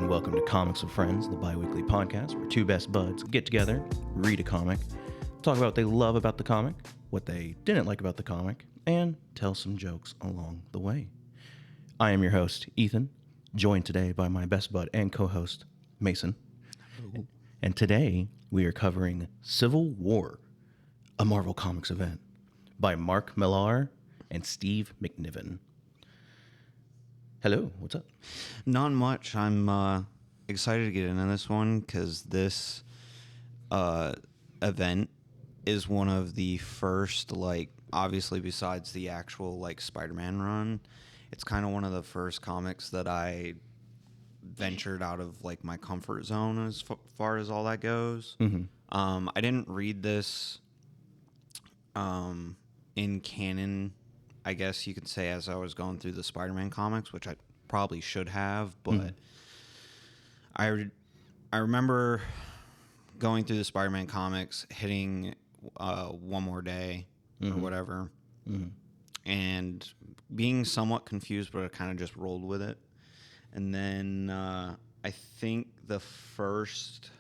and welcome to Comics with Friends, the bi-weekly podcast where two best buds get together, read a comic, talk about what they love about the comic, what they didn't like about the comic, and tell some jokes along the way. I am your host, Ethan, joined today by my best bud and co-host, Mason. Hello. And today we are covering Civil War, a Marvel Comics event by Mark Millar and Steve McNiven. Hello, what's up? Not much. I'm excited to get into this one because this event is one of the first, obviously besides the actual, Spider-Man run, it's kind of one of the first comics that I ventured out of, my comfort zone as far as all that goes. Mm-hmm. I didn't read this in canon, I guess you could say, as I was going through the Spider-Man comics, which I probably should have, but I remember going through the Spider-Man comics, hitting One More Day or whatever, and being somewhat confused, but I kind of just rolled with it. And then I think the first,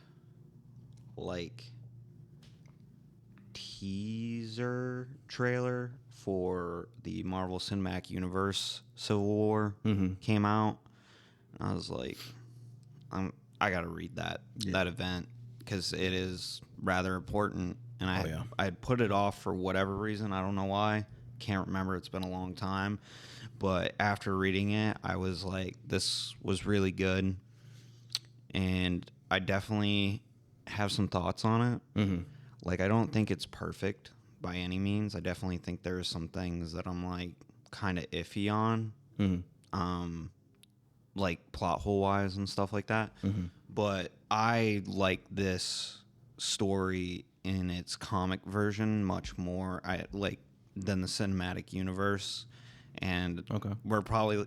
teaser trailer for the Marvel Cinematic Universe Civil War came out. And I was like, I got to read that event because it is rather important. And I had put it off for whatever reason. I don't know why. Can't remember. It's been a long time. But after reading it, I was like, this was really good. And I definitely have some thoughts on it. Mm-hmm. I don't think it's perfect by any means. I definitely think there's some things that I'm kind of iffy on, plot hole wise and stuff like that. Mm-hmm. But I like this story in its comic version much more than the cinematic universe. And we're probably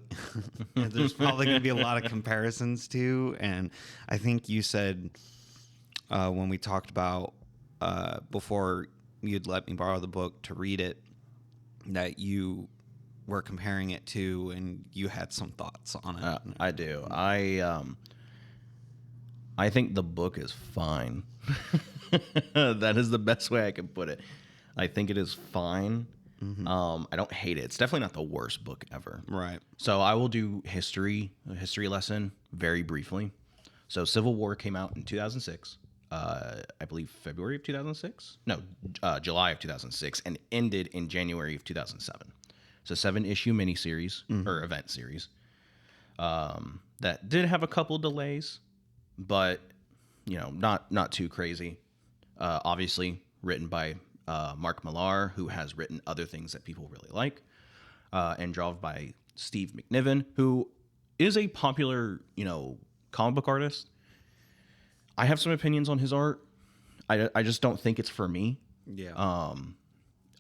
there's probably going to be a lot of comparisons too. And I think you said when we talked about before you'd let me borrow the book to read it, that you were comparing it to, and you had some thoughts on it. I do. I think the book is fine. That is the best way I can put it. I think it is fine. Mm-hmm. I don't hate it. It's definitely not the worst book ever. Right. So I will do a history lesson very briefly. So Civil War came out in 2006. I believe February of 2006. No, July of 2006, and ended in January of 2007. It's a 7-issue miniseries or event series that did have a couple delays, but not too crazy. Obviously, written by Mark Millar, who has written other things that people really like, and drawn by Steve McNiven, who is a popular comic book artist. I have some opinions on his art. I just don't think it's for me. Yeah.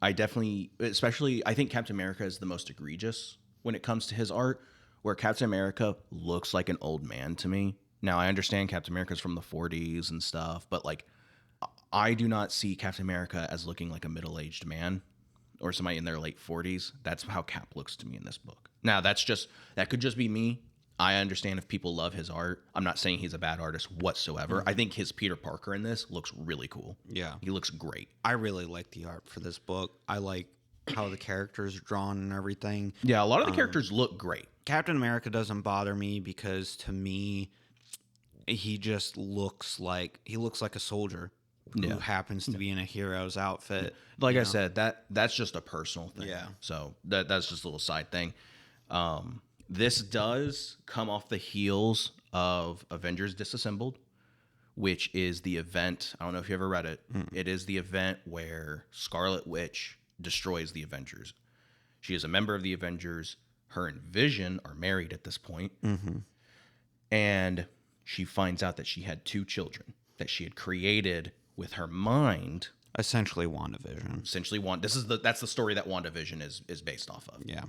I definitely, especially, I think Captain America is the most egregious when it comes to his art, where Captain America looks like an old man to me. Now, I understand Captain America's from the 40s and stuff, but I do not see Captain America as looking like a middle-aged man or somebody in their late 40s. That's how Cap looks to me in this book. Now, that could just be me. I understand if people love his art. I'm not saying he's a bad artist whatsoever. Mm-hmm. I think his Peter Parker in this looks really cool. Yeah. He looks great. I really like the art for this book. I like how the characters are drawn and everything. Yeah, a lot of the characters look great. Captain America doesn't bother me because, to me, he just looks like a soldier who happens to be in a hero's outfit. Like I said, that's just a personal thing. Yeah. So that's just a little side thing. This does come off the heels of Avengers Disassembled, which is the event. I don't know if you ever read it. It is the event where Scarlet Witch destroys the Avengers. She is a member of the Avengers. Her and Vision are married at this point. Mm-hmm. And she finds out that she had 2 children that she had created with her mind. Essentially WandaVision. That's the story that WandaVision is based off of. Yeah.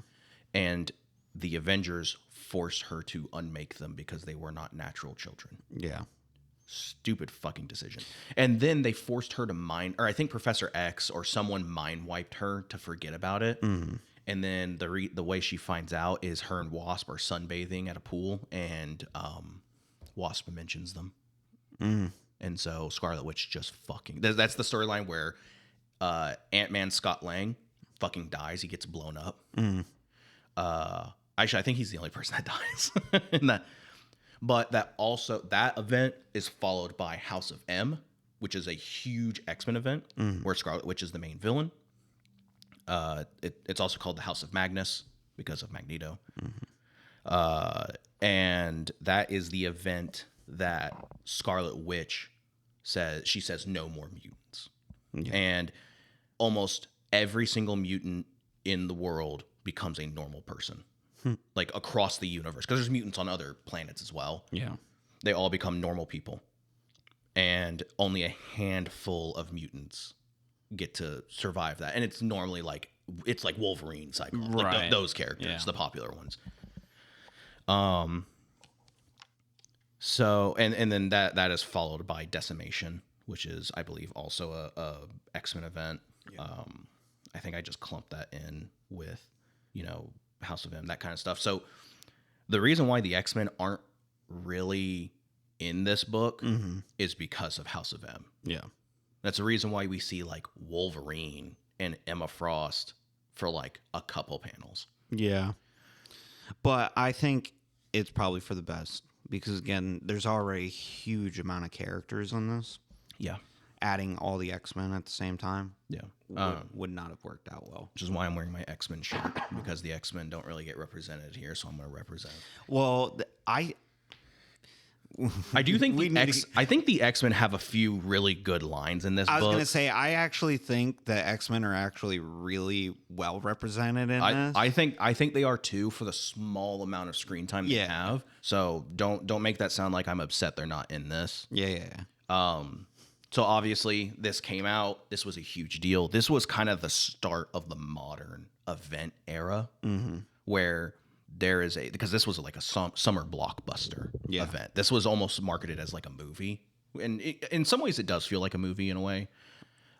And the Avengers forced her to unmake them because they were not natural children. Yeah. Stupid fucking decision. And then they forced her to mind, or I think Professor X or someone mind wiped her to forget about it. Mm-hmm. And then the way she finds out is her and Wasp are sunbathing at a pool, and Wasp mentions them. Mm. And so Scarlet Witch just fucking... That's the storyline where Ant-Man Scott Lang fucking dies. He gets blown up. Mm. Actually, I think he's the only person that dies in that. But that event is followed by House of M, which is a huge X-Men event where Scarlet Witch is the main villain. It's also called the House of Magnus because of Magneto. And that is the event that Scarlet Witch says no more mutants. Yeah. And almost every single mutant in the world becomes a normal person. Like across the universe, because there's mutants on other planets as well. Yeah. They all become normal people. And only a handful of mutants get to survive that. And it's normally like Wolverine, Cyclops, right. Like those characters, the popular ones. So and then that is followed by Decimation, which is, I believe, also a X-Men event. Yeah. I think I just clumped that in with, House of M, that kind of stuff. So the reason why the X-Men aren't really in this book is because of House of M. Yeah. That's the reason why we see like Wolverine and Emma Frost for like a couple panels. Yeah. But I think it's probably for the best because, again, there's already a huge amount of characters on this. Yeah. Adding all the X-Men at the same time. Yeah. Would not have worked out well. Which is why I'm wearing my X-Men shirt, because the X-Men don't really get represented here, so I'm going to represent. Well, I do think I think the X-Men have a few really good lines in this book. I was going to say, I actually think the X-Men are actually really well represented in this. I think they are too, for the small amount of screen time they have. So don't make that sound like I'm upset they're not in this. Yeah. So obviously this came out. This was a huge deal. This was kind of the start of the modern event era, where there is because this was like a summer blockbuster event. This was almost marketed as like a movie, and in some ways it does feel like a movie in a way.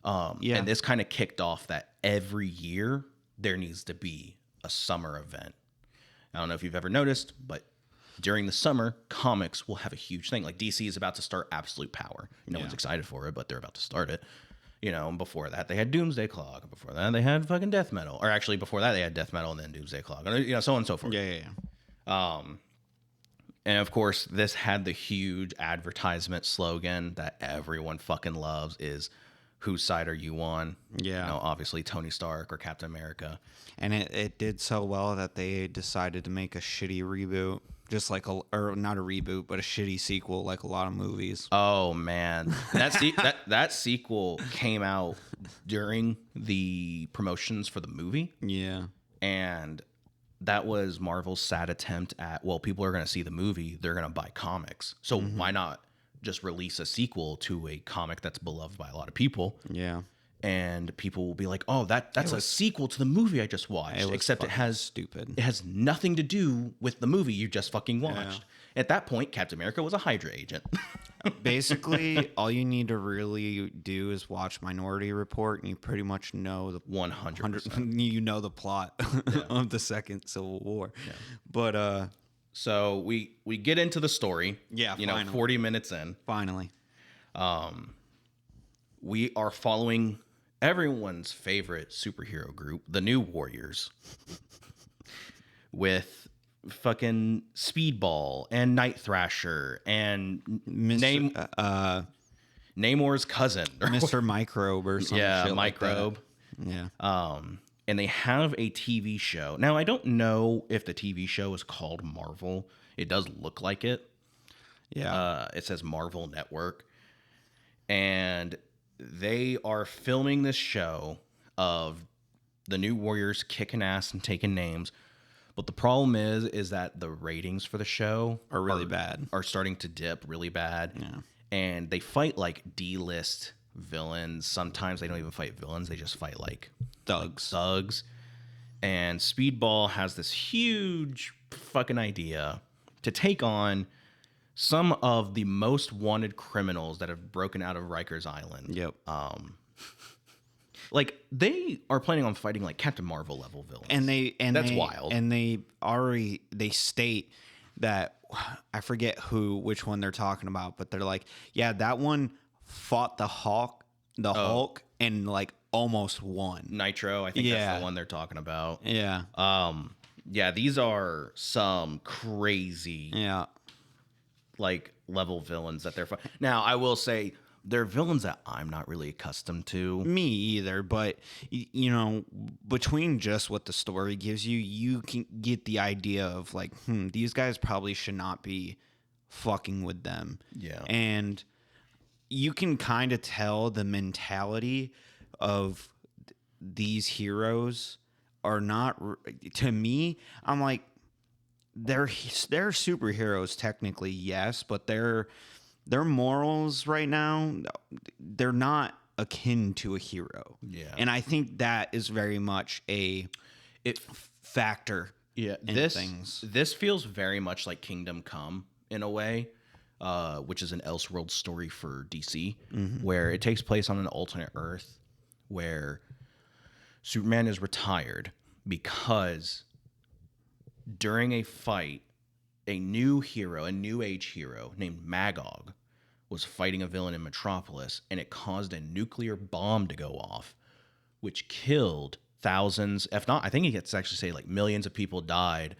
And this kind of kicked off that every year there needs to be a summer event. I don't know if you've ever noticed, but during the summer, comics will have a huge thing. Like DC is about to start Absolute Power. No one's excited for it, but they're about to start it. And before that, they had Doomsday Clock. Before that, they had fucking Death Metal. Or actually, before that, they had Death Metal and then Doomsday Clock. So on and so forth. Yeah. And of course, this had the huge advertisement slogan that everyone fucking loves is, whose side are you on? Yeah. Obviously, Tony Stark or Captain America. And it did so well that they decided to make a shitty reboot. Just like or not a reboot, but a shitty sequel, like a lot of movies. Oh man, that sequel came out during the promotions for the movie. Yeah, and that was Marvel's sad attempt at, well, people are going to see the movie, they're going to buy comics, so why not just release a sequel to a comic that's beloved by a lot of people? Yeah. And people will be like, "Oh, that's a sequel to the movie I just watched." Except it has stupid. It has nothing to do with the movie you just fucking watched. At that point, Captain America was a Hydra agent. Basically, all you need to really do is watch Minority Report, and you pretty much know the 100%. You know the plot of the second Civil War. Yeah. But so we get into the story. Yeah, finally. 40 minutes in. Finally, we are following everyone's favorite superhero group, the New Warriors, with fucking Speedball and Night Thrasher and Namor's cousin, Mr. Microbe or something. Yeah, Microbe. Like yeah. And they have a TV show. Now, I don't know if the TV show is called Marvel. It does look like it. Yeah. It says Marvel Network. And they are filming this show of the New Warriors kicking ass and taking names. But the problem is that the ratings for the show are really bad. Are starting to dip really bad. Yeah. And they fight like D-list villains. Sometimes they don't even fight villains. They just fight like thugs. And Speedball has this huge fucking idea to take on some of the most wanted criminals that have broken out of Rikers Island. Yep. Like they are planning on fighting like Captain Marvel level villains. And that's wild. And they state that I forget which one they're talking about, but they're like, yeah, that one fought the Hulk, and like almost won. Nitro, I think that's the one they're talking about. Yeah. Yeah, these are some crazy like level villains that they're now I will say they're villains that I'm not really accustomed to. Me either, but you know, between just what the story gives you, you can get the idea of like, these guys probably should not be fucking with them. Yeah. And you can kind of tell the mentality of these heroes are not, to me, I'm like, they're superheroes technically, yes, but their morals right now, they're not akin to a hero. Yeah. And I think that is very much a factor. Yeah, this feels very much like Kingdom Come in a way, which is an Elseworld story for DC, where it takes place on an alternate Earth where Superman is retired because during a fight, a new hero, a new age hero named Magog, was fighting a villain in Metropolis, and it caused a nuclear bomb to go off, which killed thousands, if not, I think he gets to actually say like millions of people died.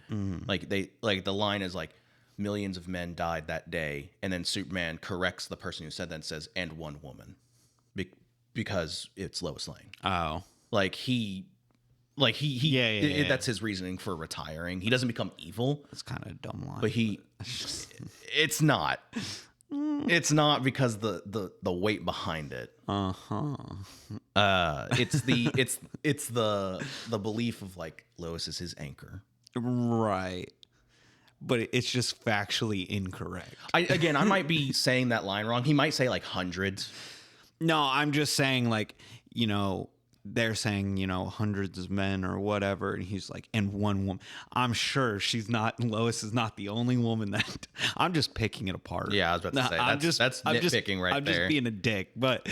Like the line is like millions of men died that day, and then Superman corrects the person who said that and says, and one woman, because it's Lois Lane. Oh, That's his reasoning for retiring. He doesn't become evil. That's kind of a dumb line. But it's not. It's not because the weight behind it. It's the belief of like Lois is his anchor. Right. But it's just factually incorrect. I might be saying that line wrong. He might say like hundreds. No, I'm just saying like, you know, they're saying, you know, hundreds of men or whatever, and he's like, and one woman. I'm sure Lois is not the only woman that. I'm just picking it apart. Yeah, I was about to say that's nitpicking right there. I'm just being a dick, but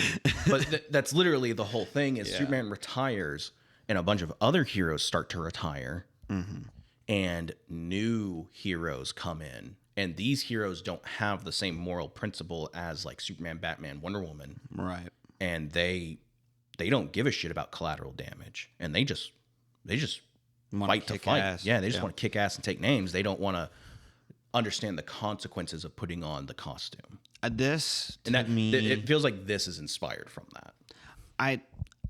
that's literally the whole thing. Is Superman retires, and a bunch of other heroes start to retire, and new heroes come in, and these heroes don't have the same moral principle as like Superman, Batman, Wonder Woman, right? And they don't give a shit about collateral damage, and they just fight to fight. Ass. Yeah, they just want to kick ass and take names. They don't want to understand the consequences of putting on the costume. It feels like this is inspired from that.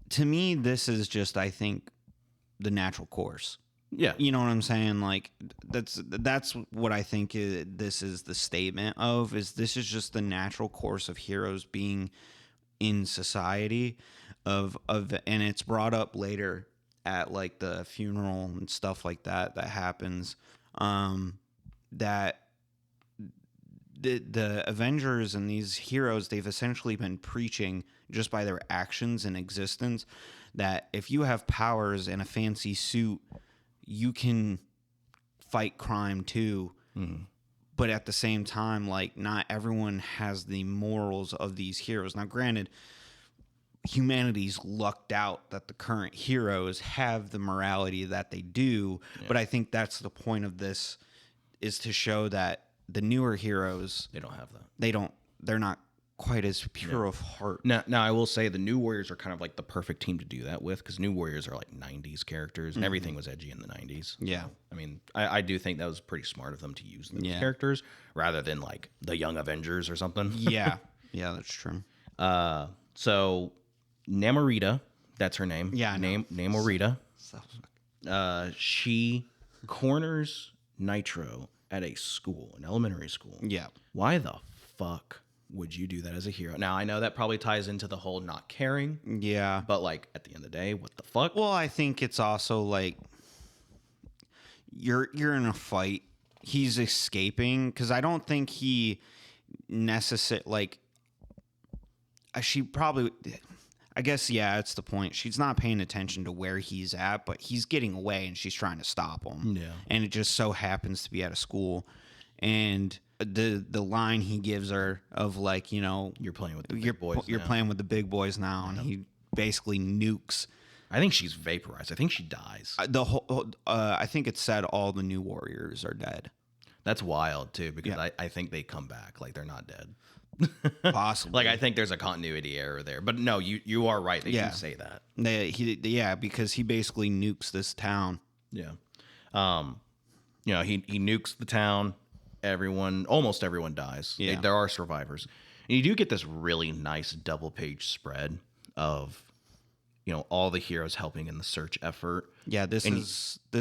To me, this is just, I think, the natural course. Yeah, you know what I'm saying. Like that's what I think this is the statement of. Is this is just the natural course of heroes being in society. And it's brought up later at like the funeral and stuff like that happens, that the Avengers and these heroes, they've essentially been preaching just by their actions and existence that if you have powers and a fancy suit, you can fight crime too. But at the same time, like, not everyone has the morals of these heroes. Now, granted, humanity's lucked out that the current heroes have the morality that they do, but I think that's the point of this, is to show that the newer heroes, they don't have that. They're not quite as pure of heart. Now I will say the New Warriors are kind of like the perfect team to do that with, because New Warriors are like 90s characters, and everything was edgy in the 90s. Yeah. I mean, I do think that was pretty smart of them to use those characters rather than like the Young Avengers or something. Yeah, that's true. So Namorita, that's her name. Yeah, Namorita. She corners Nitro at a school, an elementary school. Yeah. Why the fuck would you do that as a hero? Now, I know that probably ties into the whole not caring. Yeah. But like at the end of the day, what the fuck? Well, I think it's also like you're in a fight. He's escaping, because I don't think he necessarily like. She probably. I guess, yeah, it's the point. She's not paying attention to where he's at, but he's getting away and she's trying to stop him. Yeah. And it just so happens to be at a school. And the line he gives her of like, you know, you're playing with the big boys. You're playing with the big boys now, and he basically nukes. I think she's vaporized. I think she dies. I think it said all the New Warriors are dead. That's wild too, because Yeah. I think they come back like they're not dead. Possibly. Like I think there's a continuity error there, but no, you are right that Yeah. you say that. Because he basically nukes this town. Yeah. He nukes the town. Almost everyone dies. Yeah. There are survivors. And you do get this really nice double page spread of, all the heroes helping in the search effort. Yeah,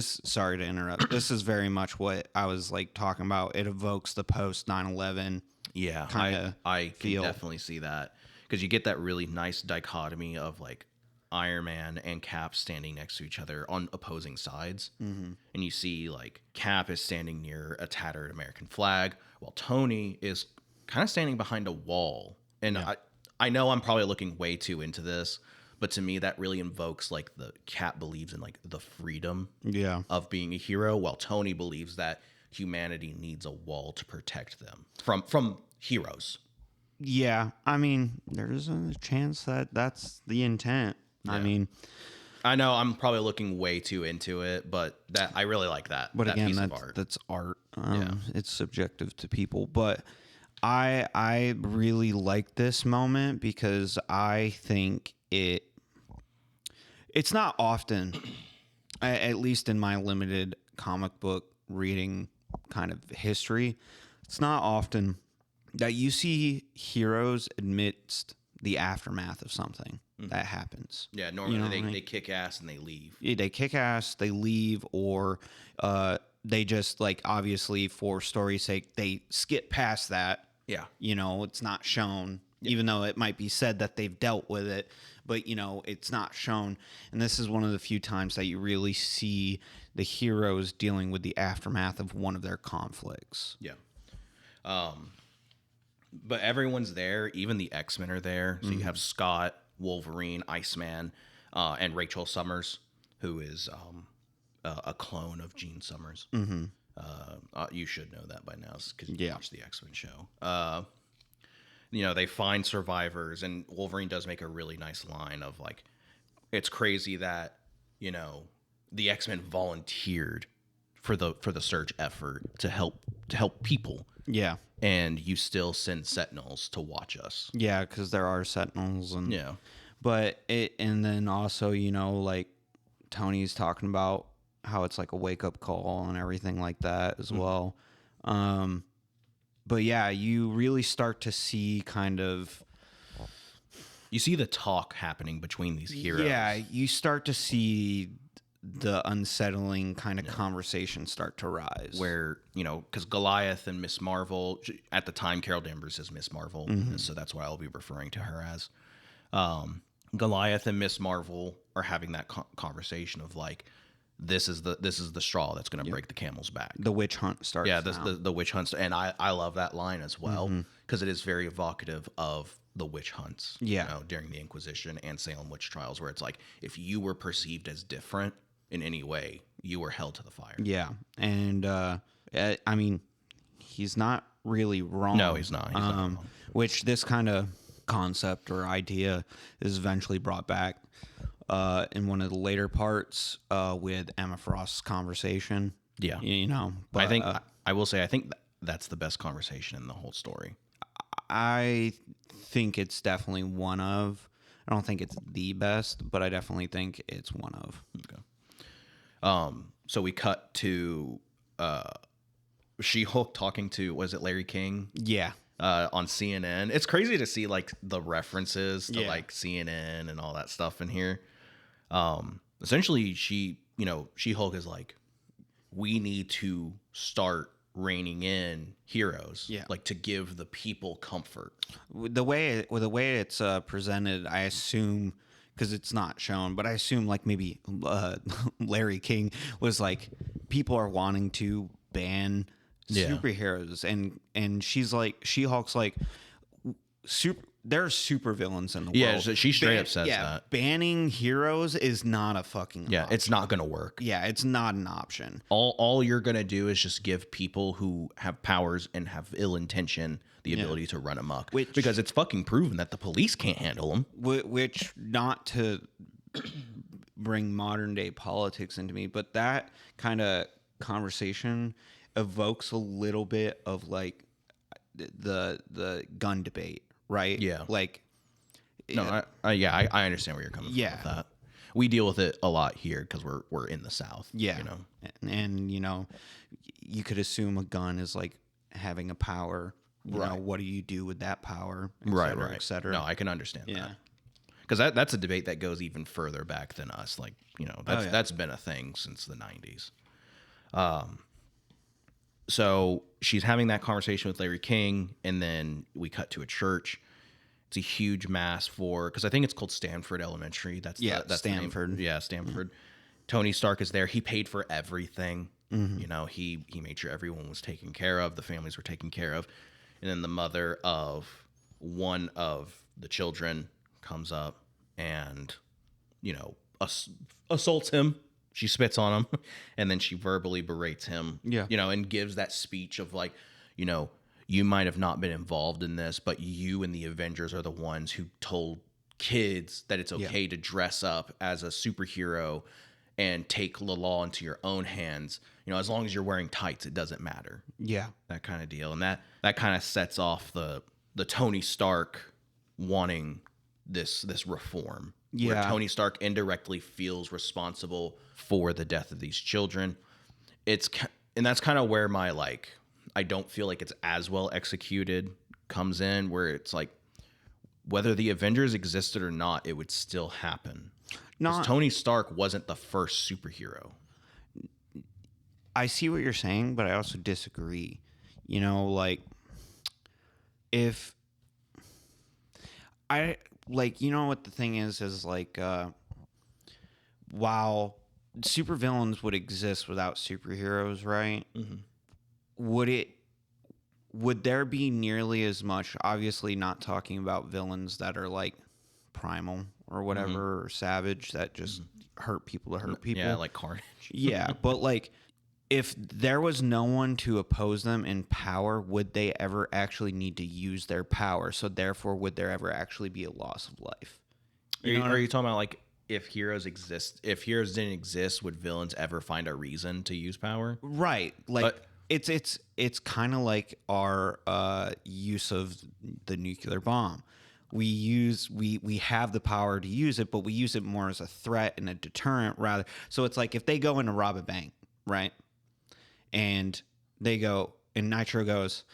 sorry to interrupt. This is very much what I was like talking about. It evokes the post 9/11. Yeah, Kinda I can feel. definitely see that, because you get that really nice dichotomy of like Iron Man and Cap standing next to each other on opposing sides. Mm-hmm. And you see like Cap is standing near a tattered American flag while Tony is kind of standing behind a wall. And I know I'm probably looking way too into this, but to me that really invokes like the Cap believes in like the freedom of being a hero, while Tony believes that humanity needs a wall to protect them from heroes. Yeah, I mean, there's a chance that that's the intent. Yeah. I mean, I know I'm probably looking way too into it, but that I really like that. But that again, piece of art. That's art. It's subjective to people. But I really like this moment because I think it's not often, at least in my limited comic book reading kind of history, it's not often that you see heroes amidst the aftermath of something that happens. Yeah, normally they kick ass and they leave. Yeah, they kick ass, they leave, or they just, like, obviously for story's sake, they skip past that. Yeah. It's not shown, even though it might be said that they've dealt with it, but, it's not shown. And this is one of the few times that you really see the heroes dealing with the aftermath of one of their conflicts. Yeah. But everyone's there. Even the X-Men are there. So you have Scott, Wolverine, Iceman, and Rachel Summers, who is a clone of Jean Summers. Mm-hmm. You should know that by now because you watched the X-Men show. They find survivors, and Wolverine does make a really nice line of like, it's crazy that, the X-Men volunteered for the search effort to help people. Yeah. And you still send Sentinels to watch us. Yeah, because there are Sentinels. And then also, like Tony's talking about how it's like a wake-up call and everything like that as well. But yeah, you really start to see kind of... You see the talk happening between these heroes. Yeah, you start to see the unsettling kind of conversation start to rise. Where, because Goliath and Miss Marvel, at the time, Carol Danvers is Miss Marvel, and so that's what I'll be referring to her as. Goliath and Miss Marvel are having that conversation of like, this is the straw that's going to break the camel's back. The witch hunt starts. Yeah, the witch hunts, and I love that line as well because it is very evocative of the witch hunts. Yeah, during the Inquisition and Salem witch trials, where it's like if you were perceived as different in any way, you were held to the fire. Yeah, and I mean, he's not really wrong. No, he's not. He's not wrong. Which this kind of concept or idea is eventually brought back in one of the later parts with Emma Frost's conversation. Yeah, But I think I will say I think that's the best conversation in the whole story. I think it's definitely one of. I don't think it's the best, but I definitely think it's one of. Okay. So we cut to She-Hulk talking to, was it Larry King? Yeah. On CNN. It's crazy to see like the references to like CNN and all that stuff in here. Essentially She-Hulk is like, we need to start reining in heroes, like to give the people comfort. The way it's presented, I assume, because it's not shown, but I assume like maybe Larry King was like, people are wanting to ban superheroes, and she's like, She-Hulk's like, there are super villains in the world. Yeah, she straight up says that. Banning heroes is not a fucking option. It's not going to work. Yeah, it's not an option. All you're going to do is just give people who have powers and have ill intention the ability to run amok. Because it's fucking proven that the police can't handle them. Which, not to bring modern day politics into me, but that kind of conversation evokes a little bit of like the gun debate, right? Yeah. Like, No, I understand where you're coming from with that. We deal with it a lot here because we're in the South. Yeah. You know? And you know, you could assume a gun is like having a power. You know, what do you do with that power? Et cetera, et cetera. No, I can understand that. Because that's a debate that goes even further back than us. Like, you know, that's been a thing since the 90s. So she's having that conversation with Larry King, and then we cut to a church. It's a huge mass for, because I think it's called Stanford Elementary. That's Stanford. Stanford. Tony Stark is there. He paid for everything. You know, he made sure everyone was taken care of. The families were taken care of. And then the mother of one of the children comes up and, you know, assaults him. She spits on him, and then she verbally berates him. Yeah. You know, and gives that speech of like, you know, you might have not been involved in this, but you and the Avengers are the ones who told kids that it's okay to dress up as a superhero and take the law into your own hands. You know, as long as you're wearing tights, it doesn't matter. Yeah. That kind of deal. And that kind of sets off the Tony Stark wanting this reform. Yeah. Where Tony Stark indirectly feels responsible for the death of these children. And that's kind of where my, like, I don't feel like it's as well executed comes in, where it's like, whether the Avengers existed or not, it would still happen. Because Tony Stark wasn't the first superhero. I see what you're saying, but I also disagree. You know, like, if I, like, you know what the thing is like, while supervillains would exist without superheroes, right? Would there be nearly as much, obviously not talking about villains that are like primal or whatever, or savage, that just hurt people to hurt people? Yeah, like Carnage. Yeah, but like, if there was no one to oppose them in power, would they ever actually need to use their power? So therefore, would there ever actually be a loss of life? Are you talking about like, if heroes didn't exist, would villains ever find a reason to use power? Right. Like, it's kind of like our use of the nuclear bomb. We have the power to use it, but we use it more as a threat and a deterrent rather. So it's like, if they go in to rob a bank, right? And they go, and Nitro goes,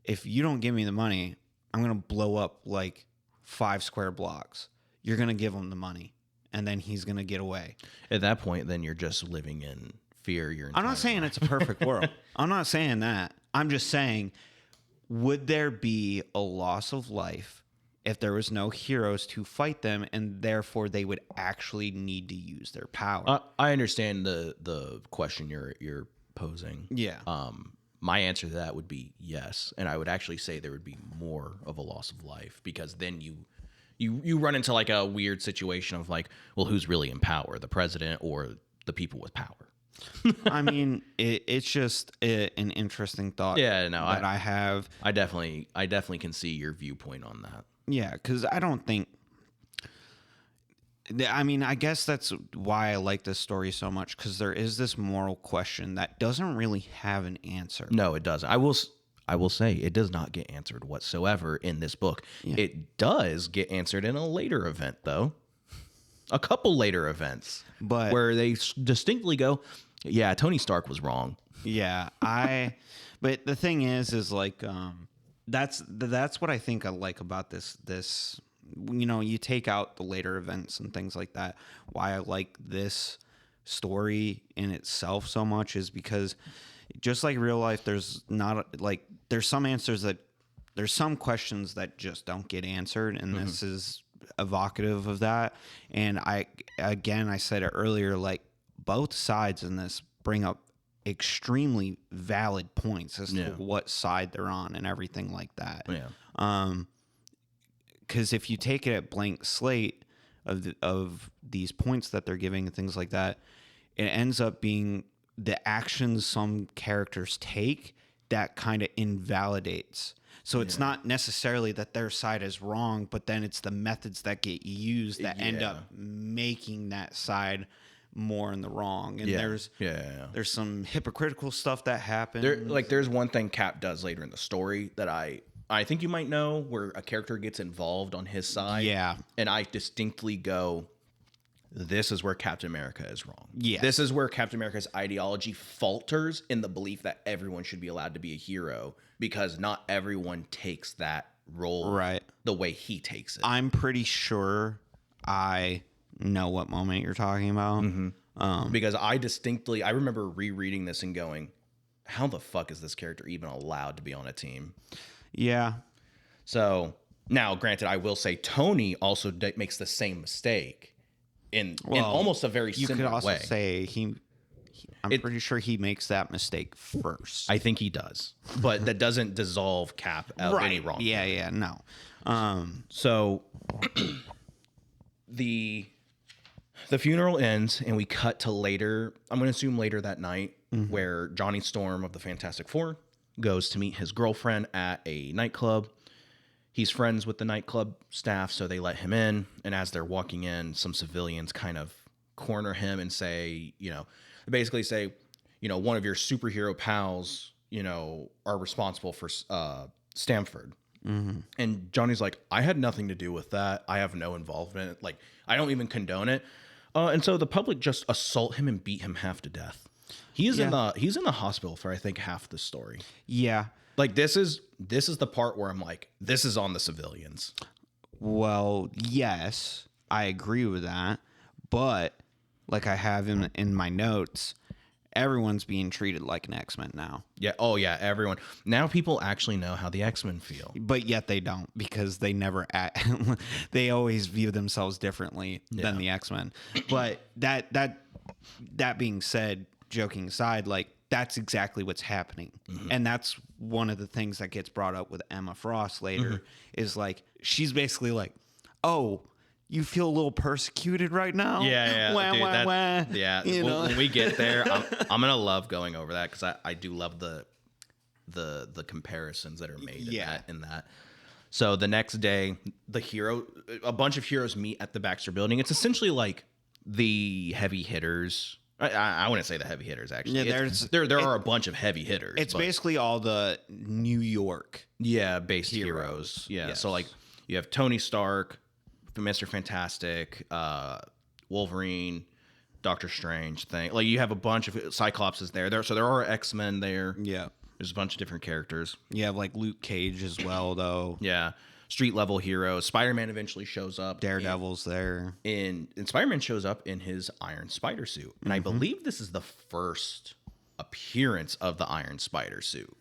if you don't give me the money, I'm going to blow up like 5 square blocks. You're going to give him the money, and then he's going to get away. At that point, then you're just living in fear. I'm not saying it's a perfect world. I'm not saying that. I'm just saying, would there be a loss of life if there was no heroes to fight them, and therefore they would actually need to use their power? I understand the question you're posing. Yeah. My answer to that would be yes, and I would actually say there would be more of a loss of life, because then you run into like a weird situation of like, well, who's really in power, the president or the people with power? I mean, it's just an interesting thought. Yeah, no, that I have. I definitely can see your viewpoint on that. Yeah, because I don't think. I mean, I guess that's why I like this story so much, because there is this moral question that doesn't really have an answer. No, it doesn't. I will say it does not get answered whatsoever in this book. Yeah. It does get answered in a later event, though. A couple later events, but where they distinctly go, "Yeah, Tony Stark was wrong." Yeah, but the thing is like, that's what I think I like about this. You know, you take out the later events and things like that. Why I like this story in itself so much is because, just like real life, there's some questions that just don't get answered, and this is evocative of that. And I said it earlier, like, both sides in this bring up extremely valid points as to what side they're on and everything like that. Yeah. Because if you take it at blank slate of these points that they're giving and things like that, it ends up being the actions some characters take that kind of invalidates. So it's not necessarily that their side is wrong, but then it's the methods that get used that end up making that side more in the wrong. And there's some hypocritical stuff that happens. There's one thing Cap does later in the story that I think you might know, where a character gets involved on his side. Yeah. And I distinctly go, this is where Captain America is wrong. Yes. This is where Captain America's ideology falters in the belief that everyone should be allowed to be a hero, because not everyone takes that role the way he takes it. I'm pretty sure I know what moment you're talking about. Because I remember rereading this and going, how the fuck is this character even allowed to be on a team? Yeah. So now, granted, I will say Tony also makes the same mistake in almost a very similar way. You could also say I'm pretty sure he makes that mistake first. I think he does, but that doesn't dissolve Cap of any wrong. Yeah, no. So the funeral ends, and we cut to later. I'm going to assume later that night, where Johnny Storm of the Fantastic Four goes to meet his girlfriend at a nightclub. He's friends with the nightclub staff, so they let him in. And as they're walking in, some civilians kind of corner him and say, basically say, one of your superhero pals, are responsible for Stamford. And Johnny's like, I had nothing to do with that. I have no involvement. Like, I don't even condone it. And so the public just assault him and beat him half to death. He's in the hospital for, I think, half the story. Yeah. Like, this is the part where I'm like, this is on the civilians. Well, yes, I agree with that. But like I have in my notes, everyone's being treated like an X-Men now. Yeah. Oh, yeah. Everyone. Now people actually know how the X-Men feel. But yet they don't, because they never they always view themselves differently than the X-Men. But that being said, joking aside, like, that's exactly what's happening. And that's one of the things that gets brought up with Emma Frost later, is like, she's basically like, oh, you feel a little persecuted right now? Yeah. Wah, Dude, wah, wah. Yeah. When we get there, I'm going to love going over that, because I do love the comparisons that are made in that. So the next day, a bunch of heroes meet at the Baxter Building. It's essentially like the heavy hitters. I wouldn't say the heavy hitters, actually. Yeah, there are a bunch of heavy hitters. It's basically all the New York based heroes. Yeah. Yes. So like you have Tony Stark, Mr. Fantastic, Wolverine, Doctor Strange thing. Like, you have a bunch of Cyclops is there. So there are X-Men there. Yeah. There's a bunch of different characters. You have like Luke Cage as well, though. Yeah. Street level heroes. Spider-Man eventually shows up. Daredevil's there. And Spider-Man shows up in his Iron Spider suit. And I believe this is the first appearance of the Iron Spider suit.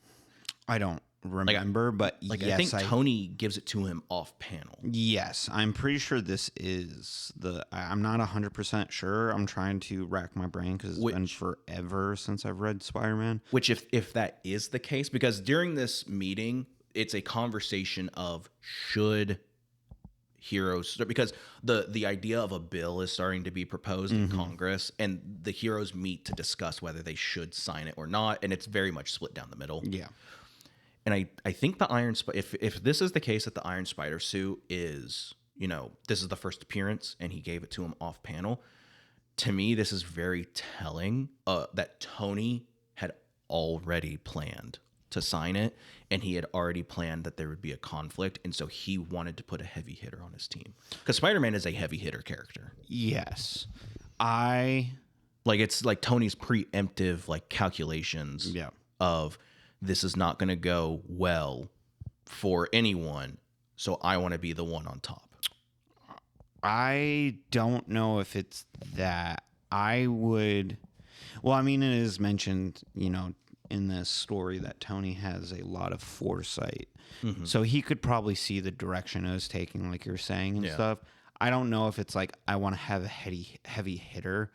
I don't remember, but yes, I think Tony gives it to him off panel. Yes, I'm pretty sure this is I'm not 100% sure. I'm trying to rack my brain, because it's been forever since I've read Spider-Man. Which, if that is the case, because during this meeting, it's a conversation of should heroes, because the idea of a bill is starting to be proposed in Congress, and the heroes meet to discuss whether they should sign it or not, and it's very much split down the middle. Yeah. And I think the Iron Spider, if this is the case, that the Iron Spider suit is, this is the first appearance and he gave it to him off panel, to me, this is very telling that Tony had already planned to sign it, and he had already planned that there would be a conflict, and so he wanted to put a heavy hitter on his team, because Spider-Man is a heavy hitter character. Yes. It's like Tony's preemptive calculations of, this is not going to go well for anyone, so I want to be the one on top. I don't know if it's that. It is mentioned, in this story, that Tony has a lot of foresight. So he could probably see the direction it was taking, like you're saying, and stuff. I don't know if it's like, I want to have a heavy hitter,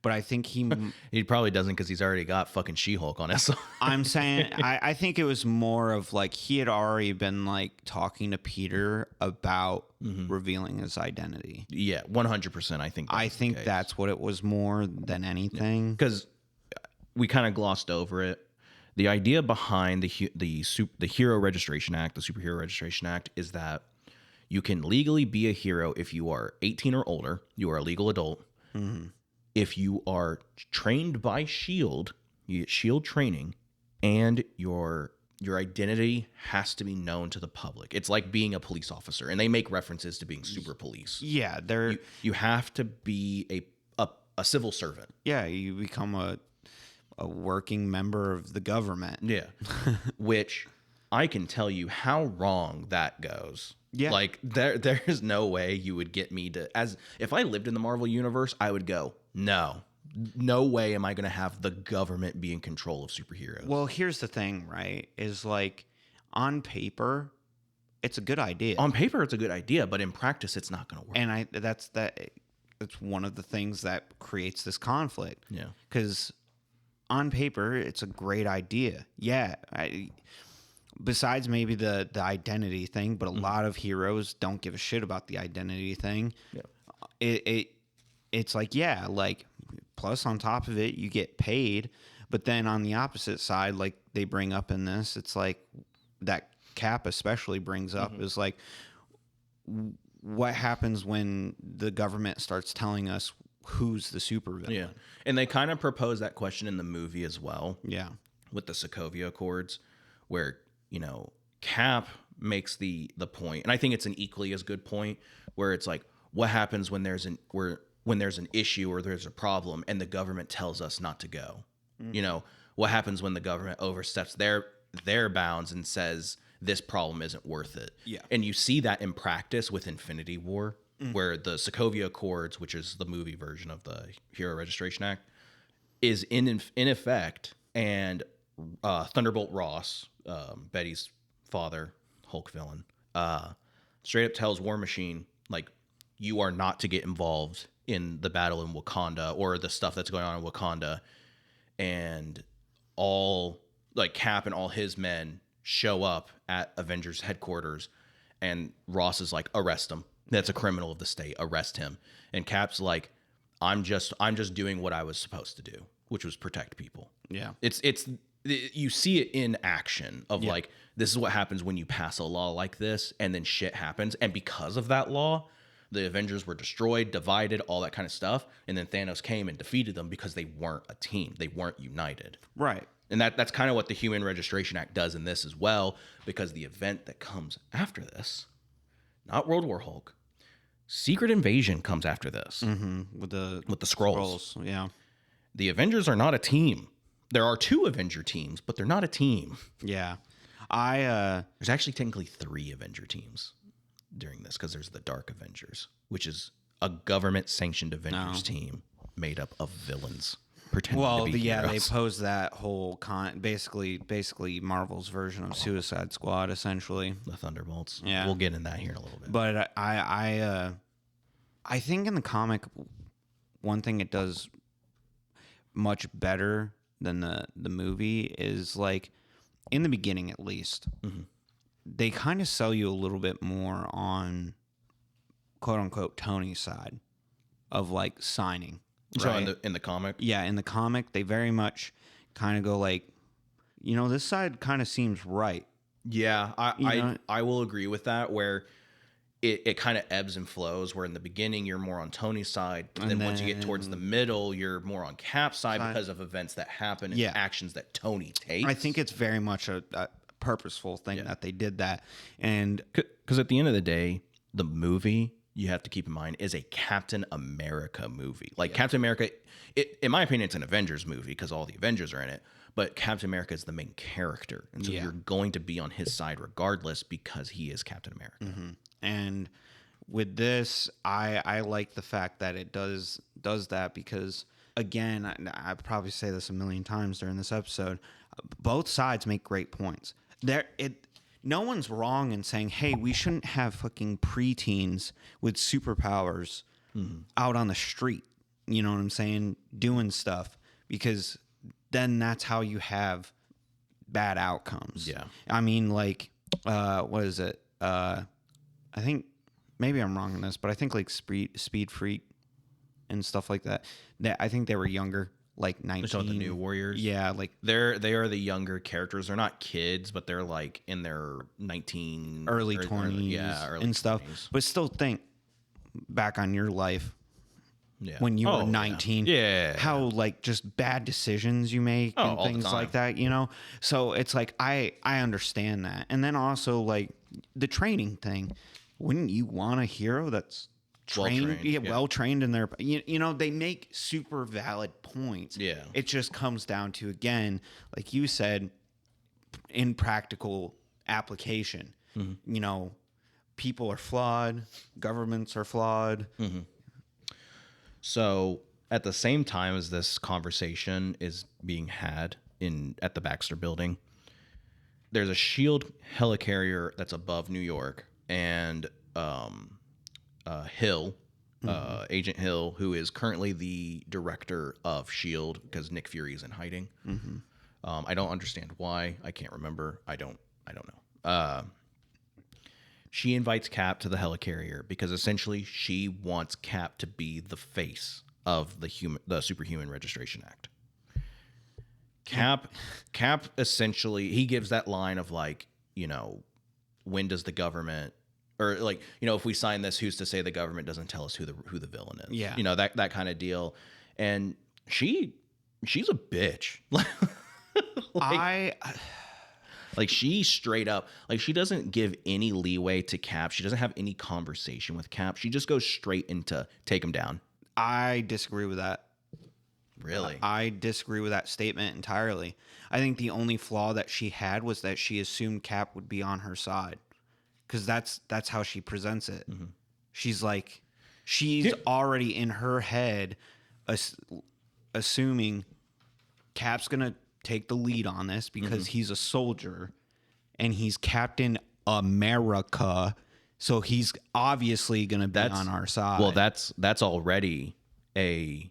but I think he probably doesn't, because he's already got fucking She-Hulk on his. I'm saying, I think it was more of like, he had already been like talking to Peter about revealing his identity. Yeah, 100%. I think that's what it was more than anything. Because we kind of glossed over it. The idea behind the Hero Registration Act, the Superhero Registration Act, is that you can legally be a hero if you are 18 or older. You are a legal adult. if you are trained by Shield, you get Shield training, and your identity has to be known to the public. It's like being a police officer, and they make references to being super police. Yeah, You have to be a civil servant. yeah, you become a working member of the government. Yeah. Which I can tell you how wrong that goes. Yeah. Like there is no way you would get me to, as if I lived in the Marvel universe, I would go, no way am I going to have the government be in control of superheroes. Well, here's the thing, right? Is like on paper, it's a good idea. On paper, it's a good idea, but in practice, it's not going to work. And that's one of the things that creates this conflict. Yeah. Because on paper, it's a great idea. Yeah. Besides maybe the identity thing, but a lot of heroes don't give a shit about the identity thing. Yeah. It's like, yeah, like plus on top of it, you get paid. But then on the opposite side, like they bring up in this, it's like that Cap especially brings up is like, what happens when the government starts telling us who's the supervillain? Yeah. And they kind of propose that question in the movie as well. Yeah. With the Sokovia Accords, where, Cap makes the point, and I think it's an equally as good point, where it's like, what happens when there's an issue or there's a problem and the government tells us not to go? What happens when the government oversteps their bounds and says this problem isn't worth it? Yeah. And you see that in practice with Infinity War, where the Sokovia Accords, which is the movie version of the Hero Registration Act, is in effect, and Thunderbolt Ross, Betty's father, Hulk villain, straight up tells War Machine, like, you are not to get involved in the battle in Wakanda or the stuff that's going on in Wakanda. And all, like, Cap and all his men show up at Avengers headquarters, and Ross is like, arrest him. That's a criminal of the state. Arrest him. And Cap's like, I'm just doing what I was supposed to do, which was protect people. Yeah. You see it in action of like, this is what happens when you pass a law like this, and then shit happens. And because of that law, the Avengers were destroyed, divided, all that kind of stuff. And then Thanos came and defeated them because they weren't a team. They weren't united. Right. And that's kind of what the Human Registration Act does in this as well, because the event that comes after this, not World War Hulk, Secret Invasion comes after this. With the Skrulls. Yeah. The Avengers are not a team. There are 2 Avenger teams, but they're not a team. Yeah. There's actually technically 3 Avenger teams during this, because there's the Dark Avengers, which is a government-sanctioned Avengers team made up of villains pretending to be heroes. They pose that whole basically Marvel's version of Suicide Squad, essentially. The Thunderbolts. Yeah. We'll get in that here in a little bit. But I think in the comic, one thing it does much better than the movie is, like, in the beginning at least, they kind of sell you a little bit more on quote unquote Tony's side of, like, signing. So right? in the comic? Yeah, in the comic, they very much kind of go like, this side kind of seems right. Yeah, I will agree with that, where it kind of ebbs and flows, where in the beginning you're more on Tony's side, and then once you get towards the middle, you're more on Cap's side because of events that happen and actions that Tony takes. I think it's very much a purposeful thing that they did that. And because at the end of the day, the movie, you have to keep in mind, is a Captain America movie. Like, Captain America, in my opinion, it's an Avengers movie because all the Avengers are in it, but Captain America is the main character. And so you're going to be on his side regardless because he is Captain America. And with this, I like the fact that it does that because, again, I probably say this a million times during this episode, both sides make great points. No one's wrong in saying, hey, we shouldn't have fucking preteens with superpowers out on the street. You know what I'm saying? Doing stuff, because then that's how you have bad outcomes. Yeah. I mean, like, what is it? I think maybe I'm wrong on this, but I think like Speed Freak and stuff like that. I think they were younger, like 19. So the New Warriors. Yeah, like they are the younger characters. They're not kids, but they're like in their 19 early 20s early and stuff. 20s. But still think back on your life. Yeah. when you were Oh, 19. Yeah. How like just bad decisions you make and all the things like time. that, you know? So it's like I understand that. And then also like the training thing. Wouldn't you want a hero that's trained, Well-trained, yeah. well trained in their you know, they make super valid points. Yeah. It just comes down to, again, like you said, in practical application. You know, people are flawed, governments are flawed. So at the same time as this conversation is being had at the Baxter Building, there's a Shield helicarrier that's above New York, and Hill, Agent Hill, who is currently the director of Shield because Nick Fury is in hiding. I don't understand why. I can't remember. I don't know. She invites Cap to the helicarrier because essentially she wants Cap to be the face of the Superhuman Registration Act. Cap essentially, he gives that line of like, you know, when does the government, or like, you know, if we sign this, who's to say the government doesn't tell us who the villain is? Yeah. You know, that kind of deal. And she's a bitch. Like she straight up, like she doesn't give any leeway to Cap. She doesn't have any conversation with Cap. She just goes straight into take him down. I disagree with that. Really? I disagree with that statement entirely. I think the only flaw that she had was that she assumed Cap would be on her side, because that's how she presents it. She's like, she's already in her head assuming Cap's gonna take the lead on this because he's a soldier and he's Captain America, so he's obviously gonna be on our side. Well, that's already a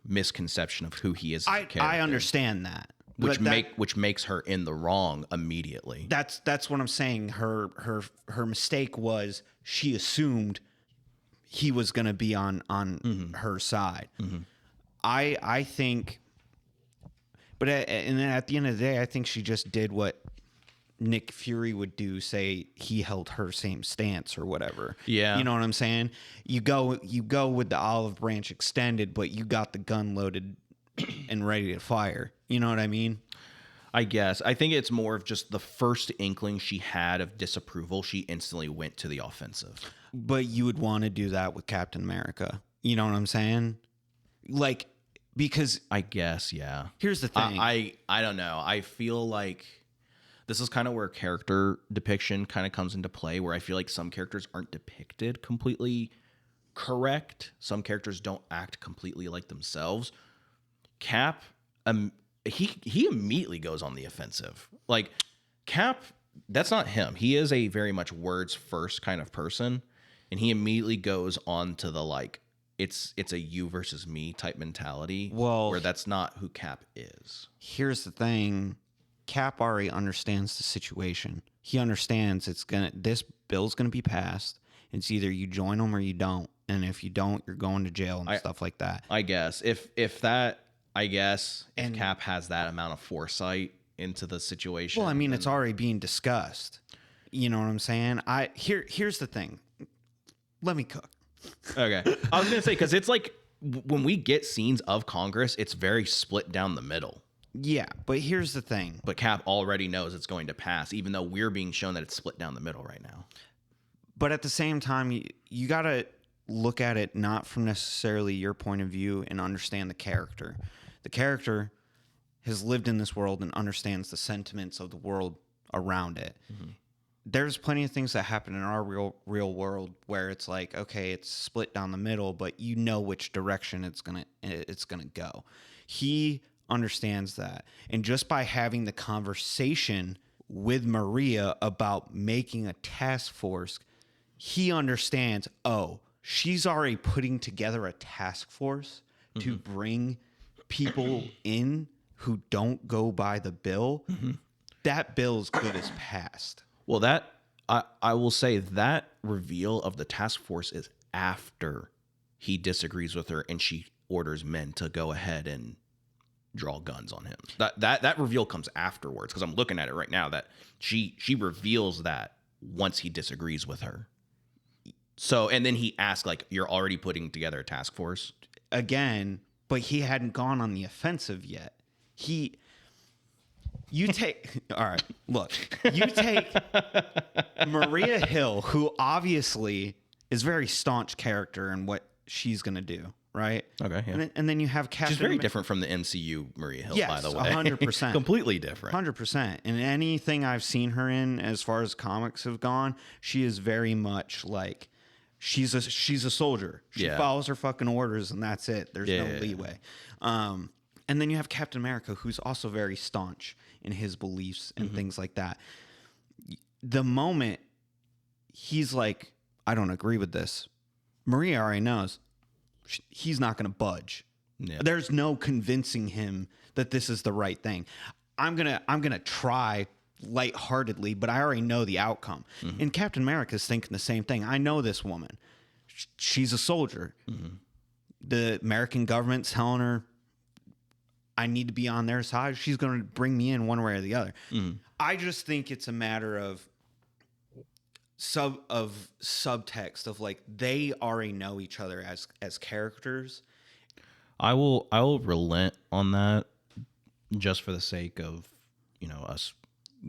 misconception of who he is as a character. I understand that. Which makes her in the wrong immediately. That's what I'm saying. Her mistake was she assumed he was going to be on her side. I think, but and then at the end of the day, I think she just did what Nick Fury would do. Say he held her same stance or whatever. Yeah, you know what I'm saying. You go with the olive branch extended, but you got the gun loaded and ready to fire. You know what I mean? I guess. I think it's more of just the first inkling she had of disapproval, she instantly went to the offensive. But you would want to do that with Captain America. You know what I'm saying? Like, because I guess, yeah. Here's the thing. I don't know. I feel like this is kind of where character depiction kind of comes into play, where I feel like some characters aren't depicted completely correct. Some characters don't act completely like themselves. Cap, he immediately goes on the offensive. Like Cap, that's not him. He is a very much words first kind of person, and he immediately goes on to the like it's a you versus me type mentality. Well, where that's not who Cap is. Here's the thing. Cap already understands the situation. He understands this bill's gonna be passed. It's either you join them or you don't, and if you don't, you're going to jail and stuff like that. I guess if Cap has that amount of foresight into the situation. Well, I mean, it's already being discussed. You know what I'm saying? Here's the thing. Let me cook. Okay, I was gonna say, because it's like when we get scenes of Congress, it's very split down the middle. Yeah, but here's the thing. But Cap already knows it's going to pass, even though we're being shown that it's split down the middle right now. But at the same time, you got to look at it not from necessarily your point of view and understand the character. The character has lived in this world and understands the sentiments of the world around it. There's plenty of things that happen in our real world where it's like, okay, it's split down the middle, but you know which direction it's gonna go. He understands that, and just by having the conversation with Maria about making a task force, he understands, oh, she's already putting together a task force to bring people in who don't go by the bill. That bill's good as passed. Well, that I will say that reveal of the task force is after he disagrees with her and she orders men to go ahead and draw guns on him. That reveal comes afterwards, because I'm looking at it right now that she reveals that once he disagrees with her. So, and then he asks, like, you're already putting together a task force? again, but he hadn't gone on the offensive yet. You take all right. Look, you take Maria Hill, who obviously is a very staunch character in what she's gonna do, right? Okay, yeah. And then you have Captain. She's very different from the MCU Maria Hill, Yes, by the way. 100%. Completely different. 100%. And anything I've seen her in, as far as comics have gone, she is very much like she's a soldier. She follows her fucking orders, and that's it. There's no leeway. And then you have Captain America, who's also very staunch in his beliefs and things like that. The moment he's like, I don't agree with this, Maria already knows he's not going to budge. Yeah. There's no convincing him that this is the right thing. I'm gonna try lightheartedly, but I already know the outcome. And Captain America's thinking the same thing. I know this woman. She's a soldier. The American government's telling her, I need to be on their side. She's going to bring me in one way or the other. I just think it's a matter of subtext of like they already know each other as characters. I will relent on that just for the sake of, you know, us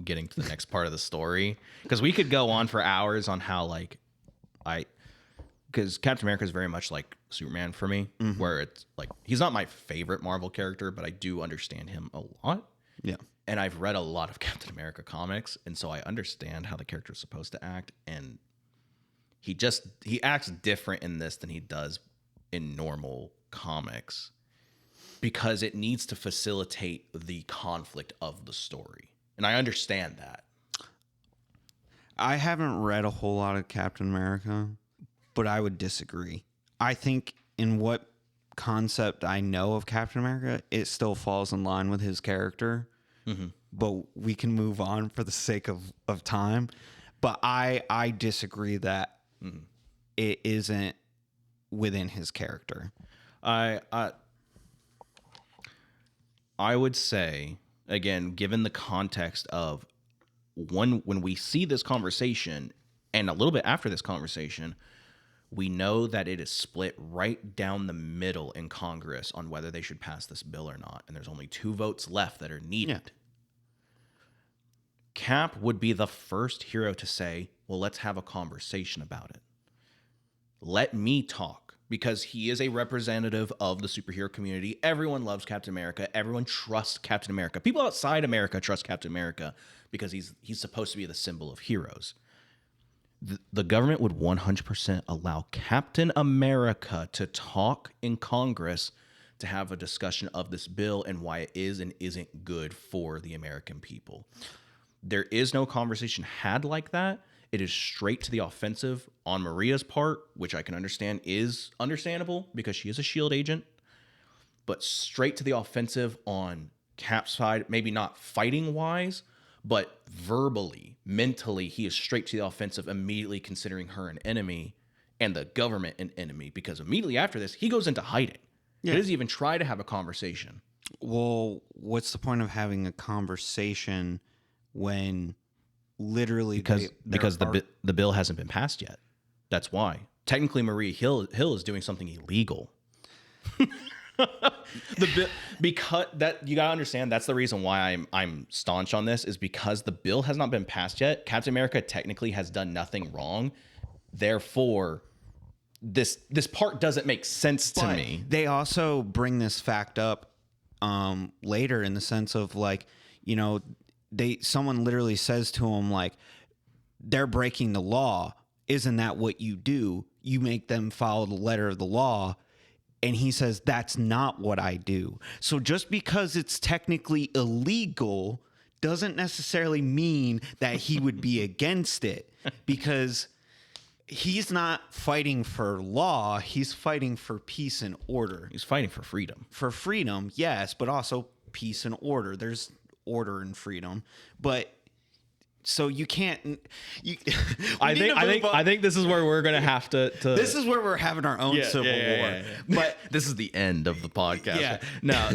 getting to the next part of the story, because we could go on for hours on how like because Captain America is very much like Superman for me, where it's like he's not my favorite Marvel character, but I do understand him a lot. Yeah. And I've read a lot of Captain America comics, and so I understand how the character is supposed to act, and he acts different in this than he does in normal comics because it needs to facilitate the conflict of the story. And I understand that. I haven't read a whole lot of Captain America, but I would disagree. I think in what concept I know of Captain America, it still falls in line with his character. But we can move on for the sake of time. But I disagree that it isn't within his character. I would say, again, given the context of when we see this conversation and a little bit after this conversation, we know that it is split right down the middle in Congress on whether they should pass this bill or not. And there's only 2 votes left that are needed. Yeah. Cap would be the first hero to say, well, let's have a conversation about it. Let me talk, because he is a representative of the superhero community. Everyone loves Captain America. Everyone trusts Captain America. People outside America trust Captain America because he's supposed to be the symbol of heroes. The government would 100% allow Captain America to talk in Congress to have a discussion of this bill and why it is and isn't good for the American people. There is no conversation had like that. It is straight to the offensive on Maria's part, which I can understand is understandable because she is a S.H.I.E.L.D. agent, but straight to the offensive on Cap's side, maybe not fighting-wise, but verbally, mentally, he is straight to the offensive, immediately considering her an enemy and the government an enemy, because immediately after this, he goes into hiding. Yeah. He doesn't even try to have a conversation. Well, what's the point of having a conversation when literally because the bill hasn't been passed yet? That's why. Technically, Maria Hill is doing something illegal. The bill, because that, you gotta understand, that's the reason why I'm staunch on this, is because the bill has not been passed yet. Captain America technically has done nothing wrong. Therefore, this part doesn't make sense to me. They also bring this fact up later in the sense of, like, you know, someone literally says to him, like, they're breaking the law. Isn't that what you do? You make them follow the letter of the law. And he says, that's not what I do. So just because it's technically illegal doesn't necessarily mean that he would be against it, because he's not fighting for law. He's fighting for peace and order. He's fighting for freedom. For freedom, yes, but also peace and order. There's order and freedom. But so you can't. I think this is where we're gonna have to. This is where we're having our own civil war. Yeah. But this is the end of the podcast. Yeah. No,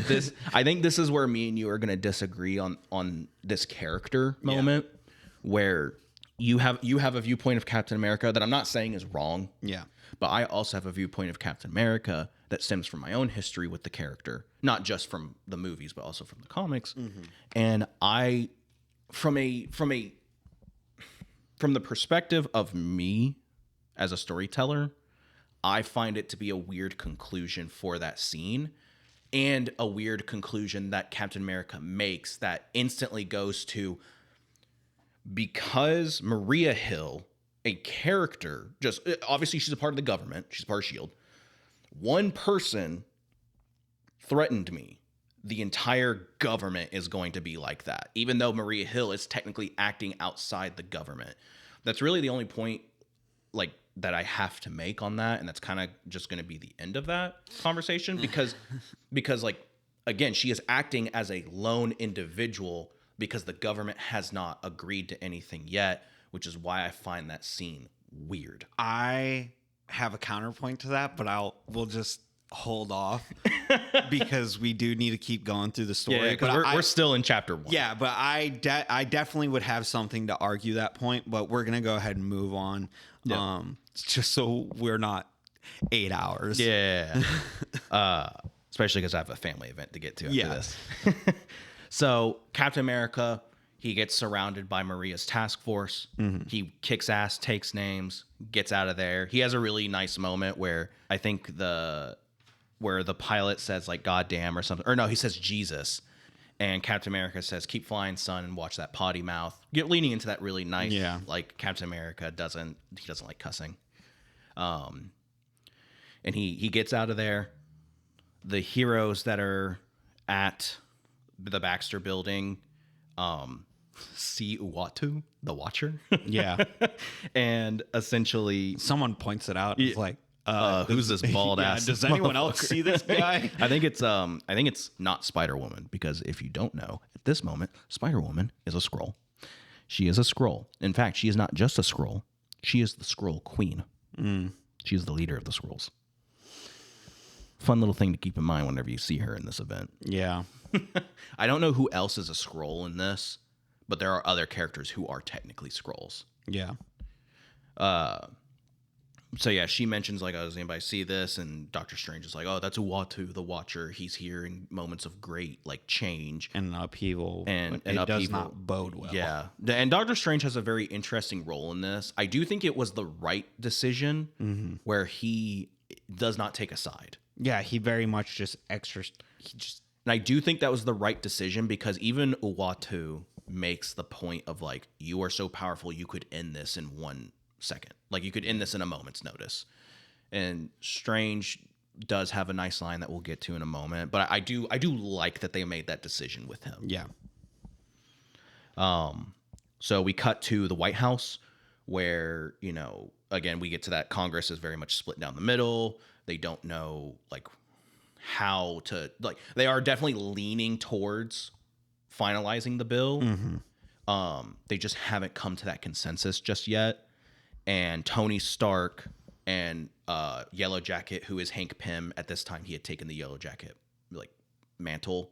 I think this is where me and you are gonna disagree on this character moment, where you have a viewpoint of Captain America that I'm not saying is wrong. Yeah. But I also have a viewpoint of Captain America that stems from my own history with the character, not just from the movies, but also from the comics. And I, from the perspective of me as a storyteller, I find it to be a weird conclusion for that scene, and a weird conclusion that Captain America makes that instantly goes to, because Maria Hill, a character, just obviously she's a part of the government, she's part of SHIELD. One person threatened me. The entire government is going to be like that, even though Maria Hill is technically acting outside the government. That's really the only point, like, that I have to make on that, and that's kind of just going to be the end of that conversation, because like, again, she is acting as a lone individual because the government has not agreed to anything yet, which is why I find that scene weird. I have a counterpoint to that, but we'll just hold off because we do need to keep going through the story. Yeah, because we're still in chapter 1. Yeah, but I definitely would have something to argue that point, but we're gonna go ahead and move on. Yeah. Just so we're not 8 hours. Yeah. Especially because I have a family event to get to after this. So Captain America, he gets surrounded by Maria's task force. He kicks ass, takes names, gets out of there. He has a really nice moment where I think where the pilot says like "God damn" or something, or no, he says Jesus, and Captain America says "Keep flying, son, and watch that potty mouth." Leaning into that really nice, like Captain America doesn't like cussing. And he gets out of there. The heroes that are at the Baxter building see Uatu, the Watcher. Yeah. And essentially Someone points it out. It's like, who's this bald ass? Does anyone else see this guy? I think it's not Spider-Woman, because if you don't know, at this moment, Spider-Woman is a Skrull. She is a Skrull. In fact, she is not just a Skrull. She is the Skrull Queen. She is the leader of the Skrulls. Fun little thing to keep in mind whenever you see her in this event. Yeah. I don't know who else is a Skrull in this, but there are other characters who are technically Skrulls. Yeah. So yeah, she mentions like, "Oh, does anybody see this?" And Doctor Strange is like, "Oh, that's Uatu, the Watcher. He's here in moments of great like change And upheaval. and it does upheaval." not bode well. Yeah, and Doctor Strange has a very interesting role in this. I do think it was the right decision where he does not take a side. Yeah, he very much just And I do think that was the right decision, because even Uatu makes the point of like, you are so powerful, you could end this in 1 second. Like, you could end this in a moment's notice. And Strange does have a nice line that we'll get to in a moment, but I do like that they made that decision with him. Yeah. So we cut to the White House, where, you know, again, we get to that Congress is very much split down the middle. They don't know like how to, like, they are definitely leaning towards finalizing the bill. They just haven't come to that consensus just yet. And Tony Stark and Yellow Jacket, who is Hank Pym at this time, he had taken the Yellow Jacket like mantle,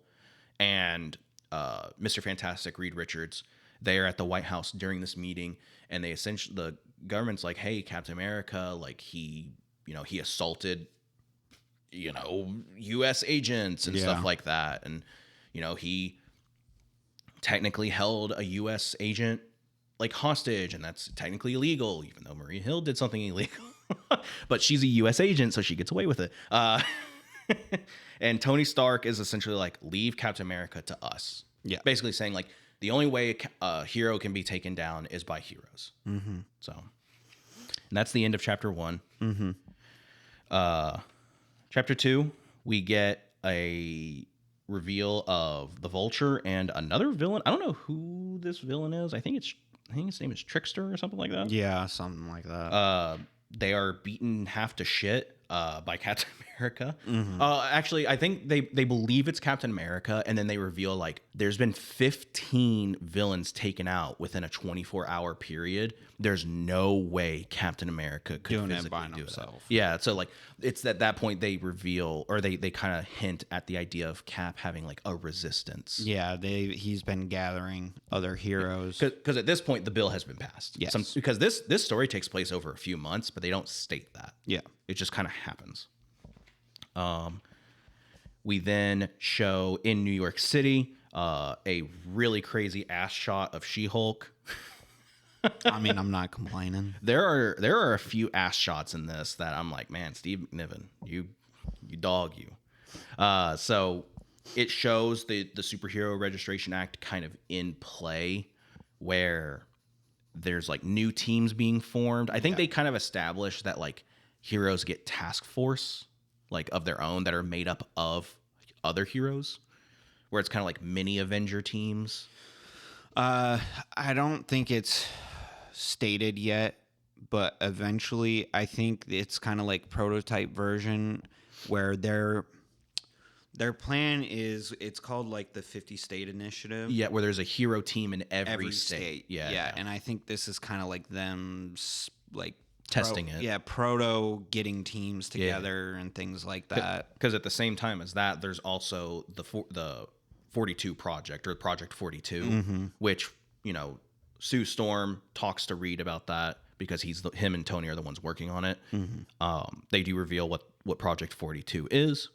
and Mr. Fantastic, Reed Richards, they are at the White House during this meeting, and they essentially, the government's like, "Hey, Captain America, like he assaulted, U.S. agents and stuff like that, and he technically held a U.S. agent like hostage, and that's technically illegal, even though Maria Hill did something illegal." But she's a U.S. agent, so she gets away with it. And Tony Stark is essentially like, "Leave Captain America to us." Yeah. Basically saying like, the only way a hero can be taken down is by heroes. So, and that's the end of chapter 1. Chapter 2, we get a reveal of the Vulture and another villain. I don't know who this villain is. I think his name is Trickster or something like that. Yeah, something like that. They are beaten half to shit by Captain America. Actually, I think they believe it's Captain America, and then they reveal like there's been 15 villains taken out within a 24-hour period. There's no way Captain America could Doing it physically by do himself. that. Yeah, so like it's at that point they reveal, or they kind of hint at the idea of Cap having like a resistance. Yeah, he's been gathering other heroes. Because at this point the bill has been passed. Yes. Because this story takes place over a few months, but they don't state that. Yeah. It just kind of happens. We then show in New York City a really crazy ass shot of She-Hulk. I mean, I'm not complaining. There are a few ass shots in this that I'm like, man, Steve McNiven, you dog you. So it shows the Superhero Registration Act kind of in play, where there's like new teams being formed. I think they kind of established that like heroes get task force like of their own that are made up of other heroes, where it's kind of like mini Avenger teams. I don't think it's stated yet, but eventually I think it's kind of like prototype version where their plan is, it's called like the 50 state initiative. Yeah, where there's a hero team in every state. Yeah, and I think this is kind of like them like testing it. Yeah, proto getting teams together and things like that. Because at the same time as that, there's also the 42 project, or Project 42, which, you know, Sue Storm talks to Reed about that because him and Tony are the ones working on it. They do reveal what Project 42 is.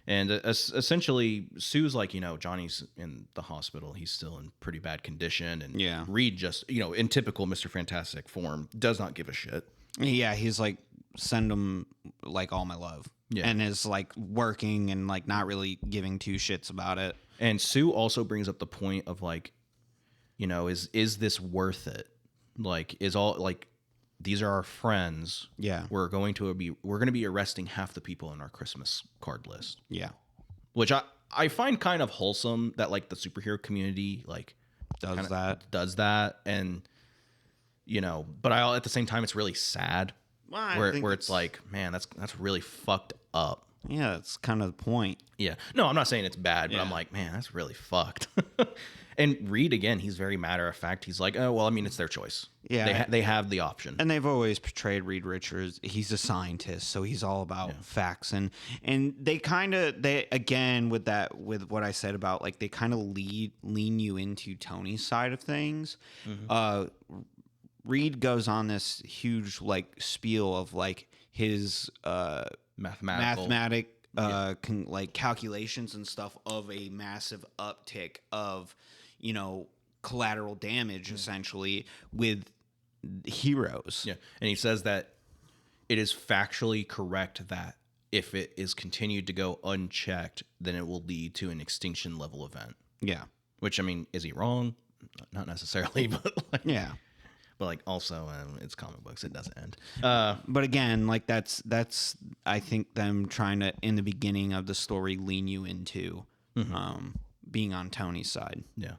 And essentially, Sue's like, you know, Johnny's in the hospital. He's still in pretty bad condition. And Reed just, you know, in typical Mr. Fantastic form, does not give a shit. Yeah, he's like, send him, like, all my love. Yeah. And is, like, working and, like, not really giving two shits about it. And Sue also brings up the point of, like, you know, is this worth it? Like, these are our friends. Yeah. We're going to be arresting half the people in our Christmas card list. Yeah. Which I find kind of wholesome that like the superhero community like does that. And you know, but at the same time it's really sad. Well, where it's like, man, that's really fucked up. Yeah, that's kind of the point. Yeah. No, I'm not saying it's bad, but I'm like, man, that's really fucked. And Reed, again, he's very matter of fact. He's like, oh, well, I mean, it's their choice. Yeah. They have the option. And they've always portrayed Reed Richards. He's a scientist, so he's all about facts. And they again, with what I said about, like, they kind of lean you into Tony's side of things. Reed goes on this huge, like, spiel of, like, his like calculations and stuff of a massive uptick of, you know, collateral damage essentially with heroes. Yeah. And he says that it is factually correct that if it is continued to go unchecked, then it will lead to an extinction level event. Yeah. Which, I mean, is he wrong? Not necessarily, but like, yeah. But like also, it's comic books. It doesn't end. But again, like that's I think them trying to, in the beginning of the story, lean you into being on Tony's side. Yeah.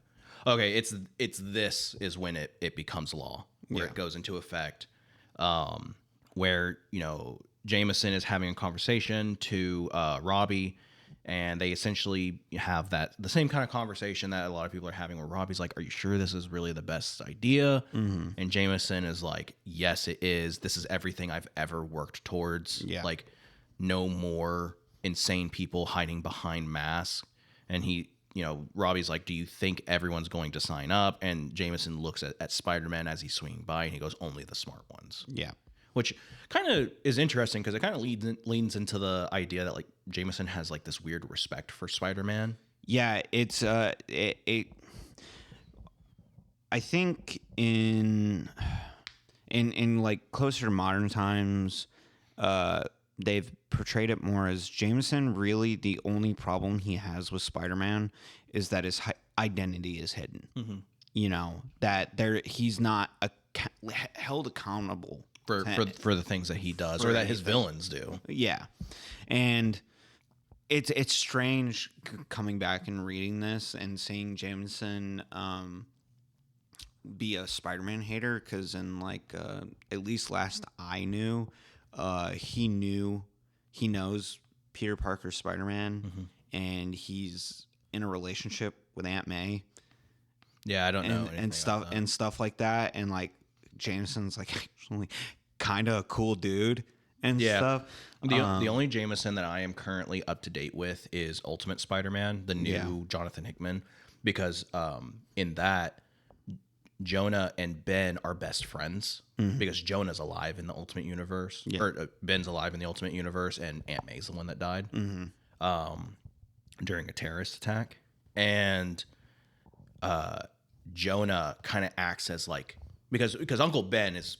Okay. This is when it becomes law, where it goes into effect. Where, you know, Jameson is having a conversation to Robbie. And they essentially have the same kind of conversation that a lot of people are having, where Robbie's like, are you sure this is really the best idea? And Jameson is like, yes, it is. This is everything I've ever worked towards. Yeah. Like, no more insane people hiding behind masks. And Robbie's like, do you think everyone's going to sign up? And Jameson looks at Spider-Man as he's swinging by, and he goes, only the smart ones. Yeah. Which kind of is interesting because it kind of leans into the idea that like Jameson has like this weird respect for Spider-Man. Yeah, it's I think in like closer to modern times, they've portrayed it more as Jameson. Really, the only problem he has with Spider-Man is that his identity is hidden. You know, that he's not held accountable for the things that he does or that his villains do. Yeah. And it's strange coming back and reading this and seeing Jameson be a Spider-Man hater, because in like at least last I knew, he knows Peter Parker's Spider-Man, and he's in a relationship with Aunt May. Yeah, I don't know and stuff like that, and like Jameson's like actually kind of a cool dude and stuff. The only Jameson that I am currently up to date with is Ultimate Spider-Man, the new Jonathan Hickman, because in that Jonah and Ben are best friends because Jonah's alive in the Ultimate Universe, or Ben's alive in the Ultimate Universe, and Aunt May's the one that died during a terrorist attack. And Jonah kind of acts as like, because Uncle Ben is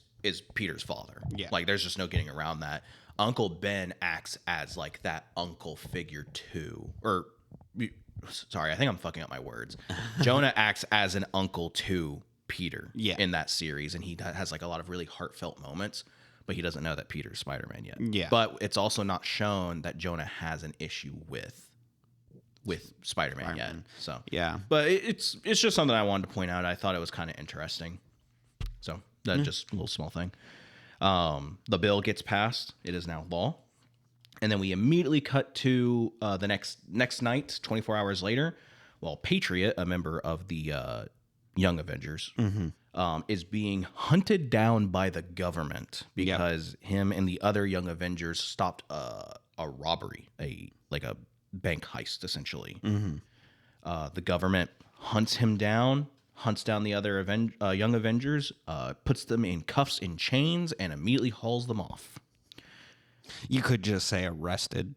Peter's father. Yeah. Like there's just no getting around that. Uncle Ben acts as like that uncle figure too, or sorry, I think I'm fucking up my words. Jonah acts as an uncle to Peter in that series, and he has like a lot of really heartfelt moments, but he doesn't know that Peter's Spider-Man yet. Yeah. But it's also not shown that Jonah has an issue with Spider-Man yet. So yeah. But it's just something I wanted to point out. I thought it was kind of interesting. So that's just a little small thing. The bill gets passed. It is now law. And then we immediately cut to the next night, 24 hours later, while Patriot, a member of the Young Avengers, is being hunted down by the government because him and the other Young Avengers stopped a robbery, a bank heist, essentially. The government hunts him down, hunts down the other Young Avengers, puts them in cuffs and chains, and immediately hauls them off. You could just say arrested.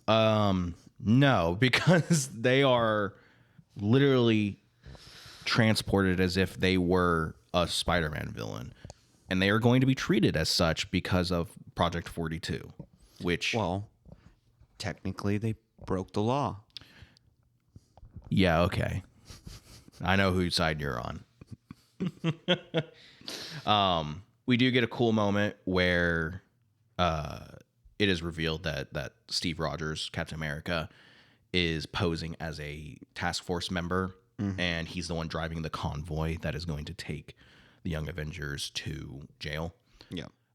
No, because they are literally transported as if they were a Spider-Man villain, and they are going to be treated as such because of Project 42, which... Well, technically they broke the law. Yeah, okay. I know whose side you're on. We do get a cool moment where it is revealed that Steve Rogers, Captain America, is posing as a task force member, and he's the one driving the convoy that is going to take the Young Avengers to jail,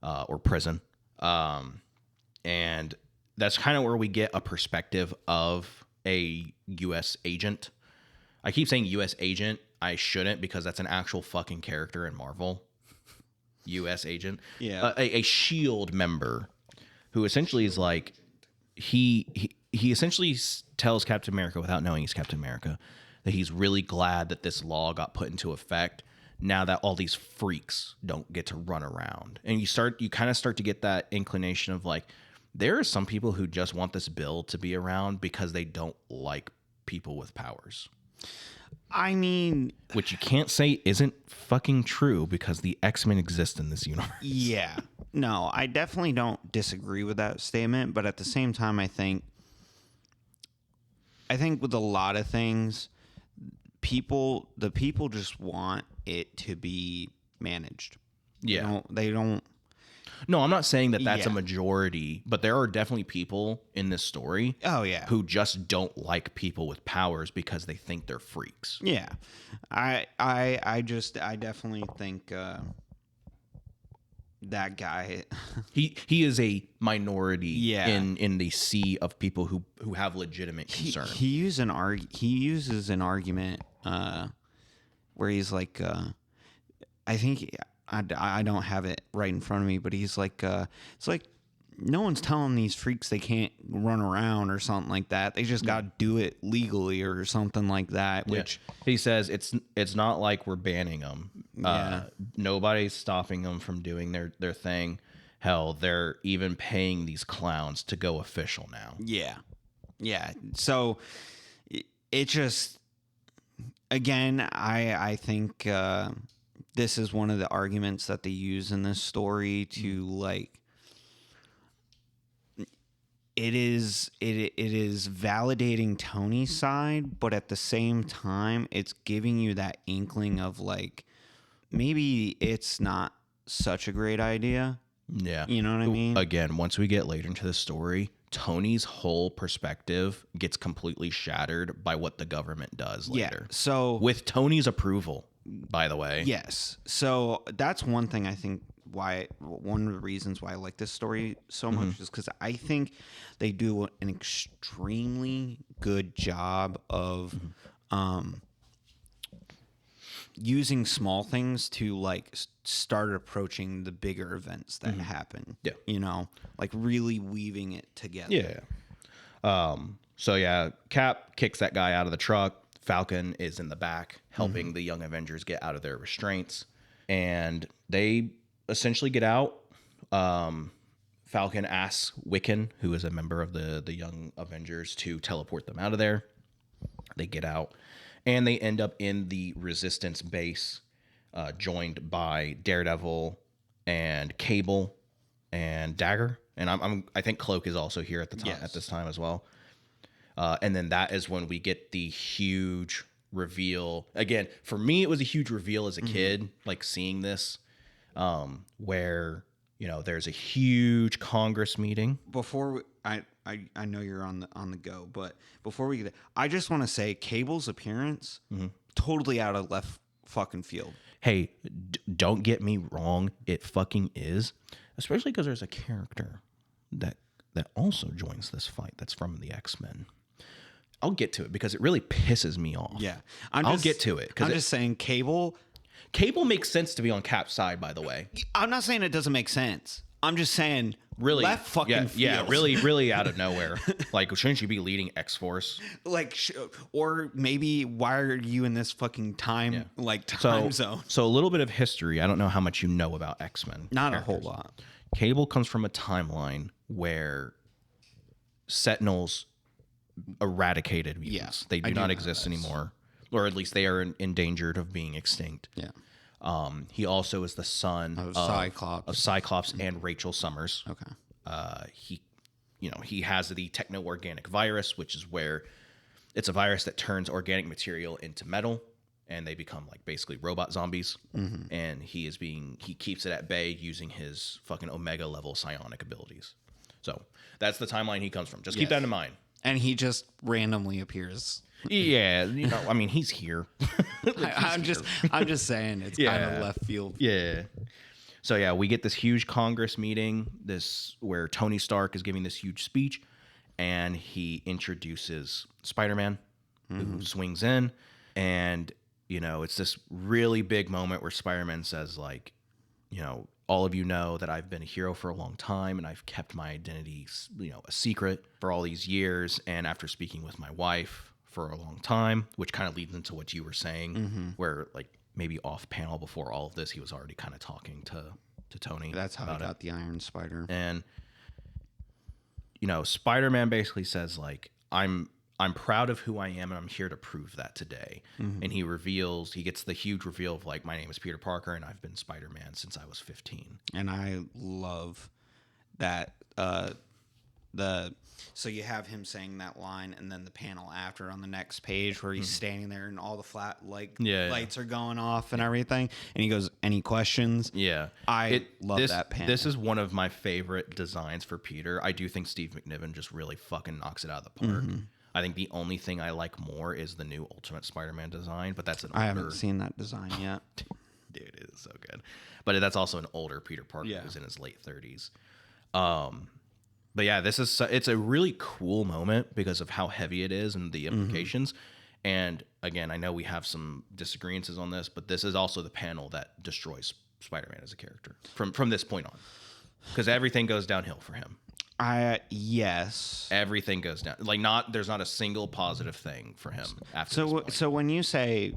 or prison. And that's kind of where we get a perspective of a U.S. agent. I keep saying U.S. agent. I shouldn't, because that's an actual fucking character in Marvel. U.S. agent. Yeah. A SHIELD member who essentially is like, he essentially tells Captain America, without knowing he's Captain America, that he's really glad that this law got put into effect now that all these freaks don't get to run around. And you kind of start to get that inclination of like, there are some people who just want this bill to be around because they don't like people with powers. I mean... Which you can't say isn't fucking true, because the X-Men exist in this universe. Yeah. No, I definitely don't disagree with that statement, but at the same time, I think with a lot of things, the people just want it to be managed. Yeah. They don't... No, I'm not saying that that's a majority, but there are definitely people in this story who just don't like people with powers because they think they're freaks. Yeah. I definitely think that guy he is a minority in the sea of people who have legitimate concern. He uses an argument where he's like I think I don't have it right in front of me, but he's like, it's like no one's telling these freaks they can't run around or something like that. They just got to do it legally or something like that. Which he says it's not like we're banning them. Nobody's stopping them from doing their thing. Hell, they're even paying these clowns to go official now. Yeah. So it just, again, I think. This is one of the arguments that they use in this story to like. It is validating Tony's side, but at the same time, it's giving you that inkling of like, maybe it's not such a great idea. Yeah, you know what I mean. Again, once we get later into the story, Tony's whole perspective gets completely shattered by what the government does later. So with Tony's approval. By the way. Yes. So that's one thing I think one of the reasons why I like this story so much is because I think they do an extremely good job of using small things to like start approaching the bigger events that happen. Yeah. You know, like really weaving it together. Yeah. So yeah, Cap kicks that guy out of the truck, Falcon is in the back helping the Young Avengers get out of their restraints. And they essentially get out. Falcon asks Wiccan, who is a member of the Young Avengers, to teleport them out of there. They get out, and they end up in the Resistance base, joined by Daredevil and Cable and Dagger. And I think Cloak is also here at the time at this time as well. And then that is when we get the huge reveal. Again, for me, it was a huge reveal as a kid, like seeing this, where there's a huge Congress meeting. Before I know you're on the go, but before we get, I just want to say Cable's appearance totally out of left fucking field. Hey, don't get me wrong, it fucking is, especially because there's a character that also joins this fight that's from the X-Men. I'll get to it because it really pisses me off. Yeah, I'll get to it. I'm just saying Cable makes sense to be on Cap's side, by the way. I'm not saying it doesn't make sense. I'm just saying really left fucking field. Yeah, really out of nowhere. Like, shouldn't you be leading X-Force? Like, or maybe why are you in this fucking time zone? So a little bit of history. I don't know how much you know about X-Men. Not a whole lot. Cable comes from a timeline where Sentinels eradicated mutants. They do not exist anymore, or at least they are endangered of being extinct. Yeah. He also is the son of Cyclops and Rachel Summers. Okay. He has the techno-organic virus, which is where it's a virus that turns organic material into metal, and they become like basically robot zombies. And he keeps it at bay using his fucking Omega level psionic abilities. So that's the timeline he comes from. Just keep that in mind. And he just randomly appears. Yeah, I mean, he's here. I'm just saying it's kind of left field. Yeah. So yeah, we get this huge Congress meeting, where Tony Stark is giving this huge speech, and he introduces Spider-Man, who swings in, and it's this really big moment where Spider-Man says, like, all of you know that I've been a hero for a long time, and I've kept my identity, a secret for all these years. And after speaking with my wife for a long time, which kind of leads into what you were saying, where like maybe off panel before all of this, he was already kind of talking to Tony. That's how I got the Iron Spider. And Spider-Man basically says, like, I'm proud of who I am, and I'm here to prove that today. And he gets the huge reveal of, like, my name is Peter Parker, and I've been Spider-Man since I was 15. And I love that. So you have him saying that line, and then the panel after on the next page where he's standing there and all the flat lights are going off and everything. And he goes, "Any questions?" Yeah. I love that panel. This is one of my favorite designs for Peter. I do think Steve McNiven just really fucking knocks it out of the park. I think the only thing I like more is the new Ultimate Spider-Man design, but that's I haven't seen that design yet. Dude, it is so good. But that's also an older Peter Parker who's in his late 30s. But yeah, it's a really cool moment because of how heavy it is and the implications. And again, I know we have some disagreements on this, but this is also the panel that destroys Spider-Man as a character from this point on, because everything goes downhill for him. Yes. Everything goes down. Like, there's not a single positive thing for him after this point. So when you say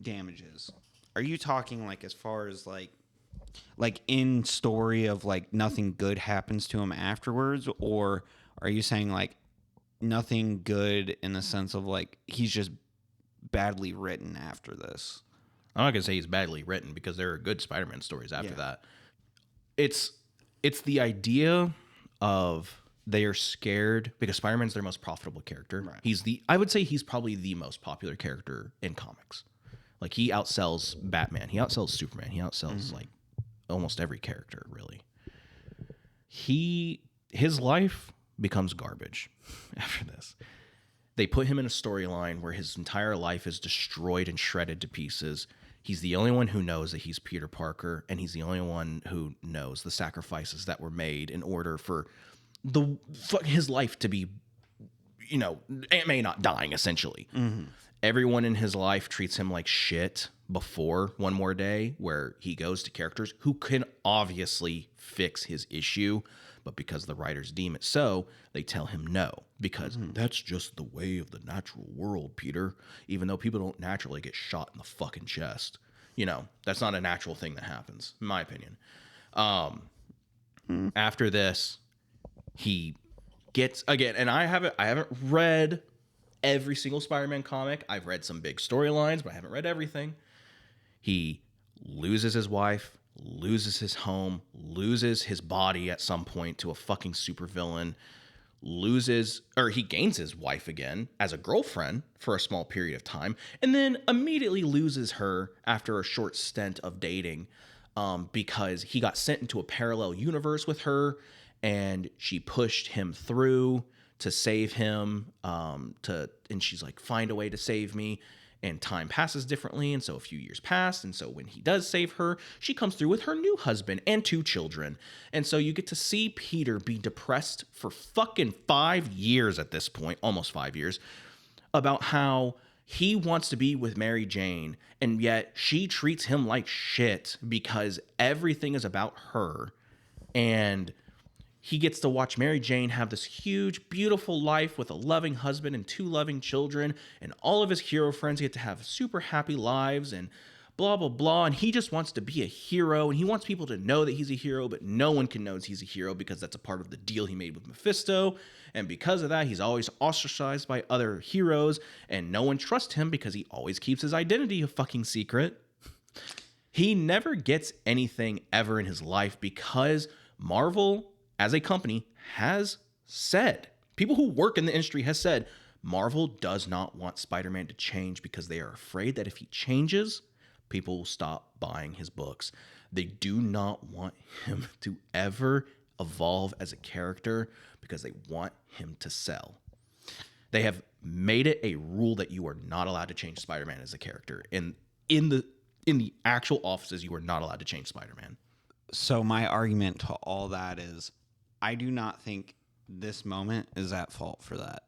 damages, are you talking like as far as like in story of like nothing good happens to him afterwards, or are you saying like nothing good in the sense of like he's just badly written after this? I'm not gonna say he's badly written, because there are good Spider-Man stories after that. It's the idea of they are scared because Spider-Man's their most profitable character. Right. I would say he's probably the most popular character in comics. Like, he outsells Batman, he outsells Superman, he outsells like almost every character, really. His life becomes garbage after this. They put him in a storyline where his entire life is destroyed and shredded to pieces. He's the only one who knows that he's Peter Parker, and he's the only one who knows the sacrifices that were made in order for his life to be, Aunt May not dying, essentially. Everyone in his life treats him like shit before One More Day, where he goes to characters who can obviously fix his issue, but because the writers deem it so, they tell him no, because that's just the way of the natural world, Peter. Even though people don't naturally get shot in the fucking chest. You know, that's not a natural thing that happens, in my opinion. After this, he gets, again, and I haven't read every single Spider-Man comic. I've read some big storylines, but I haven't read everything. He loses his wife, loses his home, loses his body at some point to a fucking supervillain, he gains his wife again as a girlfriend for a small period of time, and then immediately loses her after a short stint of dating, because he got sent into a parallel universe with her, and she pushed him through to save him, and she's like, find a way to save me. And time passes differently, and so a few years pass, and so when he does save her, she comes through with her new husband and 2 children. And so you get to see Peter be depressed for fucking 5 years at this point, almost 5 years, about how he wants to be with Mary Jane, and yet she treats him like shit because everything is about her. And he gets to watch Mary Jane have this huge, beautiful life with a loving husband and 2 loving children, and all of his hero friends get to have super happy lives and blah, blah, blah. And he just wants to be a hero, and he wants people to know that he's a hero, but no one can know he's a hero because that's a part of the deal he made with Mephisto. And because of that, he's always ostracized by other heroes, and no one trusts him because he always keeps his identity a fucking secret. He never gets anything ever in his life because Marvel, as a company, has said, people who work in the industry has said, Marvel does not want Spider-Man to change because they are afraid that if he changes, people will stop buying his books. They do not want him to ever evolve as a character because they want him to sell. They have made it a rule that you are not allowed to change Spider-Man as a character. And in the actual offices, you are not allowed to change Spider-Man. So my argument to all that is, I do not think this moment is at fault for that.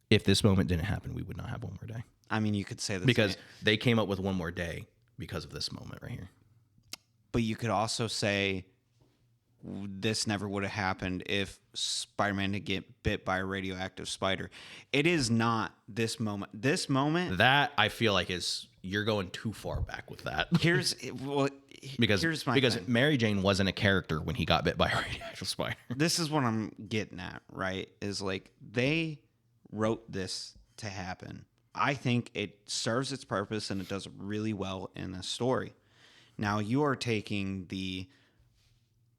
If this moment didn't happen, we would not have one more day. I mean, you could say this because they came up with one more day because of this moment right here. But you could also say this never would have happened if Spider-Man didn't get bit by a radioactive spider. It is not this moment. This moment, that I feel like you're going too far back with that. Here's my thing. Mary Jane wasn't a character when he got bit by a radioactive spider. This is what I'm getting at, right? Is like they wrote this to happen. I think it serves its purpose and it does really well in a story. Now you are taking the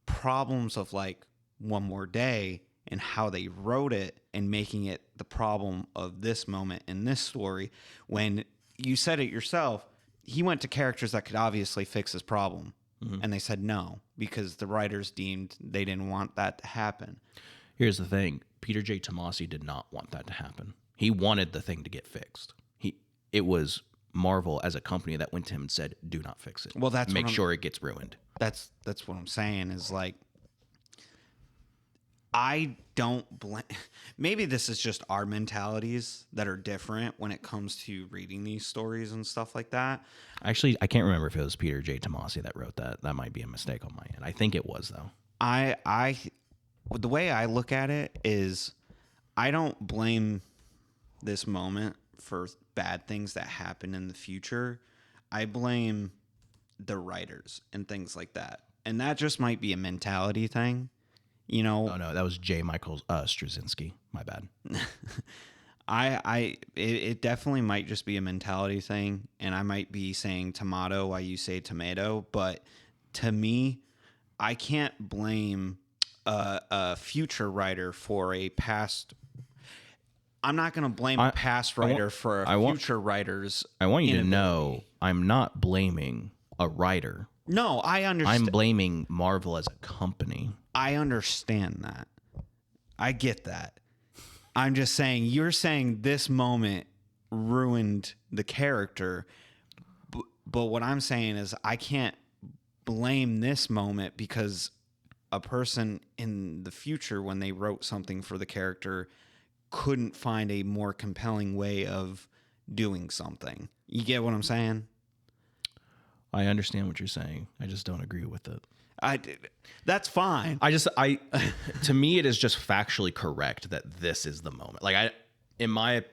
problems of like One More Day and how they wrote it and making it the problem of this moment in this story, when you said it yourself, he went to characters that could obviously fix his problem. Mm-hmm. And they said no, because the writers deemed they didn't want that to happen. Here's the thing. Peter J. Tomasi did not want that to happen. He wanted the thing to get fixed. It was Marvel as a company that went to him and said, do not fix it. Well, make sure it gets ruined. That's what I'm saying is like, I don't blame. Maybe this is just our mentalities that are different when it comes to reading these stories and stuff like that. Actually, I can't remember if it was Peter J. Tomasi that wrote that. That might be a mistake on my end. I think it was, though. The way I look at it is, I don't blame this moment for bad things that happen in the future. I blame the writers and things like that. And that just might be a mentality thing. You know, oh no, that was J. Michael Straczynski. My bad. It definitely might just be a mentality thing, and I might be saying tomato while you say tomato, but to me, I can't blame a future writer for a past. I'm not going to blame a past writer for future writers. I want you to know I'm not blaming a writer. No, I understand. I'm blaming Marvel as a company. I understand that. I get that. I'm just saying, you're saying this moment ruined the character. But what I'm saying is I can't blame this moment because a person in the future, when they wrote something for the character, couldn't find a more compelling way of doing something. You get what I'm saying? I understand what you're saying. I just don't agree with it. That's fine. To me, it is just factually correct that this is the moment. Like I'm going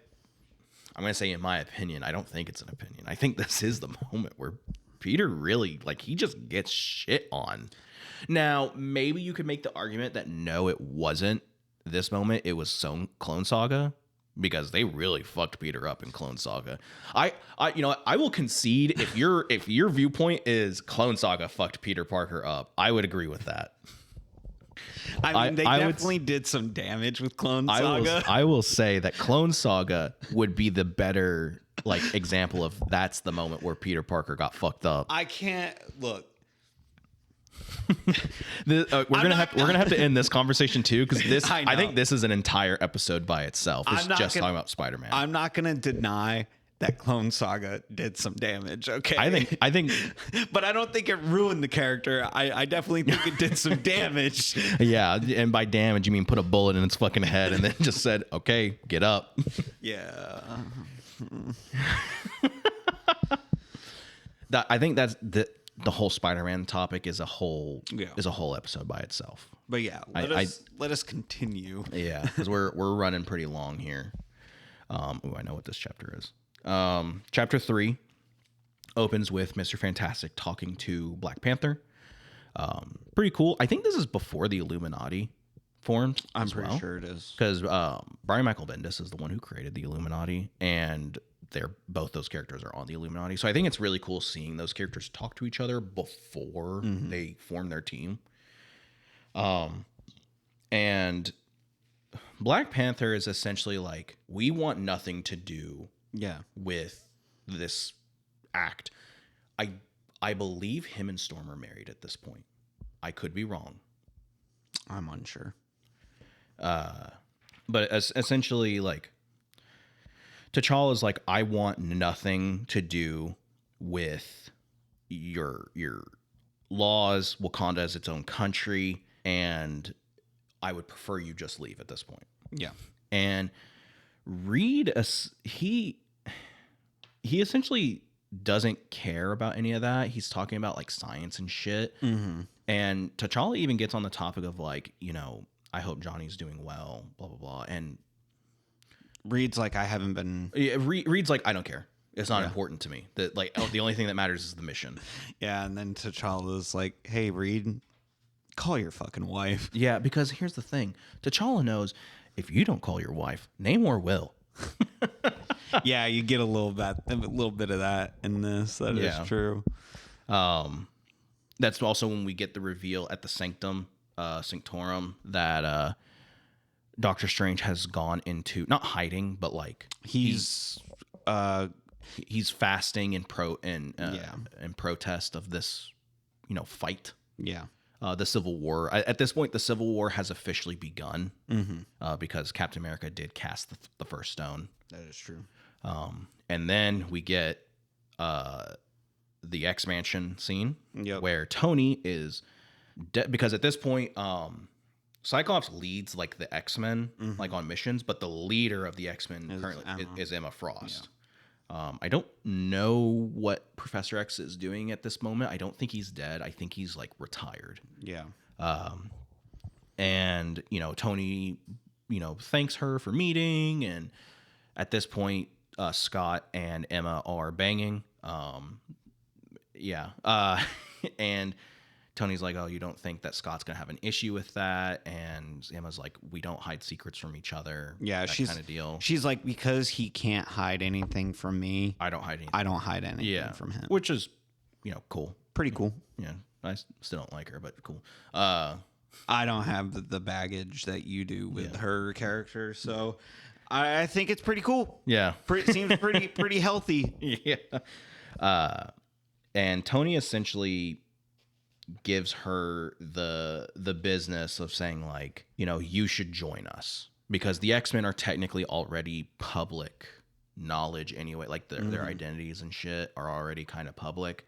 to say in my opinion, I don't think it's an opinion. I think this is the moment where Peter really, like, he just gets shit on. Now, maybe you could make the argument that no, it wasn't this moment. It was Clone Saga, because they really fucked Peter up in Clone Saga. I will concede if your viewpoint is Clone Saga fucked Peter Parker up, I would agree with that. I mean, they definitely did some damage with Clone Saga. I will say that Clone Saga would be the better like example of that's the moment where Peter Parker got fucked up. I can't look. We're gonna have to end this conversation too, because I think this is an entire episode by itself. It's just talking about Spider-Man. I'm not gonna deny that Clone Saga did some damage. Okay, I think, but I don't think it ruined the character. I definitely think it did some damage. Yeah, and by damage you mean put a bullet in its fucking head and then just said, "Okay, get up." Yeah. I think that's the whole Spider-Man topic is a whole episode by itself. But yeah, let us continue. Yeah, because we're running pretty long here. I know what this chapter is. Chapter 3 opens with Mr. Fantastic talking to Black Panther. Pretty cool. I think this is before the Illuminati formed. I'm pretty sure it is, because Brian Michael Bendis is the one who created the Illuminati, and both those characters are on the Illuminati. So I think it's really cool seeing those characters talk to each other before they form their team. And Black Panther is essentially like, we want nothing to do with this act. I believe him and Storm are married at this point. I could be wrong. I'm unsure. But essentially, like, T'Challa is like, I want nothing to do with your laws. Wakanda is its own country, and I would prefer you just leave at this point. Yeah. And Reed, he essentially doesn't care about any of that. He's talking about like science and shit. Mm-hmm. And T'Challa even gets on the topic of like, I hope Johnny's doing well, blah, blah, blah. And Reed's like, I haven't been. Yeah, Reed's like, I don't care. It's not important to me. That like, the only thing that matters is the mission. Yeah, and then T'Challa's like, hey, Reed, call your fucking wife. Yeah, because here's the thing. T'Challa knows if you don't call your wife, Namor will. Yeah, you get a little bit of that in this. That is true. That's also when we get the reveal at the Sanctorum, that Doctor Strange has gone into, not hiding, but like he's fasting in protest of this, fight. Yeah. The Civil War. At this point, the Civil War has officially begun, because Captain America did cast the first stone. That is true. And then we get the X-Mansion scene, where Tony is because at this point, Cyclops leads like the X-Men like on missions, but the leader of the X-Men currently is Emma Frost. Yeah. I don't know what Professor X is doing at this moment. I don't think he's dead. I think he's like retired. Yeah. And Tony, thanks her for meeting, and at this point, Scott and Emma are banging. And Tony's like, oh, you don't think that Scott's gonna have an issue with that? And Emma's like, we don't hide secrets from each other. Yeah, that kind of deal. She's like, because he can't hide anything from me, I don't hide anything. I don't hide anything from him. Which is, cool. Pretty cool. Yeah, I still don't like her, but cool. I don't have the baggage that you do with her character, so I think it's pretty cool. Yeah, seems pretty healthy. Yeah. And Tony essentially gives her the business of saying like, you should join us, because the X-Men are technically already public knowledge anyway. Like their identities and shit are already kind of public.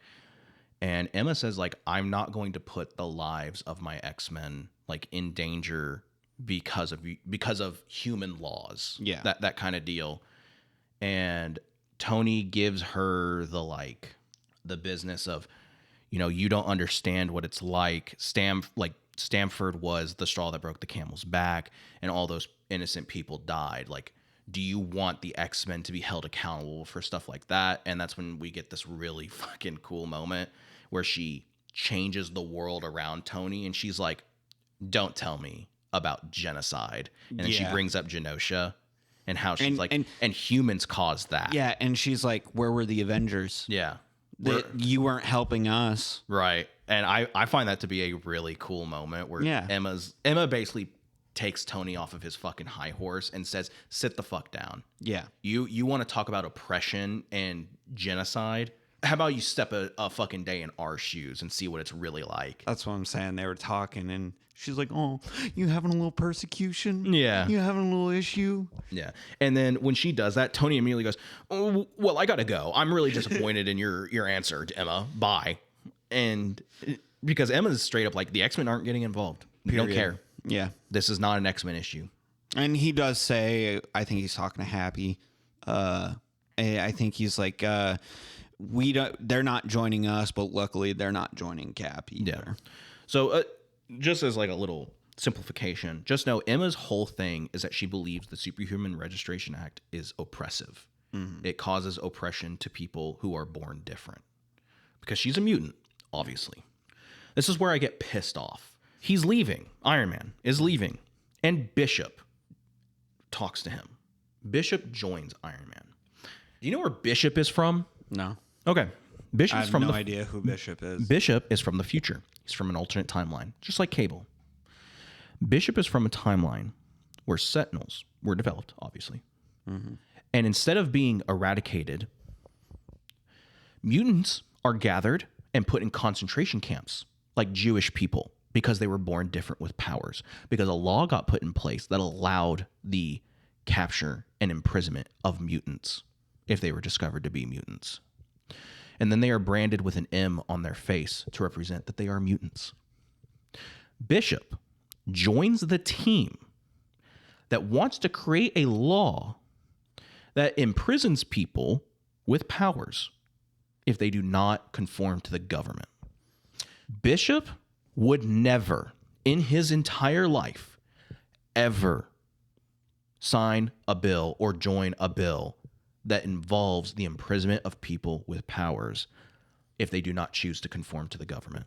And Emma says like, I'm not going to put the lives of my X-Men like in danger because of human laws. Yeah. That kind of deal. And Tony gives her the business of, you don't understand what it's like. Stamford was the straw that broke the camel's back, and all those innocent people died. Like, do you want the X-Men to be held accountable for stuff like that? And that's when we get this really fucking cool moment where she changes the world around Tony, and she's like, don't tell me about genocide. And then she brings up Genosha and how she's and humans caused that. Yeah, and she's like, where were the Avengers? Yeah. You weren't helping us. Right. And I find that to be a really cool moment where Emma basically takes Tony off of his fucking high horse and says, sit the fuck down. Yeah. You want to talk about oppression and genocide? How about you step a fucking day in our shoes and see what it's really like? That's what I'm saying. They were talking, and she's like, oh, you having a little persecution? Yeah. You having a little issue? Yeah. And then when she does that, Tony immediately goes, oh, well, I got to go. I'm really disappointed in your answer, Emma. Bye. And because Emma's straight up like, the X-Men aren't getting involved. We don't care. Yeah. This is not an X-Men issue. And he does say, I think he's talking to Happy. I think he's like, they're not joining us, but luckily they're not joining Cap either. Yeah. So just as like a little simplification, just know Emma's whole thing is that she believes the Superhuman Registration Act is oppressive. Mm-hmm. It causes oppression to people who are born different. Because she's a mutant, obviously. This is where I get pissed off. He's leaving. Iron Man is leaving. And Bishop talks to him. Bishop joins Iron Man. Do you know where Bishop is from? No. Okay. Bishop's I have from no idea who Bishop is. Bishop is from the future. He's from an alternate timeline, just like Cable. Bishop is from a timeline where Sentinels were developed, obviously. Mm-hmm. And instead of being eradicated, mutants are gathered and put in concentration camps, like Jewish people, because they were born different with powers. Because a law got put in place that allowed the capture and imprisonment of mutants if they were discovered to be mutants. And then they are branded with an M on their face to represent that they are mutants. Bishop joins the team that wants to create a law that imprisons people with powers if they do not conform to the government. Bishop would never, in his entire life, ever sign a bill or join a bill that involves the imprisonment of people with powers if they do not choose to conform to the government.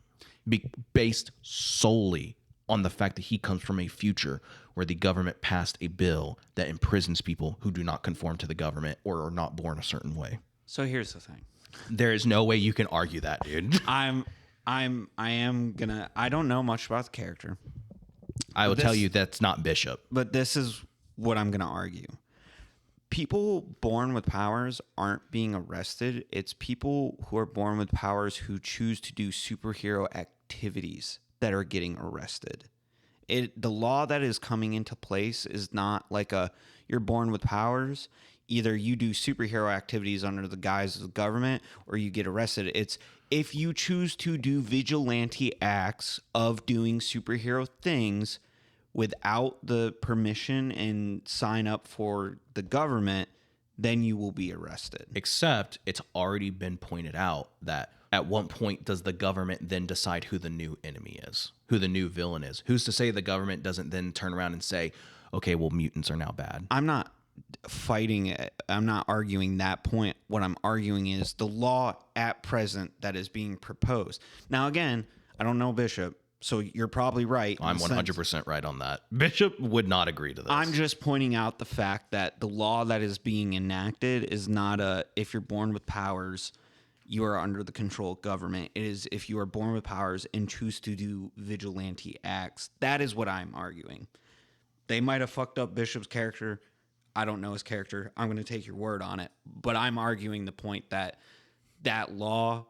Based solely on the fact that he comes from a future where the government passed a bill that imprisons people who do not conform to the government or are not born a certain way. So here's the thing. There is no way you can argue that, dude. I don't know much about the character. I will tell you that's not Bishop. But this is what I'm gonna argue. People born with powers aren't being arrested. It's people who are born with powers who choose to do superhero activities that are getting arrested. The law that is coming into place is not like you're born with powers. Either you do superhero activities under the guise of the government or you get arrested. It's if you choose to do vigilante acts of doing superhero things without the permission and sign up for the government, then you will be arrested. Except it's already been pointed out that at what point does the government then decide who the new enemy is, who the new villain is? Who's to say the government doesn't then turn around and say, okay, well, mutants are now bad? I'm not fighting it. I'm not arguing that point. What I'm arguing is the law at present that is being proposed. Now, again, I don't know Bishop. So you're probably right. I'm 100% right on that. Bishop would not agree to this. I'm just pointing out the fact that the law that is being enacted is not if you're born with powers, you are under the control of government. It is if you are born with powers and choose to do vigilante acts. That is what I'm arguing. They might have fucked up Bishop's character. I don't know his character. I'm going to take your word on it. But I'm arguing the point that that law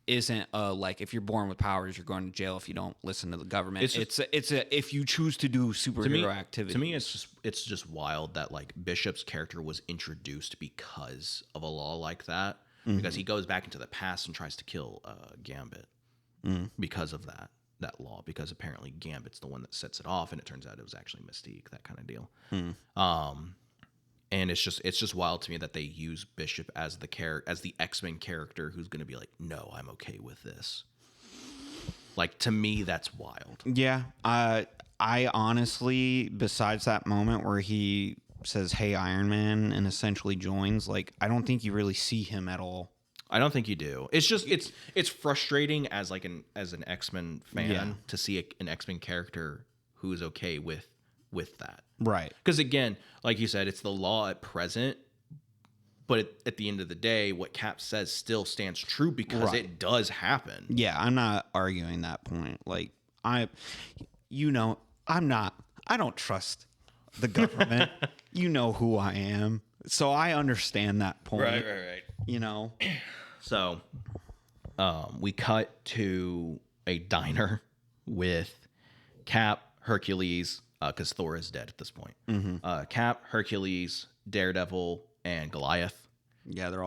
isn't like if you're born with powers, you're going to jail if you don't listen to the government. It's if you choose to do superhero activities. To me, it's just wild that like Bishop's character was introduced because of a law like that. Mm-hmm. Because he goes back into the past and tries to kill Gambit because of that law. Because apparently Gambit's the one that sets it off, and it turns out it was actually Mystique. That kind of deal. And it's just wild to me that they use Bishop as the X-Men character who's going to be like, no, I'm okay with this. Like, to me, that's wild. Yeah. I honestly, besides that moment where he says, "Hey, Iron Man," and essentially joins, like, I don't think you really see him at all. I don't think you do. It's just it's frustrating as an X-Men fan to see an X-Men character who is okay with that. Right. Because again, like you said, it's the law at present, but at the end of the day, what Cap says still stands true because it does happen. Yeah, I'm not arguing that point. Like, I don't trust the government. You know who I am. So I understand that point. Right. You know? So we cut to a diner with Cap, Hercules, because Thor is dead at this point. Cap, Hercules, Daredevil, and Goliath. Yeah, they're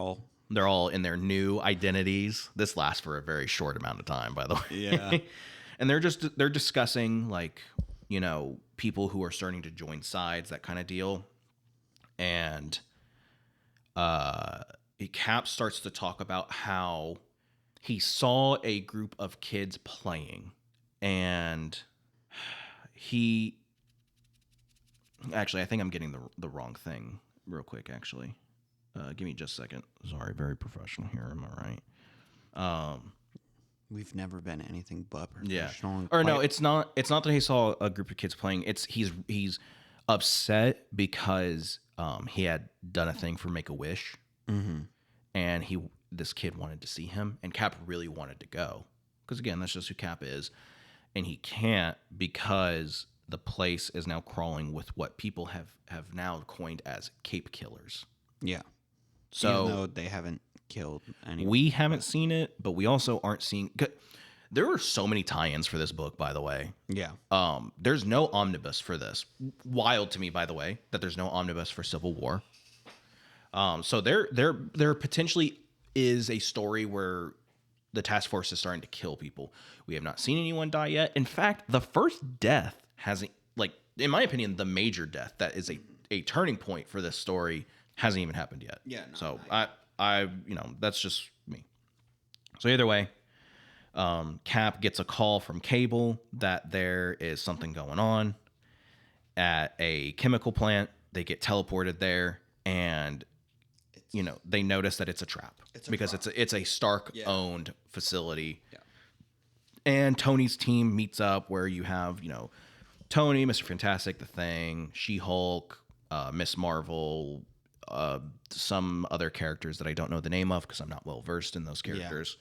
all in their new identities. This lasts for a very short amount of time, by the way. Yeah. And they're discussing, like, you know, people who are starting to join sides, that kind of deal. And Cap starts to talk about how he saw a group of kids playing, and actually, I think I'm getting the wrong thing real quick, actually. Give me just a second. Sorry, very professional here. Am I right? We've never been anything but professional. Yeah. Or no, it's not that he saw a group of kids playing. It's he's upset because he had done a thing for Make-A-Wish, and this kid wanted to see him, and Cap really wanted to go because, again, that's just who Cap is, and he can't because the place is now crawling with what people have now coined as Cape Killers. Yeah. So even though they haven't killed anyone. We haven't seen it, but we also aren't seeing. There are so many tie-ins for this book, by the way. Yeah. There's no omnibus for this. Wild to me, by the way, that there's no omnibus for Civil War. So there potentially is a story where the task force is starting to kill people. We have not seen anyone die yet. In fact, the first death hasn't, like, in my opinion, the major death that is a turning point for this story hasn't even happened yet. Yeah. No, so I that's just me. So either way, Cap gets a call from Cable that there is something going on at a chemical plant. They get teleported there, and they notice that it's a trap because it's a Stark owned facility. Yeah. And Tony's team meets up where you have Tony, Mr. Fantastic, the Thing, She-Hulk, Miss Marvel, some other characters that I don't know the name of because I'm not well versed in those characters.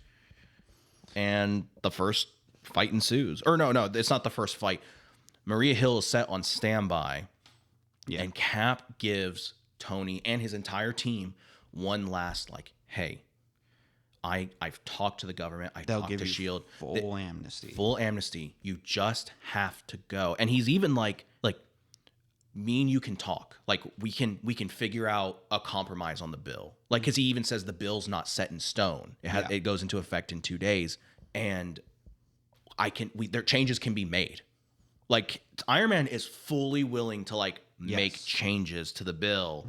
Yeah. And the first fight ensues. Or no, it's not the first fight. Maria Hill is set on standby, and Cap gives Tony and his entire team one last, like, hey, I've talked to the government. They'll talked to S.H.I.E.L.D. Full amnesty. Full amnesty. You just have to go. And he's even like, me and you can talk. Like, we can figure out a compromise on the bill. Like, because he even says the bill's not set in stone. It goes into effect in 2 days, and their changes can be made. Like, Iron Man is fully willing to make changes to the bill,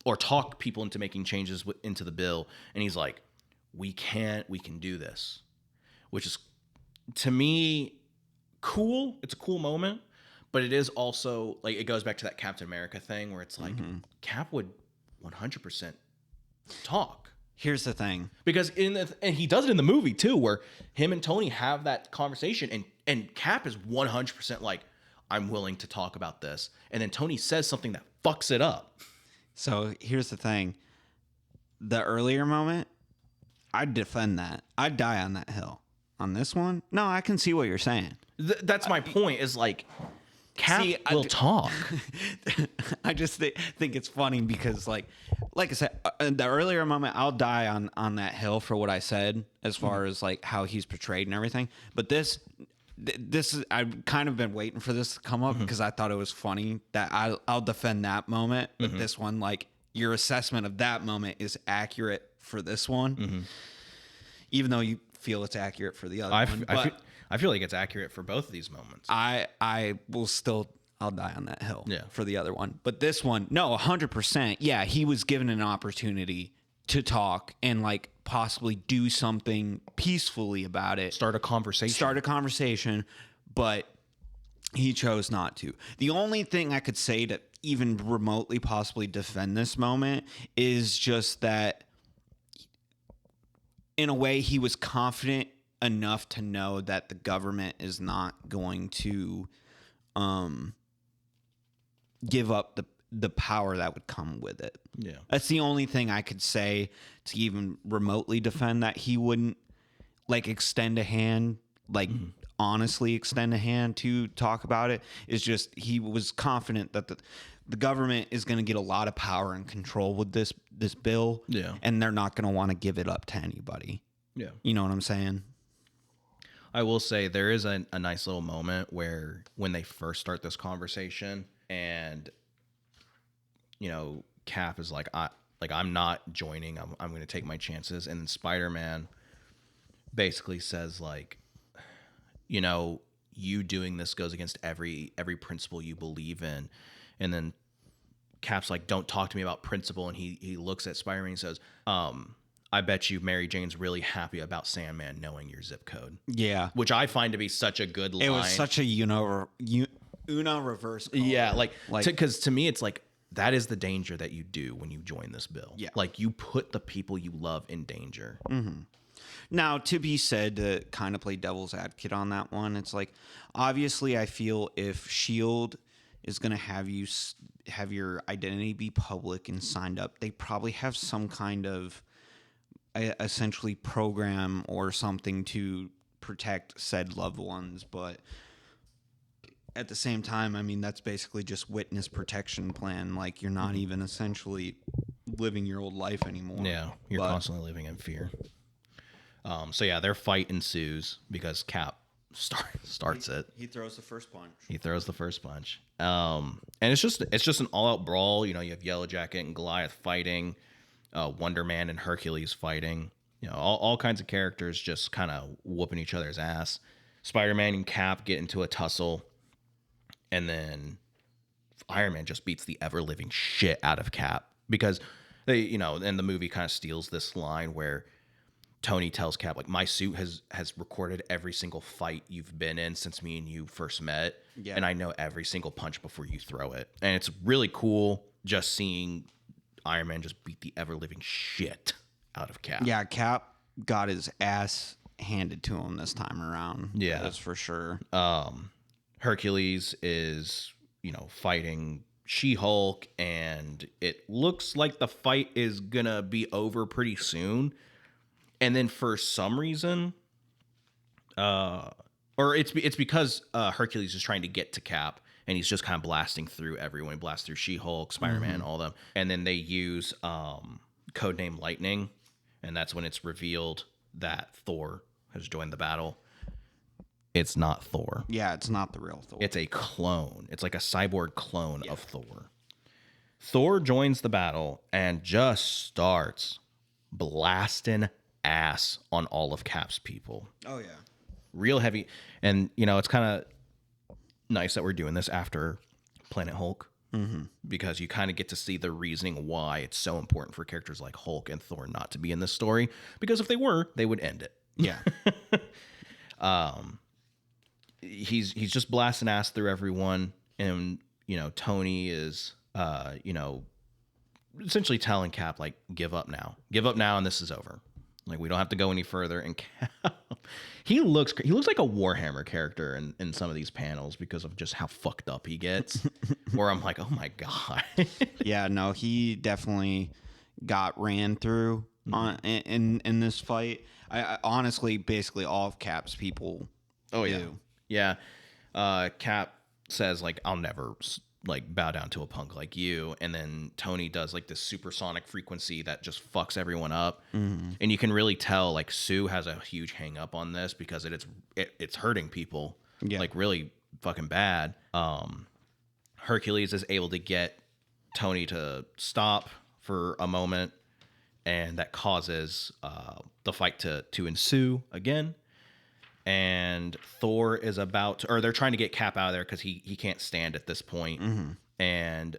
or talk people into making changes into the bill. And he's like, we can do this, which is, to me, cool. It's a cool moment. But it is also, like, it goes back to that Captain America thing where it's like, Cap would 100% talk. Here's the thing. Because and he does it in the movie too, where him and Tony have that conversation, and Cap is 100% like, I'm willing to talk about this. And then Tony says something that fucks it up. So here's the thing. The earlier moment, I'd defend that. I'd die on that hill. On this one, no, I can see what you're saying. That's my point, is like, Cap will talk. I just think it's funny because, like I said, the earlier moment, I'll die on that hill for what I said as far as like how he's portrayed and everything. But this is, I've kind of been waiting for this to come up because I thought it was funny that I'll defend that moment. But this one, like, your assessment of that moment is accurate for this one, even though you feel it's accurate for the other one. I feel like it's accurate for both of these moments. I will still I'll die on that hill Yeah. for the other one. But this one, no, 100%. Yeah, he was given an opportunity to talk and like possibly do something peacefully about it. Start a conversation. But he chose not to. The only thing I could say to even remotely possibly defend this moment is just that in a way he was confident enough to know that the government is not going to give up the power that would come with it. Yeah. That's the only thing I could say to even remotely defend that he wouldn't like extend a hand, like honestly extend a hand to talk about it. Is just he was confident that the government is going to get a lot of power and control with this bill. Yeah. And they're not going to want to give it up to anybody. Yeah. You know what I'm saying? I will say there is a nice little moment where when they first start this conversation and, you know, Cap is like, I'm not joining. I'm going to take my chances. And then Spider-Man basically says like, you know, you doing this goes against every principle you believe in. And then Cap's like, don't talk to me about principle. And he looks at Spider-Man and says, I bet you Mary Jane's really happy about Sandman knowing your zip code. Yeah. Which I find to be such a good line. It was such a Uno reverse call. Yeah, like because to me it's like that is the danger that you do when you join this bill. Yeah. Like you put the people you love in danger. Mm-hmm. Now, to be said, to kind of play devil's advocate on that one, it's like obviously I feel if SHIELD is going to have you have your identity be public and signed up, they probably have some kind of essentially program or something to protect said loved ones. But at the same time, I mean, that's basically just witness protection plan. Like you're not even essentially living your old life anymore. Yeah, you're constantly living in fear. So yeah, their fight ensues because Cap starts it. He throws the first punch. And it's just an all out brawl. You know, you have Yellow Jacket and Goliath fighting, Wonder Man and Hercules fighting. You know, all kinds of characters just kind of whooping each other's ass. Spider-Man and Cap get into a tussle, and then Iron Man just beats the ever living shit out of Cap because they, you know, and the movie kind of steals this line where Tony tells Cap, like, my suit has recorded every single fight you've been in since me and you first met. Yeah. And I know every single punch before you throw it. And it's really cool just seeing Iron Man just beat the ever-living shit out of Cap. Yeah, Cap got his ass handed to him this time around. Yeah. That's for sure. Hercules is, you know, fighting She-Hulk, and it looks like the fight is gonna be over pretty soon. And then for some reason, or it's because Hercules is trying to get to Cap, and he's just kind of blasting through everyone. He blasts through She-Hulk, Spider-Man, all of them. And then they use codename Lightning, and that's when it's revealed that Thor has joined the battle. It's not Thor. Yeah, it's not the real Thor. It's a clone. It's like a cyborg clone of Thor. Thor joins the battle and just starts blasting ass on all of Cap's people. Oh, yeah. Real heavy. And, you know, it's kind of nice that we're doing this after Planet Hulk. Mm-hmm. Because you kind of get to see the reasoning why it's so important for characters like Hulk and Thor not to be in this story. Because if they were, they would end it. Yeah. He's just blasting ass through everyone. And, you know, Tony is, you know, essentially telling Cap, like, give up now. Give up now and this is over. Like, we don't have to go any further. And Cap, he looks like a Warhammer character in some of these panels because of just how fucked up he gets. Where I'm like, oh my God. Yeah, no, he definitely got ran through in this fight. I honestly, basically all of Cap's people. Oh yeah, yeah. Cap says like, I'll never like bow down to a punk like you, and then Tony does like this supersonic frequency that just fucks everyone up. Mm-hmm. And you can really tell like Sue has a huge hang up on this because it's hurting people like really fucking bad. Hercules is able to get Tony to stop for a moment, and that causes the fight to ensue again. and Thor is about to, or they're trying to get Cap out of there because he can't stand at this point. And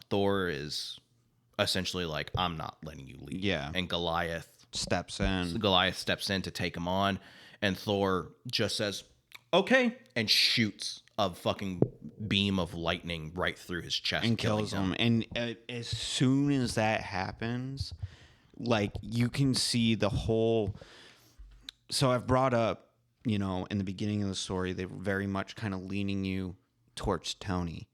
Thor is essentially like, I'm not letting you leave. Yeah. And Goliath steps in to take him on, and Thor just says, okay, and shoots a fucking beam of lightning right through his chest and kills him. And as soon as that happens, like, you can see the whole. So I've brought up, in the beginning of the story, they were very much kind of leaning you towards Tony.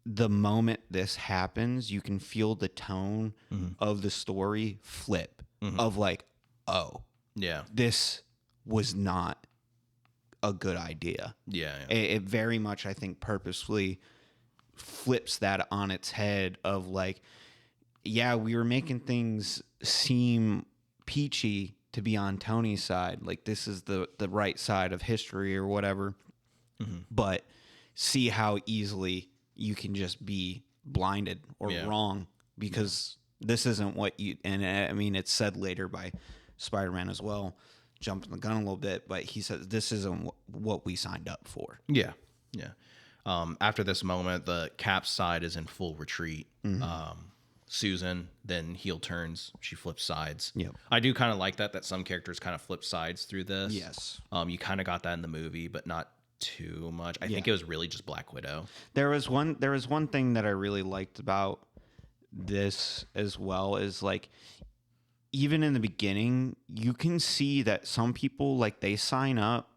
The moment this happens, you can feel the tone of the story flip of like, oh, yeah, this was not a good idea. Yeah. It very much, I think, purposefully flips that on its head of like, yeah, we were making things seem peachy to be on Tony's side. Like, this is the right side of history or whatever. But see how easily you can just be blinded or wrong because this isn't what you, and I mean, it's said later by Spider-Man as well, jumping the gun a little bit, but he says this isn't what we signed up for. Yeah. After this moment, the Cap side is in full retreat. Susan then heel turns. She flips sides. Yep. I do kind of like that some characters kind of flip sides through this. Yes. You kind of got that in the movie, but not too much. I think it was really just Black Widow. There was one thing that I really liked about this as well, is like, even in the beginning, you can see that some people, like, they sign up,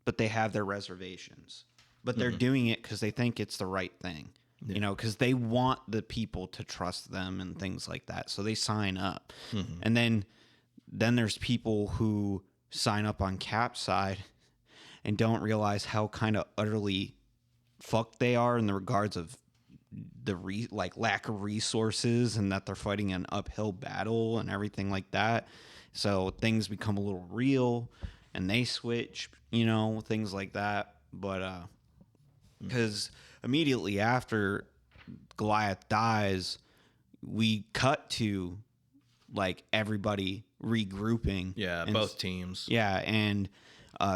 but they have their reservations, but they're doing it because they think it's the right thing, because they want the people to trust them and things like that. So they sign up. And then there's people who sign up on Cap's side and don't realize how kind of utterly fucked they are in the regards of the lack of resources, and that they're fighting an uphill battle and everything like that. So things become a little real and they switch, things like that. But because immediately after Goliath dies, we cut to like everybody regrouping. Yeah, both teams. Yeah, and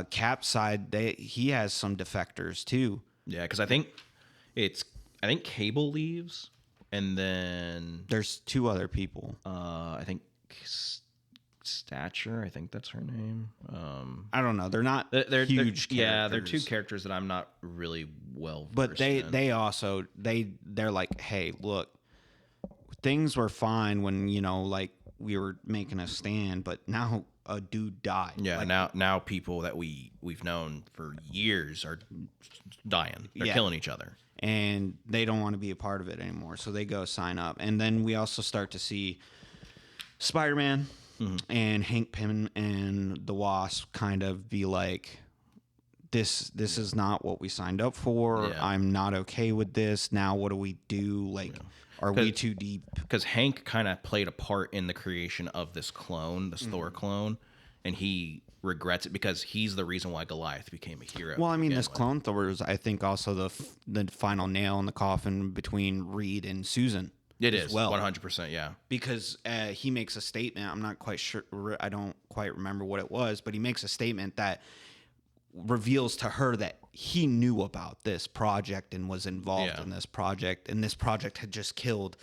Cap's side, he has some defectors too. Yeah, because I think Cable leaves, and then there's two other people. I think Stature. I think that's her name. I don't know. They're not huge. Yeah, they're two characters that I'm not really well versed But they also they're like, hey, look, things were fine when like we were making a stand, but now a dude died. Yeah, like, now people that we've known for years are dying. They're killing each other, and they don't want to be a part of it anymore. So they go sign up, and then we also start to see Spider-Man and Hank Pym and the Wasp kind of be like, this is not what we signed up for. Yeah. I'm not okay with this. Now what do we do? Like, are we too deep? Because Hank kind of played a part in the creation of this clone, this Thor clone, and he regrets it because he's the reason why Goliath became a hero. Well, I mean, this clone Thor is, I think, also the final nail in the coffin between Reed and Susan. It is 100%, yeah. Because he makes a statement. I'm not quite sure. I don't quite remember what it was, but he makes a statement that reveals to her that he knew about this project and was involved in this project, and this project had just killed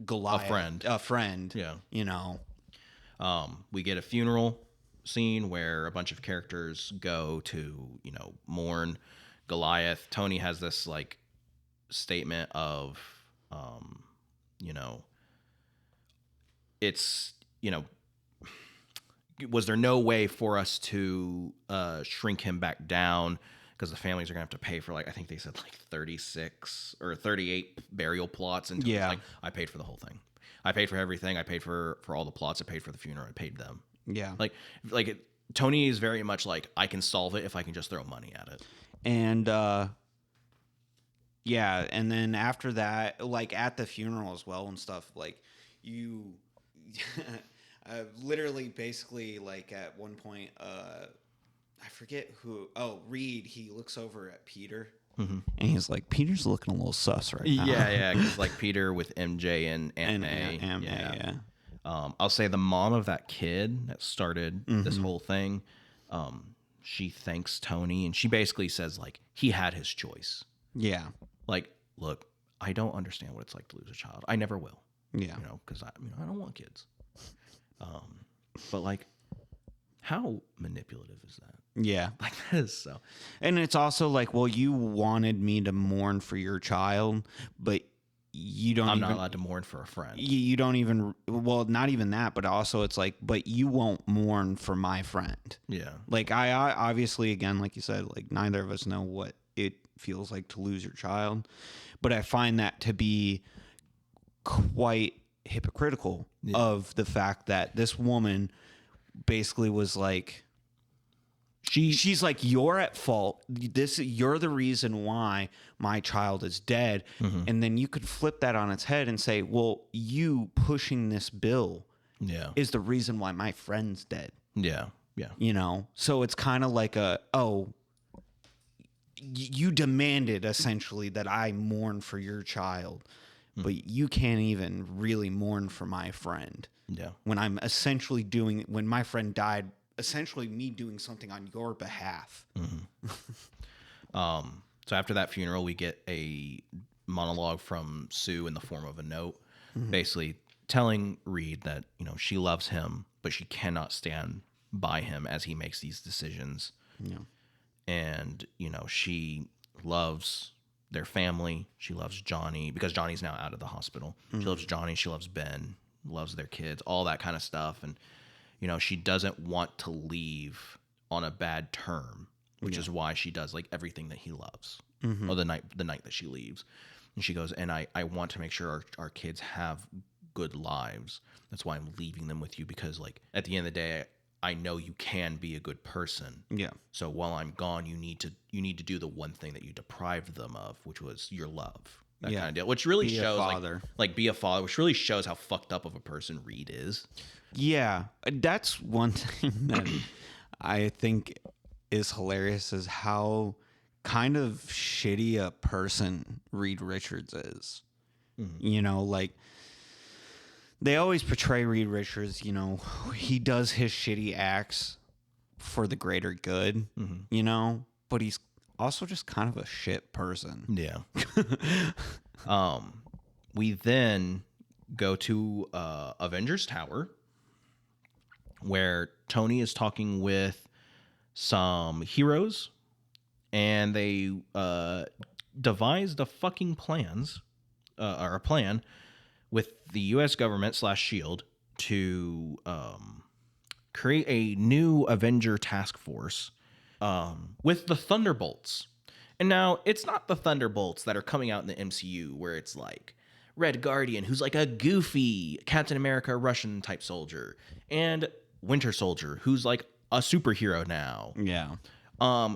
Goliath, a friend. Yeah, we get a funeral scene where a bunch of characters go to mourn Goliath. Tony has this like statement of it's was there no way for us to shrink him back down, because the families are gonna have to pay for, like, I think they said like 36 or 38 burial plots, and like, I paid for the whole thing. I paid for everything. I paid for all the plots. I paid for the funeral. I paid them. Yeah, Tony is very much like, I can solve it if I can just throw money at it. And yeah, and then after that, like at the funeral as well and stuff, like you literally basically, like, at one point, I forget who. Oh, Reed. He looks over at Peter, and he's like, "Peter's looking a little sus right now." Yeah, because like Peter with MJ and Aunt May. Yeah. I'll say the mom of that kid that started this whole thing, she thanks Tony, and she basically says, like, he had his choice. Yeah. Like, look, I don't understand what it's like to lose a child. I never will. Yeah. You know, because I don't want kids. But like, how manipulative is that? Yeah. Like, that is so. And it's also like, well, you wanted me to mourn for your child, but you don't. I'm not allowed to mourn for a friend. You don't even. Well, not even that, but also it's like, but you won't mourn for my friend. Yeah. Like I obviously, again, like you said, like neither of us know what it feels like to lose your child, but I find that to be quite hypocritical of the fact that this woman basically was like, she's like, you're at fault. You're the reason why my child is dead. Mm-hmm. And then you could flip that on its head and say, well, you pushing this bill is the reason why my friend's dead. Yeah. Yeah. You know? So it's kind of like you demanded essentially that I mourn for your child, but you can't even really mourn for my friend. Yeah. When I'm essentially when my friend died, essentially me doing something on your behalf. Mm-hmm. So after that funeral, we get a monologue from Sue in the form of a note, basically telling Reed that, you know, she loves him, but she cannot stand by him as he makes these decisions. Yeah. And, you know, she loves their family. She loves Johnny because Johnny's now out of the hospital. She loves Johnny. She loves Ben, loves their kids, all that kind of stuff. And, you know, she doesn't want to leave on a bad term, which is why she does like everything that he loves. Or the night that she leaves. And she goes, and I want to make sure our kids have good lives. That's why I'm leaving them with you, because like at the end of the day, I know you can be a good person. Yeah. So while I'm gone, you need to do the one thing that you deprived them of, which was your love. That kind of deal. Which really shows like be a father, which really shows how fucked up of a person Reed is. Yeah. That's one thing that I think is hilarious, is how kind of shitty a person Reed Richards is. You know, like they always portray Reed Richards, you know, he does his shitty acts for the greater good, you know, but he's also just kind of a shit person. Yeah. We then go to Avengers Tower, where Tony is talking with some heroes, and they devised a fucking plan with the U.S. government / SHIELD to create a new Avenger task force with the Thunderbolts. And now it's not the Thunderbolts that are coming out in the MCU, where it's like Red Guardian, who's like a goofy Captain America Russian type soldier, and Winter Soldier, who's like a superhero now. Yeah.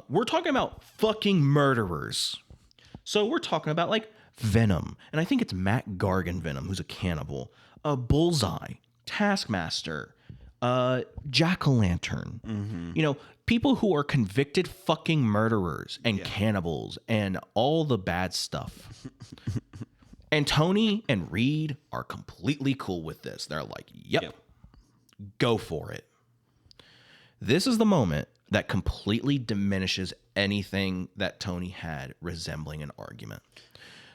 We're talking about fucking murderers. So we're talking about like Venom, and I think it's Matt Gargan Venom, who's a cannibal, Bullseye, Taskmaster, Jack-o'-lantern. You know, people who are convicted fucking murderers and cannibals and all the bad stuff. And Tony and Reed are completely cool with this. They're like, yep. Go for it. This is the moment that completely diminishes anything that Tony had resembling an argument.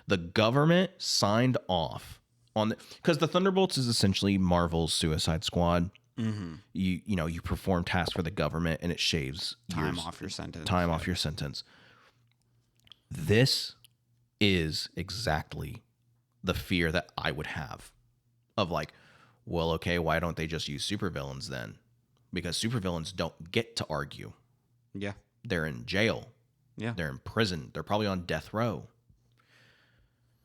The government signed off on because the Thunderbolts is essentially Marvel's Suicide Squad. You perform tasks for the government, and it shaves Time off your sentence. Time off your sentence. This is exactly the fear that I would have of like, well, okay, why don't they just use supervillains then? Because supervillains don't get to argue. Yeah. They're in jail. Yeah. They're in prison. They're probably on death row.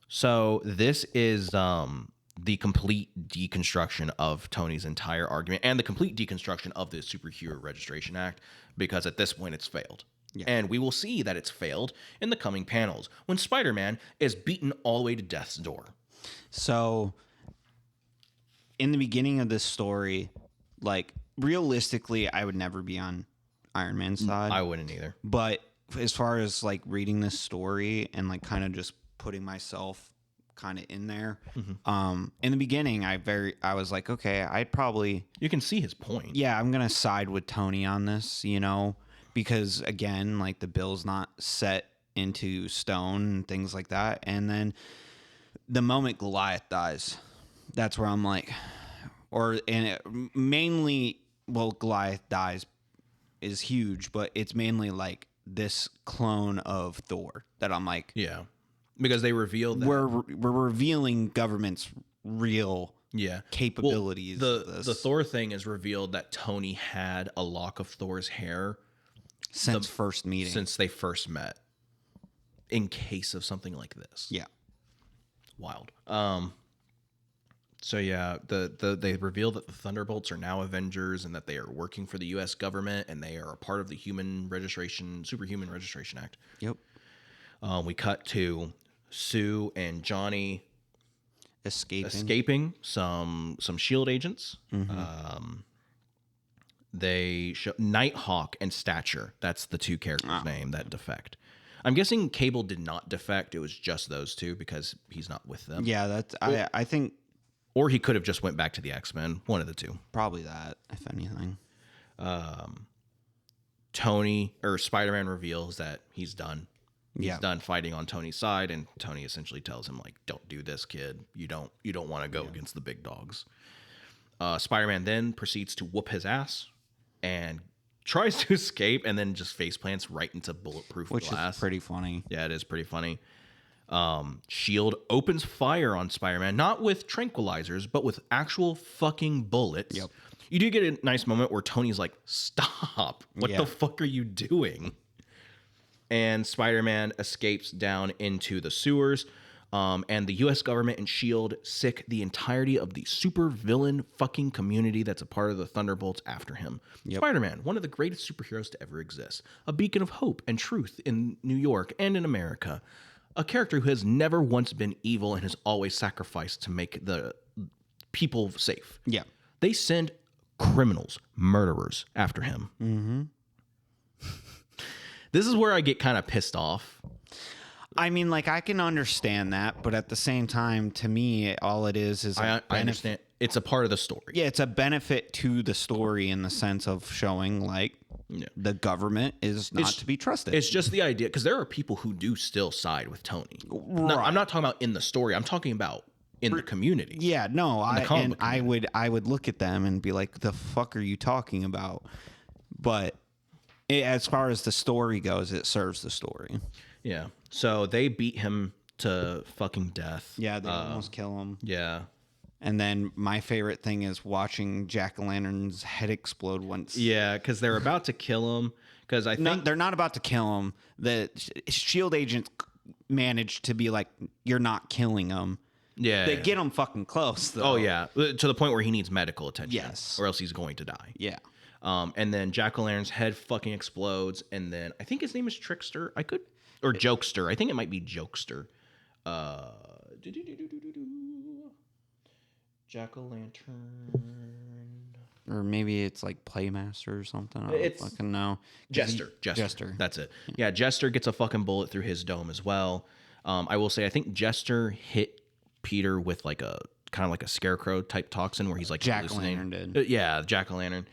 So this is the complete deconstruction of Tony's entire argument and the complete deconstruction of the Superhero Registration Act, because at this point it's failed. Yeah. And we will see that it's failed in the coming panels when Spider-Man is beaten all the way to death's door. So in the beginning of this story, like realistically, I would never be on Iron Man's side. I wouldn't either. But as far as like reading this story and like kind of just putting myself kind of in there, in the beginning, I was like, okay, I'd probably, you can see his point. Yeah, I'm gonna side with Tony on this, you know, because again, like the bill's not set into stone and things like that. And then the moment Goliath dies, that's where I'm like, mainly, well, Goliath dies is huge, but it's mainly like this clone of Thor that I'm like, Yeah, because they reveal that we're revealing government's real capabilities. Well, of this the Thor thing is revealed that Tony had a lock of Thor's hair since first meeting, since they first met, in case of something like this. Yeah. Wild. So yeah, they reveal that the Thunderbolts are now Avengers and that they are working for the U.S. government and they are a part of the Superhuman Registration Act. Yep. We cut to Sue and Johnny escaping some Shield agents. They show Nighthawk and Stature. That's the two characters' name that defect. I'm guessing Cable did not defect. It was just those two because he's not with them. Yeah, that's I think, or he could have just went back to the X-Men. One of the two. Probably that, if anything. Tony or Spider-Man reveals that he's done. He's done fighting on Tony's side, and Tony essentially tells him, like, "Don't do this, kid. You don't want to go against the big dogs." Spider-Man then proceeds to whoop his ass and tries to escape, and then just face plants right into bulletproof glass. Which is pretty funny. Yeah, it is pretty funny. Shield opens fire on Spider-Man, not with tranquilizers, but with actual fucking bullets. Yep. You do get a nice moment where Tony's like, "Stop! What the fuck are you doing?" And Spider-Man escapes down into the sewers. And the U.S. government and S.H.I.E.L.D. sick the entirety of the super villain fucking community that's a part of the Thunderbolts after him. Yep. Spider-Man, one of the greatest superheroes to ever exist. A beacon of hope and truth in New York and in America. A character who has never once been evil and has always sacrificed to make the people safe. Yeah. They send criminals, murderers after him. Mm-hmm. This is where I get kind of pissed off. I mean, like, I can understand that, but at the same time, to me, all it is I understand. It's a part of the story. Yeah, it's a benefit to the story in the sense of showing, like, the government is not to be trusted. It's just the idea, because there are people who do still side with Tony. Right. I'm not talking about in the story. I'm talking about in the community. Yeah, no, I would look at them and be like, the fuck are you talking about? But as far as the story goes, it serves the story. Yeah. So they beat him to fucking death. Yeah, they almost kill him. Yeah. And then my favorite thing is watching Jack-o'-lantern's head explode once. Yeah, because they're about to kill him. Because I think they're not about to kill him. The S.H.I.E.L.D. agents managed to be like, "You're not killing him." Yeah, they get him fucking close, though. Oh yeah, to the point where he needs medical attention. Yes, or else he's going to die. Yeah. And then Jack-o'-lantern's head fucking explodes, and then I think his name is Trickster. Or Jokester. I think it might be Jokester. Jack-o'-lantern. Or maybe it's like Playmaster or something. I don't fucking know. Jester. That's it. Yeah, Jester gets a fucking bullet through his dome as well. I will say, I think Jester hit Peter with like a kind of like a scarecrow type toxin where he's like Jack-o'-lantern did. Yeah, Jack-o'-lantern.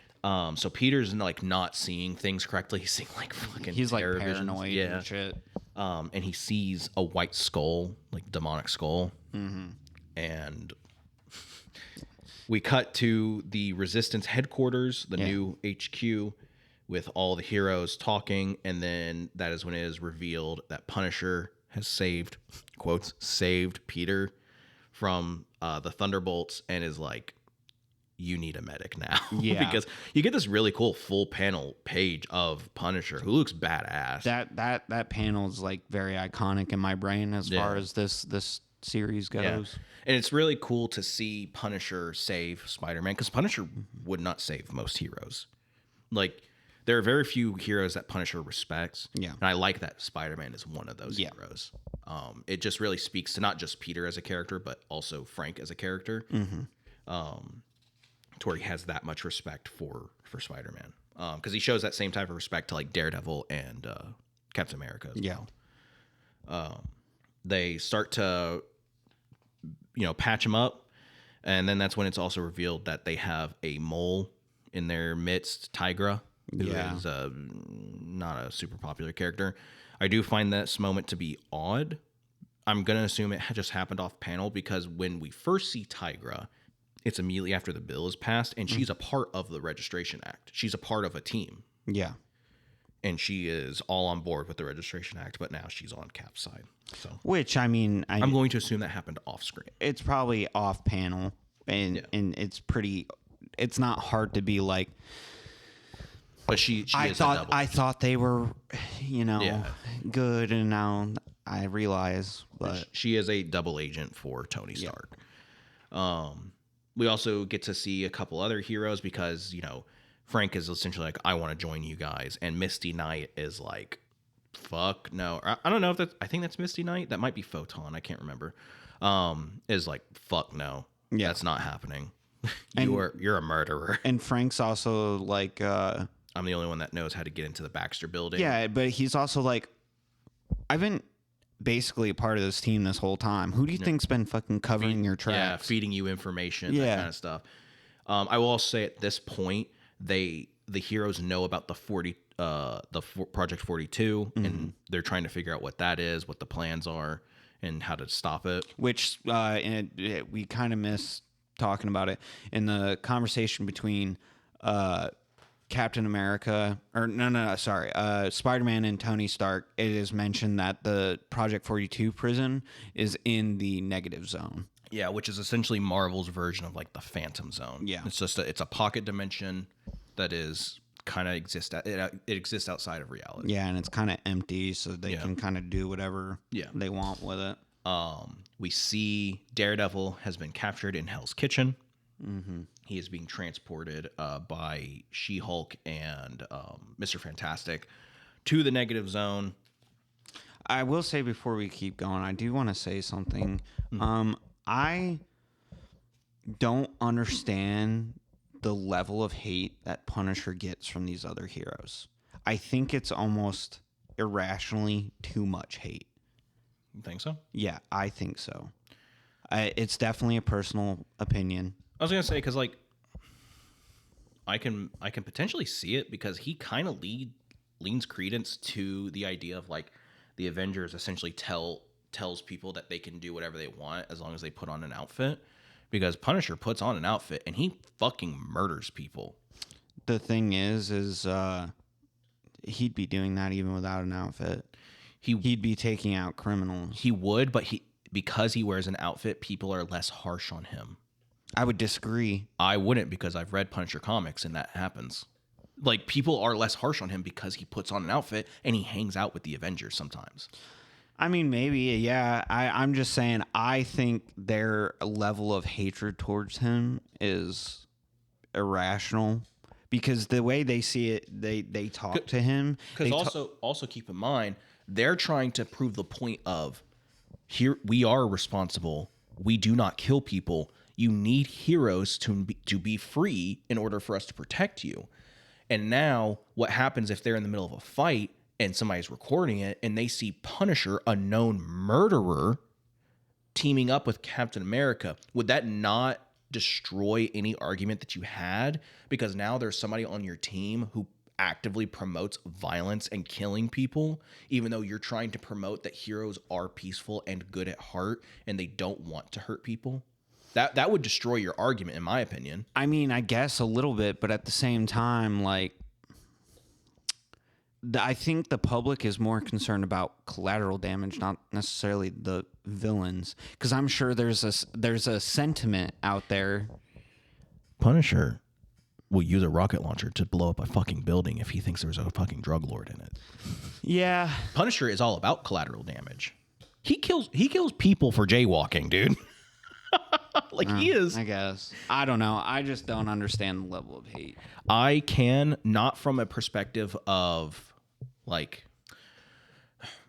So Peter's like not seeing things correctly. He's seeing like fucking he's like paranoid and shit. And he sees a white skull, like demonic skull. Mm-hmm. And we cut to the Resistance headquarters, the new HQ, with all the heroes talking. And then that is when it is revealed that Punisher has saved Peter from the Thunderbolts and is like, "You need a medic now." Yeah. Because you get this really cool full panel page of Punisher who looks badass. That panel is like very iconic in my brain as far as this series goes. Yeah. And it's really cool to see Punisher save Spider-Man, because Punisher would not save most heroes. Like, there are very few heroes that Punisher respects. Yeah. And I like that Spider-Man is one of those heroes. It just really speaks to not just Peter as a character, but also Frank as a character. Mm-hmm. To where he has that much respect for Spider-Man. Because he shows that same type of respect to like Daredevil and Captain America as well. They start to, patch him up. And then that's when it's also revealed that they have a mole in their midst, Tigra. who Yeah. is not a super popular character. I do find this moment to be odd. I'm going to assume it just happened off panel because when we first see Tigra, it's immediately after the bill is passed, and she's a part of the Registration Act. She's a part of a team. Yeah. And she is all on board with the Registration Act, but now she's on Cap's side. So, Which, I mean, I'm going to assume that happened off screen. it's probably off panel, and it's not hard to be like, But she I is a double. I thought they were, good, and now I realize, but She is a double agent for Tony Stark. We also get to see a couple other heroes because, Frank is essentially like, I want to join you guys. And Misty Knight is like, fuck no. I don't know if that's, I think that's Misty Knight. That might be Photon. I can't remember. Is like, fuck no. Yeah. That's not happening. You're a murderer. and Frank's also like, I'm the only one that knows how to get into the Baxter building. yeah, but he's also like, I've been basically a part of this team this whole time. Who do you think's been fucking covering your tracks? Yeah, feeding you information, that kind of stuff. I will also say at this point, the heroes know about the Project 42, and they're trying to figure out what that is, what the plans are, and how to stop it. Which we kind of missed talking about it in the conversation between Captain America, or Spider-Man and Tony Stark. It is mentioned that the Project 42 prison is in the negative zone. Yeah, which is essentially Marvel's version of like the Phantom Zone. Yeah. It's just it's a pocket dimension that is kind of it exists outside of reality. Yeah, and it's kind of empty, so they can kind of do whatever they want with it. We see Daredevil has been captured in Hell's Kitchen. Mm-hmm. He is being transported by She-Hulk and Mr. Fantastic to the negative zone. I will say before we keep going, I do want to say something. I don't understand the level of hate that Punisher gets from these other heroes. I think it's almost irrationally too much hate. You think so? Yeah, I think so. It's definitely a personal opinion. I was gonna say because like I can potentially see it because he kind of leans credence to the idea of like the Avengers essentially tells people that they can do whatever they want as long as they put on an outfit, because Punisher puts on an outfit and he fucking murders people. The thing is he'd be doing that even without an outfit. He'd be taking out criminals. He would, but because he wears an outfit, people are less harsh on him. I would disagree. I wouldn't, because I've read Punisher comics and that happens. Like, people are less harsh on him because he puts on an outfit and he hangs out with the Avengers sometimes. I mean, maybe, yeah. I'm just saying, I think their level of hatred towards him is irrational, because the way they see it, they talk to him. Because also keep in mind, they're trying to prove the point of, here we are responsible. We do not kill people. You need heroes to be free in order for us to protect you. And now what happens if they're in the middle of a fight and somebody's recording it and they see Punisher, a known murderer, teaming up with Captain America? Would that not destroy any argument that you had? Because now there's somebody on your team who actively promotes violence and killing people, even though you're trying to promote that heroes are peaceful and good at heart and they don't want to hurt people. That would destroy your argument, in my opinion. I mean, I guess a little bit, but at the same time, like, I think the public is more concerned about collateral damage, not necessarily the villains, because I'm sure there's a sentiment out there. Punisher will use a rocket launcher to blow up a fucking building if he thinks there's a fucking drug lord in it. Yeah. Punisher is all about collateral damage. He kills people for jaywalking, dude. He is. I guess. I don't know. I just don't understand the level of hate. I can, not from a perspective of, like,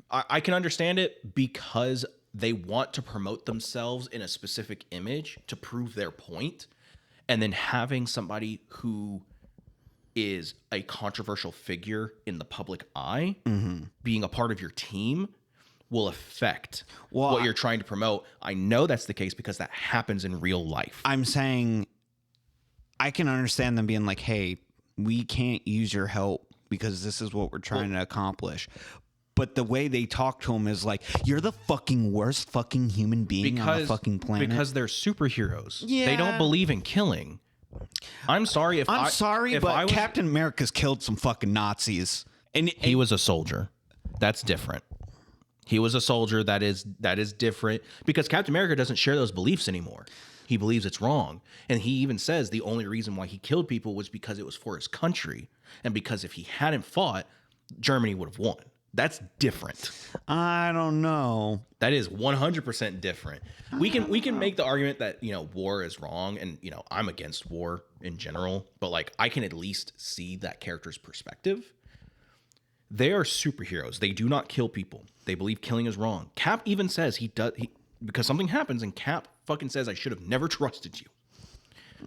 I can understand it because they want to promote themselves in a specific image to prove their point. And then having somebody who is a controversial figure in the public eye being a part of your team will affect what you're trying to promote. I know that's the case because that happens in real life. I'm saying I can understand them being like, hey, we can't use your help because this is what we're trying to accomplish. But the way they talk to him is like, you're the fucking worst fucking human being on the fucking planet. Because they're superheroes. Yeah. They don't believe in killing. I'm sorry, but Captain America's killed some fucking Nazis. And he was a soldier. That's different. He was a soldier. That is different, because Captain America doesn't share those beliefs anymore. He believes it's wrong. And he even says the only reason why he killed people was because it was for his country. And because if he hadn't fought, Germany would have won. That's different. I don't know. That is 100% different. We can make the argument that, war is wrong, and, I'm against war in general, but like I can at least see that character's perspective. They are superheroes. They do not kill people. They believe killing is wrong. Cap even says because something happens, and Cap fucking says, I should have never trusted you,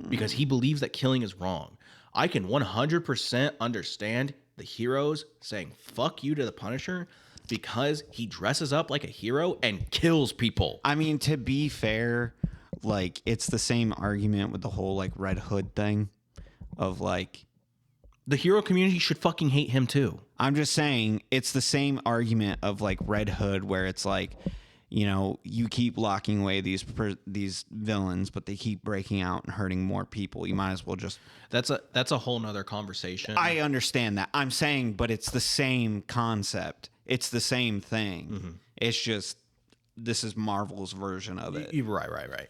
because he believes that killing is wrong. I can 100% understand the heroes saying fuck you to the Punisher because he dresses up like a hero and kills people. I mean, to be fair, like, it's the same argument with the whole like Red Hood thing of like, the hero community should fucking hate him too. I'm just saying it's the same argument of like Red Hood, where it's like, you keep locking away these villains, but they keep breaking out and hurting more people. You might as well just... That's a whole nother conversation. I understand that. I'm saying, but it's the same concept. It's the same thing. Mm-hmm. It's just, this is Marvel's version of it. Right.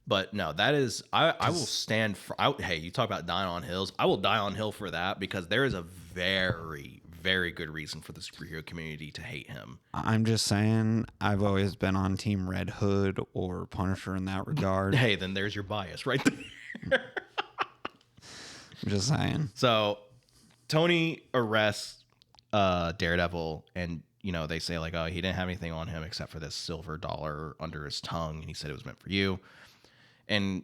But no, that is... I will stand for... hey, you talk about dying on hills. I will die on hill for that, because there is a very, very good reason for the superhero community to hate him. I'm just saying, I've always been on Team Red Hood or Punisher in that regard. Hey, then there's your bias right there. I'm just saying. So Tony arrests Daredevil, and they say like, oh, he didn't have anything on him except for this silver dollar under his tongue, and he said it was meant for you. And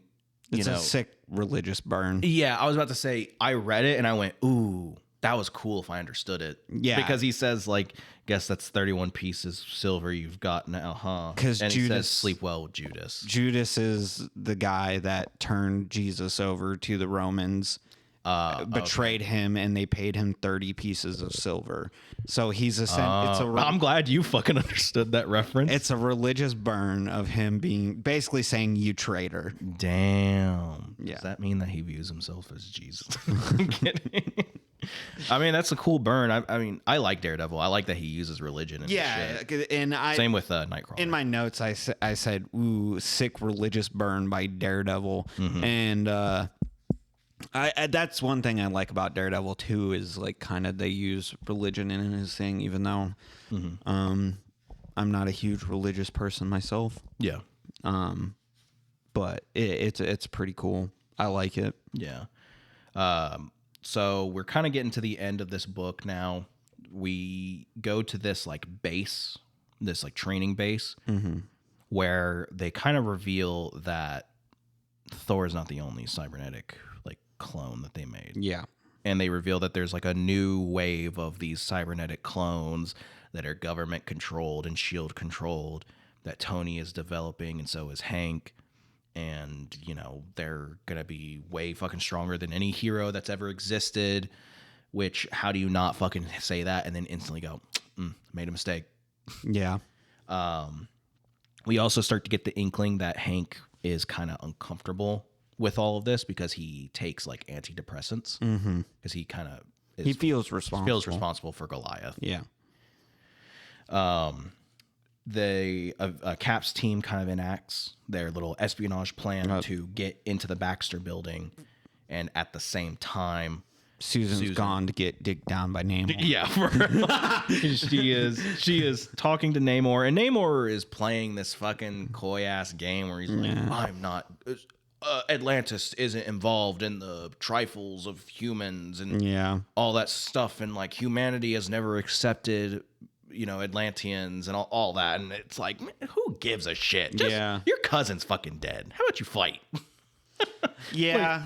it's a sick religious burn. Yeah, I was about to say, I read it and I went, ooh, that was cool if I understood it. Yeah. Because he says, like, guess that's 31 pieces of silver you've got now, huh? Because Judas, he says, sleep well with Judas. Judas is the guy that turned Jesus over to the Romans, betrayed him, and they paid him 30 pieces of silver. So he's I'm glad you fucking understood that reference. It's a religious burn of him basically saying, you traitor. Damn. Yeah. Does that mean that he views himself as Jesus? I'm kidding. I mean, that's a cool burn. I mean, I like Daredevil. I like that he uses religion and shit. And same with Nightcrawler. In my notes, I said, ooh, sick religious burn by Daredevil. Mm-hmm. And I that's one thing I like about Daredevil too, is like kind of they use religion in his thing, even though I'm not a huge religious person myself. Yeah. But it's pretty cool. I like it. Yeah. So we're kind of getting to the end of this book now. We go to this like base, this like training base, where they kind of reveal that Thor is not the only cybernetic like clone that they made. Yeah. And they reveal that there's like a new wave of these cybernetic clones that are government controlled and SHIELD controlled that Tony is developing, and so is Hank. And, they're going to be way fucking stronger than any hero that's ever existed, which, how do you not fucking say that and then instantly go, made a mistake? Yeah. We also start to get the inkling that Hank is kind of uncomfortable with all of this because he takes like antidepressants, because he kind of he feels responsible for Goliath. Yeah. Cap's team kind of enacts their little espionage plan to get into the Baxter building, and at the same time, Susan's gone to get digged down by Namor. Yeah, she is talking to Namor, and Namor is playing this fucking coy ass game where he's like, "I'm not." Atlantis isn't involved in the trifles of humans and all that stuff, and like humanity has never accepted Atlanteans and all that, and it's like, man, who gives a shit? Your cousin's fucking dead. How about you fight? Yeah.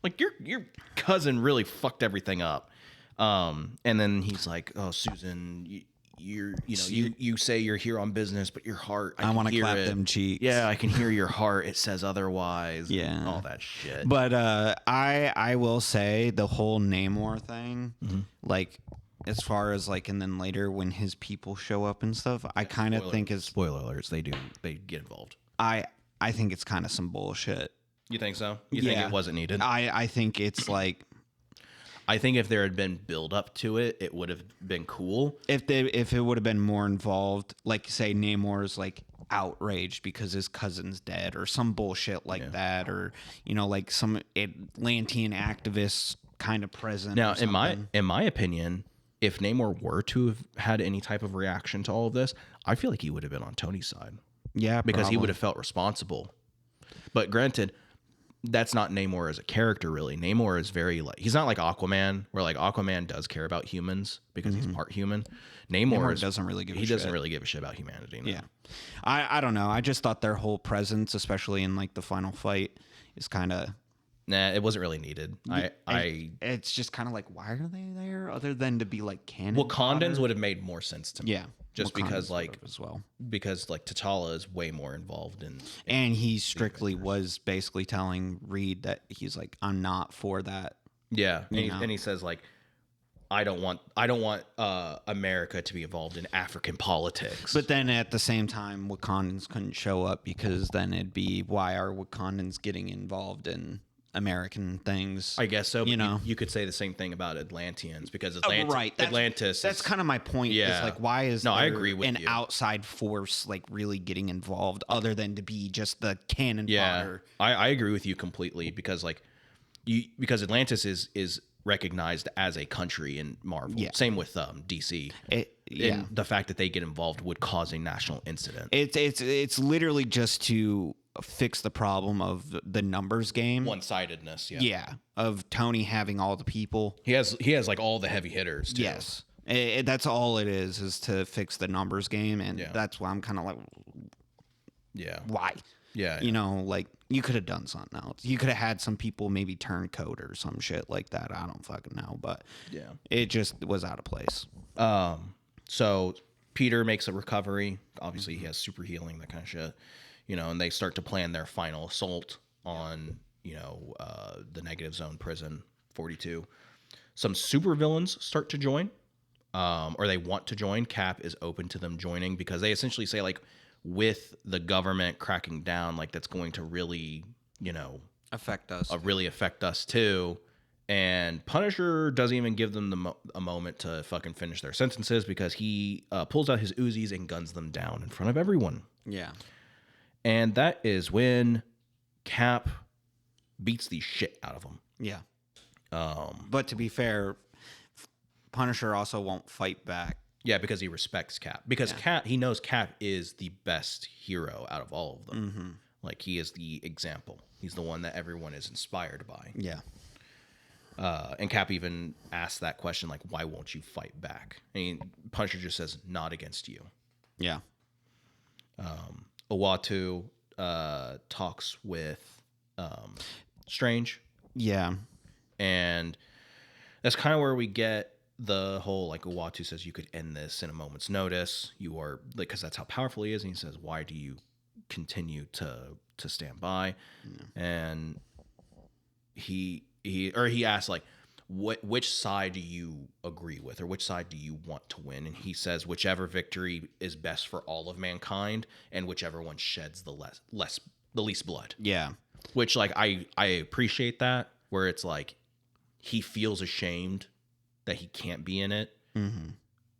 like your cousin really fucked everything up. And then he's like, oh, Susan, you say you're here on business, but your heart, I want to hear clap it. them cheeks. Yeah, I can hear your heart. It says otherwise. Yeah. And all that shit. But I will say the whole Namor thing, like as far as like, and then later when his people show up and stuff, I kind of think is spoiler alerts. They get involved. I think it's kind of some bullshit. You think so? You think it wasn't needed? I think it's like, I think if there had been build up to it, it would have been cool. If it would have been more involved, like say Namor's like outraged because his cousin's dead or some bullshit like that, or like some Atlantean activists kind of present. Now, in my opinion, if Namor were to have had any type of reaction to all of this, I feel like he would have been on Tony's side. Yeah, because he would have felt responsible. But granted, that's not Namor as a character, really. Namor is very like, he's not like Aquaman, where like Aquaman does care about humans because he's part human. Namor doesn't really give a shit about humanity. No. Yeah. I don't know. I just thought their whole presence, especially in like the final fight, is kind of, nah, it wasn't really needed. It's just kind of like, why are they there other than to be like cannon? Wakandans would have made more sense to me. Yeah. Just because because like T'Challa is way more involved in and he strictly was basically telling Reed that he's like, I'm not for that. Yeah. And he says like, I don't want America to be involved in African politics. But then at the same time, Wakandans couldn't show up because then it'd be, why are Wakandans getting involved in American things? I guess so. But you could say the same thing about Atlanteans because Atlantis. That's kind of my point. Yeah. Is like, why is I agree with an outside force like really getting involved other than to be just the cannon fodder? I agree with you completely because because Atlantis is recognized as a country in Marvel. Yeah. Same with DC. And the fact that they get involved would cause a national incident. It's literally just to fix the problem of the numbers game, one-sidedness. Yeah, of Tony having all the people. He has like all the heavy hitters too. Yes, that's all it is to fix the numbers game, and that's why I'm kind of like, why? Yeah, like you could have done something else. You could have had some people maybe turn code or some shit like that. I don't fucking know, but it just was out of place. So Peter makes a recovery. Obviously, he has super healing, that kind of shit. And they start to plan their final assault on, the Negative Zone prison 42. Some supervillains start to join, or they want to join. Cap is open to them joining because they essentially say, like, with the government cracking down, like, that's going to really, affect us. Really affect us too. And Punisher doesn't even give them a moment to fucking finish their sentences because he pulls out his Uzis and guns them down in front of everyone. Yeah. And that is when Cap beats the shit out of him. Yeah. But to be fair, Punisher also won't fight back. Yeah, because he respects Cap. Because he knows Cap is the best hero out of all of them. Mm-hmm. Like, he is the example. He's the one that everyone is inspired by. Yeah. And Cap even asks that question, like, why won't you fight back? And Punisher just says, not against you. Yeah. Uatu talks with Strange. Yeah. And that's kind of where we get the whole, like, Uatu says you could end this in a moment's notice. You are, like, because that's how powerful he is. And he says, why do you continue to stand by? Yeah. And he asks, like, which side do you agree with, or which side do you want to win? And he says whichever victory is best for all of mankind, and whichever one sheds the least blood. Yeah. Which, like, I appreciate that, where it's like he feels ashamed that he can't be in it,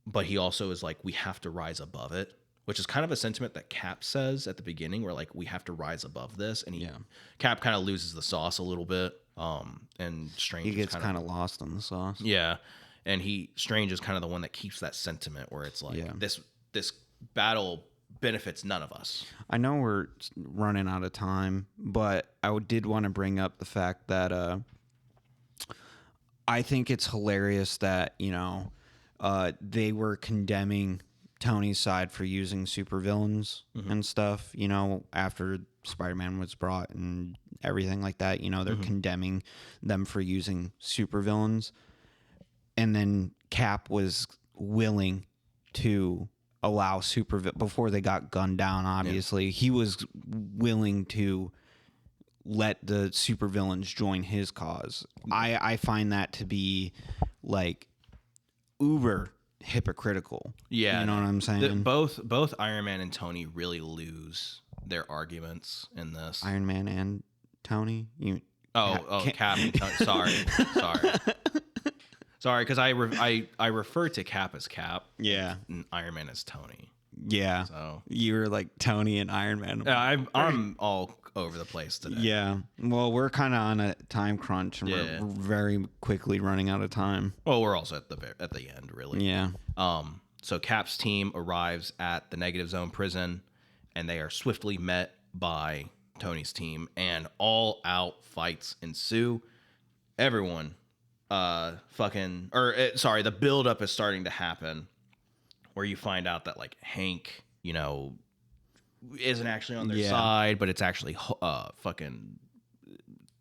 but he also is like, we have to rise above it, which is kind of a sentiment that Cap says at the beginning, where, like, we have to rise above this, and Cap kind of loses the sauce a little bit. And Strange, he gets kind of lost on the sauce. Yeah, and Strange is kind of the one that keeps that sentiment where it's like, this battle benefits none of us. I know we're running out of time, but I did want to bring up the fact that I think it's hilarious that they were condemning Tony's side for using supervillains and stuff, after Spider-Man was brought and everything like that. They're condemning them for using supervillains. And then Cap was willing to allow before they got gunned down. Obviously, he was willing to let the supervillains join his cause. I find that to be like uber hypocritical. Yeah, you know what I'm saying? Both Iron Man and Tony really lose their arguments in this. Iron Man and Tony. Cap and Tony. Sorry, because I refer to Cap as Cap. Yeah, and Iron Man as Tony. Yeah. So you were like Tony and Iron Man. I'm all over the place today. Yeah. Well, we're kind of on a time crunch, and we're very quickly running out of time. Well, we're also at the end, really. Yeah. So Cap's team arrives at the Negative Zone prison, and they are swiftly met by Tony's team, and all out fights ensue. Everyone, the buildup is starting to happen, where you find out that like Hank, isn't actually on their side, but it's actually fucking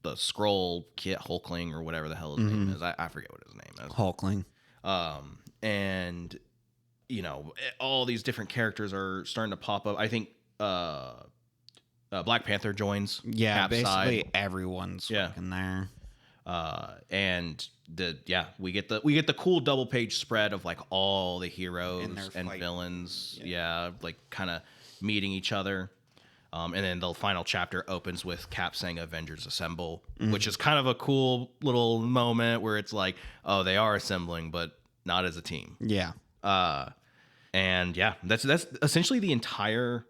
the Skrull Kit Hulkling or whatever the hell his name is. I forget what his name is. Hulkling. And all these different characters are starting to pop up. I think Black Panther joins. Yeah, Cap's basically side. everyone's fucking there. And we get the cool double page spread of like all the heroes and villains, like kind of meeting each other. And then the final chapter opens with Cap saying "Avengers Assemble," which is kind of a cool little moment where it's like, oh, they are assembling, but not as a team. Yeah. That's essentially the entire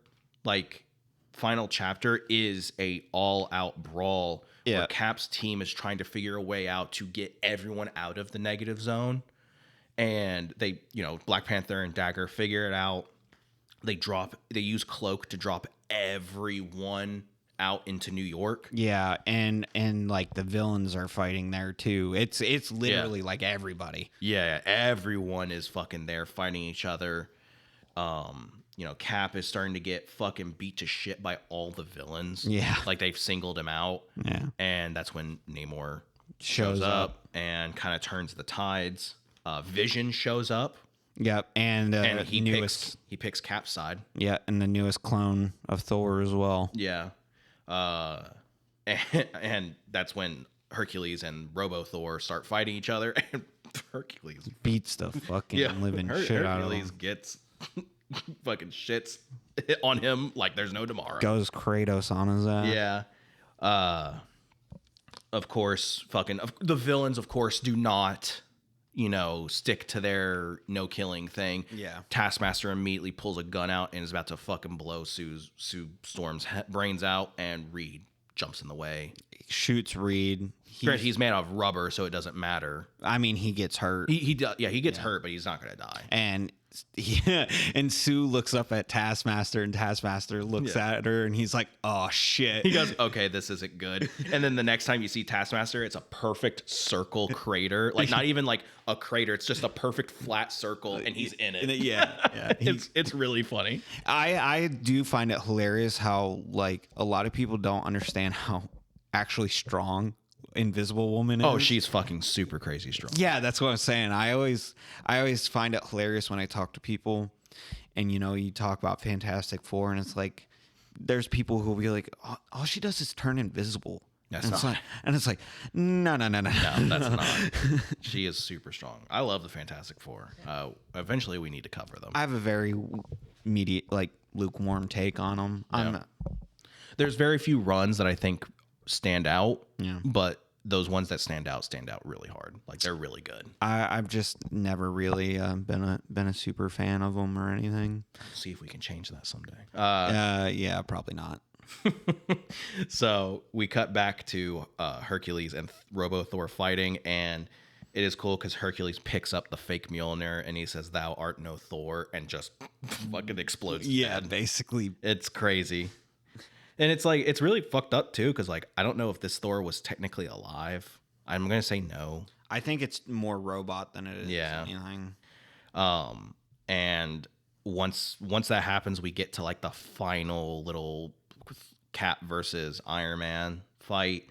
like final chapter is a all out brawl. Where Cap's team is trying to figure a way out to get everyone out of the Negative Zone. And they, Black Panther and Dagger figure it out. They use Cloak to drop everyone out into New York. Yeah, and like the villains are fighting there too. It's literally like everybody. Yeah, everyone is fucking there fighting each other. Cap is starting to get fucking beat to shit by all the villains. Yeah. Like they've singled him out. Yeah. And that's when Namor shows up and kind of turns the tides. Vision shows up. Yep. And he picks Cap's side. Yeah. And the newest clone of Thor as well. Yeah. And that's when Hercules and Robo Thor start fighting each other. And Hercules beats the fucking living shit out of him. Hercules gets fucking shits on him like there's no tomorrow. Goes Kratos on his ass. Yeah. Of course, the villains, of course, do not, stick to their no killing thing. Yeah. Taskmaster immediately pulls a gun out and is about to fucking blow Sue Storm's brains out, and Reed jumps in the way. Shoots Reed. He's made out of rubber, so it doesn't matter. I mean, he gets hurt. He gets hurt, but he's not gonna die. And Sue looks up at Taskmaster, and Taskmaster looks at her, and he's like, "Oh shit." He goes, "Okay, this isn't good." And then the next time you see Taskmaster, it's a perfect circle crater, like not even like a crater. It's just a perfect flat circle, and he's in it. Yeah. It's really funny. I do find it hilarious how like a lot of people don't understand how actually strong Invisible Woman is. Oh, she's fucking super crazy strong. Yeah, that's what I'm saying. I always find it hilarious when I talk to people, and you talk about Fantastic Four, and it's like there's people who will be like, all she does is turn invisible. It's like no, that's not. She is super strong. I love the Fantastic Four. Eventually we need to cover them. I have a very lukewarm take on them. Yeah. There's very few runs that I think stand out, but those ones that stand out really hard. Like they're really good. I've just never really been a super fan of them or anything. See if we can change that someday. Yeah, probably not. So we cut back to Hercules and Robo Thor fighting, and it is cool because Hercules picks up the fake Mjolnir and he says, "Thou art no Thor," and just fucking explodes. Yeah, dead. basically, it's crazy. And it's like, it's really fucked up too, because like I don't know if this Thor was technically alive. I'm gonna say no. I think it's more robot than it is anything. And once that happens, we get to like the final little Cap versus Iron Man fight.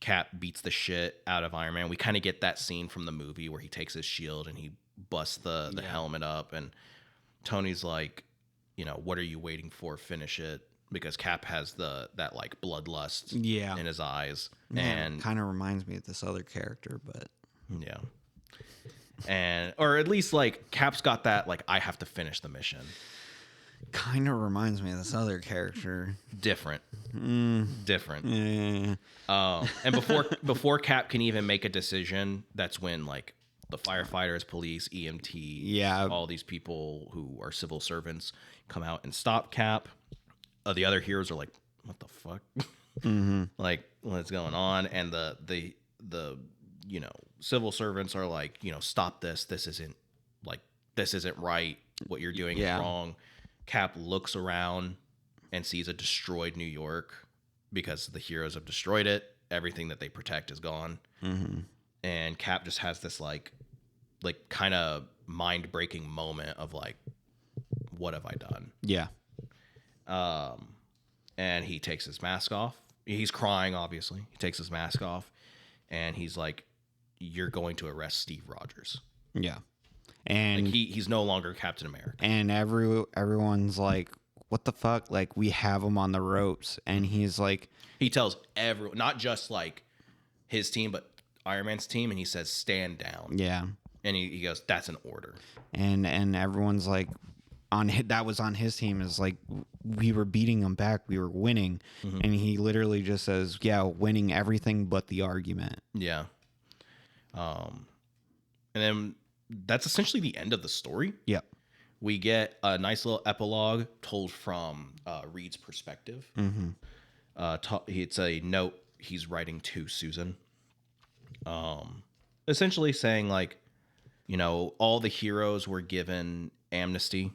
Cap beats the shit out of Iron Man. We kind of get that scene from the movie where he takes his shield and he busts the helmet up, and Tony's like, what are you waiting for? Finish it, because Cap has that like bloodlust in his eyes. And kind of reminds me of this other character, but yeah. And or at least like Cap's got that like I have to finish the mission. Kind of reminds me of this other character. Different. Yeah. And before Cap can even make a decision, that's when like the firefighters, police, EMT, all these people who are civil servants come out and stop Cap. The other heroes are like, what the fuck? Like, what's going on? And the civil servants are like, stop this. This isn't right. What you're doing is wrong. Cap looks around and sees a destroyed New York because the heroes have destroyed it. Everything that they protect is gone. And Cap just has this like kind of mind-breaking moment of like, what have I done? Yeah. And he takes his mask off. He's crying, obviously. He takes his mask off, and he's like, you're going to arrest Steve Rogers. Yeah. And like he's no longer Captain America. And everyone's like, what the fuck? Like, we have him on the ropes. And he's like... He tells everyone, not just like his team, but Iron Man's team, and he says, stand down. Yeah. And he goes, that's an order. And everyone's like, that was on his team, is like, we were beating them back. We were winning. And he literally just says, yeah, winning everything but the argument. Yeah. And then that's essentially the end of the story. Yep. We get a nice little epilogue told from Reed's perspective. It's a note he's writing to Susan. Essentially saying like, all the heroes were given amnesty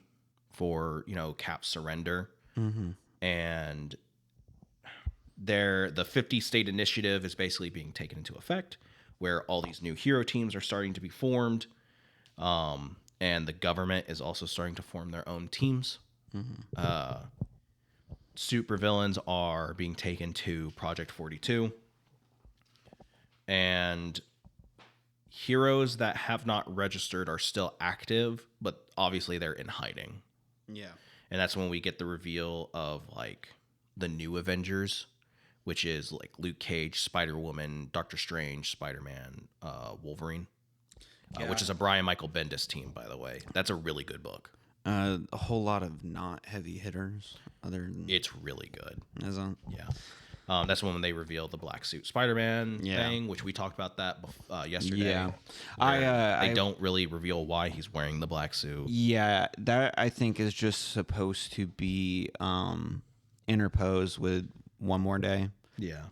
for, Cap's surrender. And the 50 state initiative is basically being taken into effect, where all these new hero teams are starting to be formed. And the government is also starting to form their own teams. Supervillains are being taken to Project 42. And heroes that have not registered are still active, but obviously they're in hiding. Yeah. And that's when we get the reveal of like the new Avengers, which is like Luke Cage, Spider-Woman, Doctor Strange, Spider-Man, Wolverine. Which is a Brian Michael Bendis team, by the way. That's a really good book. A whole lot of not heavy hitters. It's really good. Isn't? Yeah. That's when they reveal the black suit Spider-Man thing, which we talked about that yesterday. Yeah. They don't really reveal why he's wearing the black suit. Yeah, that I think is just supposed to be interposed with One More Day. Yeah.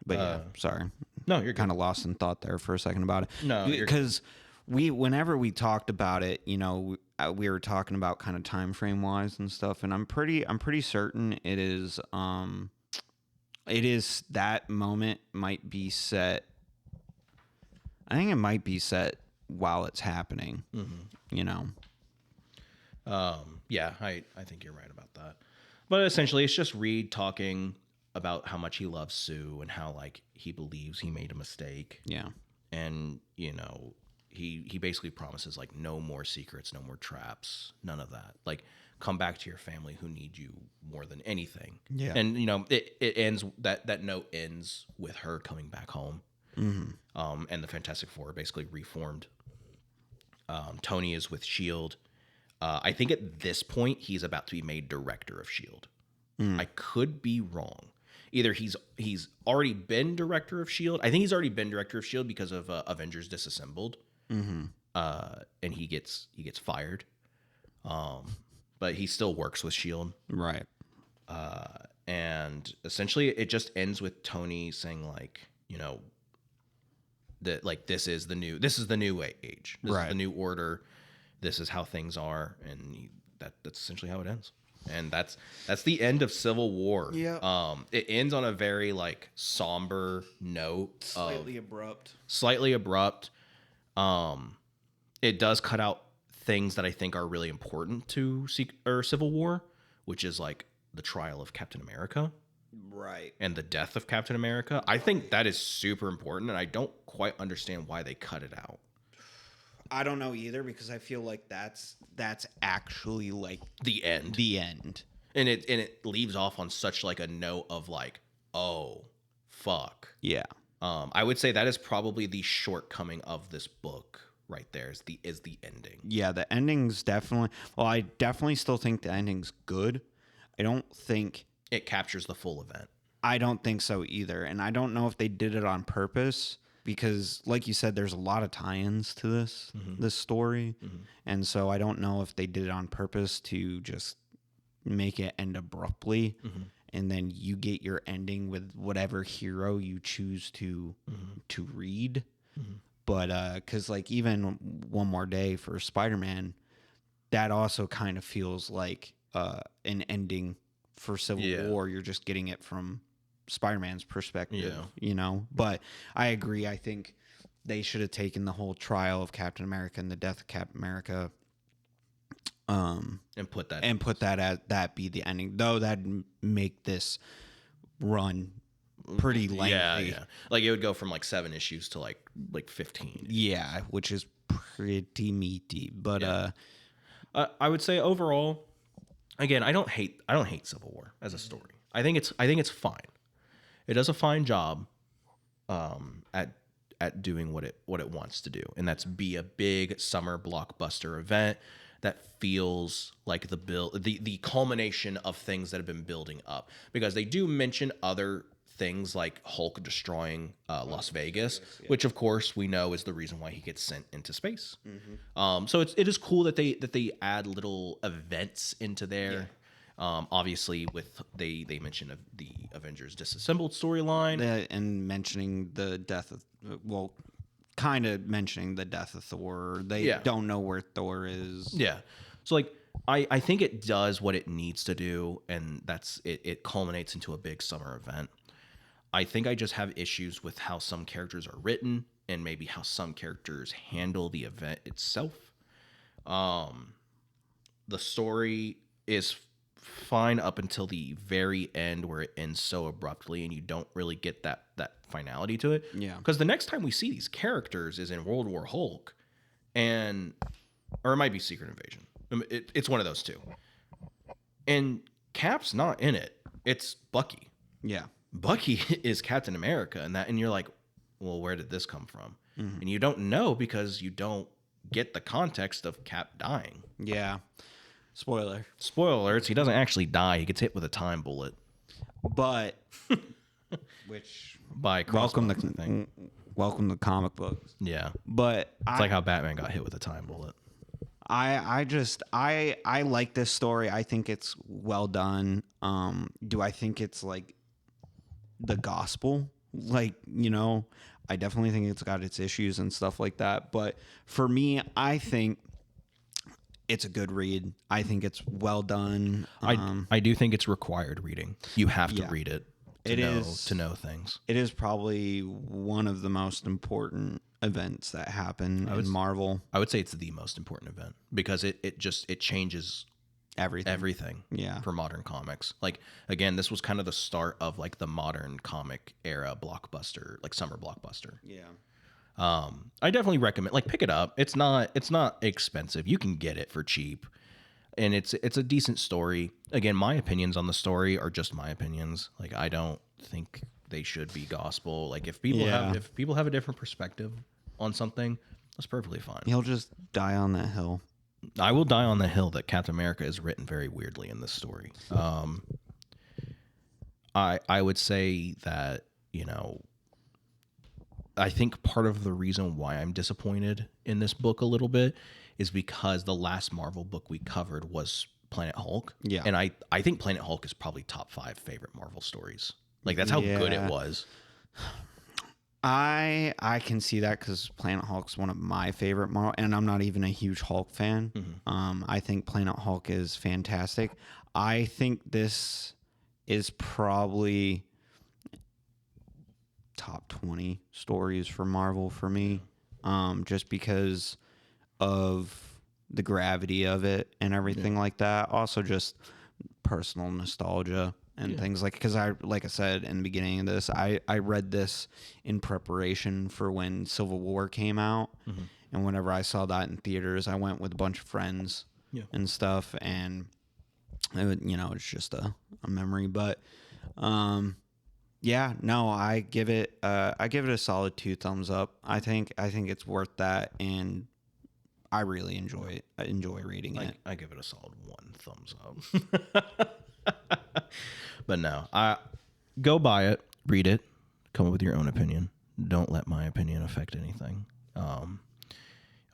But yeah, sorry. No, you're kind of lost in thought there for a second about it. No, because whenever we talked about it, we were talking about kind of time frame wise and stuff, and I'm pretty certain it is that moment might be set. I think it might be set while it's happening. Yeah, I think you're right about that. But essentially, it's just Reed talking about how much he loves Sue and how like he believes he made a mistake. Yeah. And he basically promises like no more secrets, no more traps, none of that. Like come back to your family who need you more than anything. Yeah. And it ends that note ends with her coming back home. And the Fantastic Four are basically reformed. Tony is with SHIELD. I think at this point he's about to be made director of SHIELD. I could be wrong. Either he's already been director of SHIELD. I think he's already been director of SHIELD because of Avengers Disassembled. And he gets fired. But he still works with SHIELD. Right. And essentially it just ends with Tony saying like, that like this is the new age. This is the new order. This is how things are, and that's essentially how it ends. And that's the end of Civil War. Yeah. It ends on a very like somber note. Slightly abrupt. It does cut out things that I think are really important to Civil War, which is like the trial of Captain America. Right. And the death of Captain America. I think that is super important, and I don't quite understand why they cut it out. I don't know either, because I feel like that's actually like The end. the end. And it leaves off on such like a note of like, oh, fuck. Yeah. I would say that is probably the shortcoming of this book right there is the ending. Yeah, the ending's definitely... Well, I definitely still think the ending's good. I don't think... It captures the full event. I don't think so either. And I don't know if they did it on purpose, because like you said, there's a lot of tie-ins to this story. And so I don't know if they did it on purpose to just make it end abruptly. And then you get your ending with whatever hero you choose to read. But because like even One More Day for Spider-Man, that also kind of feels like an ending for Civil War. You're just getting it from Spider-Man's perspective, you know. But I agree. I think they should have taken the whole trial of Captain America and the death of Captain America, and put that as that be the ending. Though that'd make this run pretty lengthy. Yeah. Like it would go from like 7 issues to like 15. Yeah, which is pretty meaty. But I would say overall, again, I don't hate Civil War as a story. I think it's fine. It does a fine job at doing what it wants to do, and that's be a big summer blockbuster event that feels like the culmination of things that have been building up, because they do mention other things like Hulk destroying Las Vegas, which of course we know is the reason why he gets sent into space. So it is cool that they add little events into there. Obviously, with they mention the Avengers Disassembled storyline, and mentioning the death of kind of mentioning the death of Thor. They don't know where Thor is. Yeah, so like I think it does what it needs to do, and that's it. It culminates into a big summer event. I think I just have issues with how some characters are written and maybe how some characters handle the event itself. The story is fine up until the very end, where it ends so abruptly and you don't really get that finality to it. Yeah. Because the next time we see these characters is in World War Hulk, or it might be Secret Invasion. It's one of those two. And Cap's not in it. It's Bucky. Yeah. Bucky is Captain America, and you're like, well, where did this come from? And you don't know, because you don't get the context of Cap dying. Yeah. Spoiler Alerts, he doesn't actually die. He gets hit with a time bullet. But which By welcome Crossbones, to comic books. Yeah. But It's like how Batman got hit with a time bullet. I like this story. I think it's well done. Do I think it's like the gospel? Like, you know, I definitely think it's got its issues and stuff like that. But for me, I think it's a good read. I think it's well done. I do think it's required reading. You have to read it to know things. It is probably one of the most important events that happen in Marvel. I would say it's the most important event, because it changes everything for modern comics. Like, again, this was kind of the start of like the modern comic era blockbuster, like summer blockbuster. Yeah. I definitely recommend, like, pick it up. It's not expensive. You can get it for cheap, and it's a decent story. Again, my opinions on the story are just my opinions. Like, I don't think they should be gospel. Like, if people have a different perspective on something, that's perfectly fine. He'll just die on that hill. I will die on the hill that Captain America is written very weirdly in this story. I would say that, you know, I think part of the reason why I'm disappointed in this book a little bit is because the last Marvel book we covered was Planet Hulk. Yeah. And I think Planet Hulk is probably top 5 favorite Marvel stories. Like, that's how good it was. I can see that, because Planet Hulk's one of my favorite Marvel, and I'm not even a huge Hulk fan. I think Planet Hulk is fantastic. I think this is probably top 20 stories for Marvel for me, just because of the gravity of it and everything like that. Also, just personal nostalgia. and things because like I said in the beginning of this, I read this in preparation for when Civil War came out, and whenever I saw that in theaters, I went with a bunch of friends and stuff, and it's just a memory. But yeah, no, I give it a solid 2 thumbs up. I think it's worth that, and I really enjoy it. I enjoy reading it. I give it a solid 1 thumbs up. But no, go buy it, read it, come up with your own opinion. Don't let my opinion affect anything.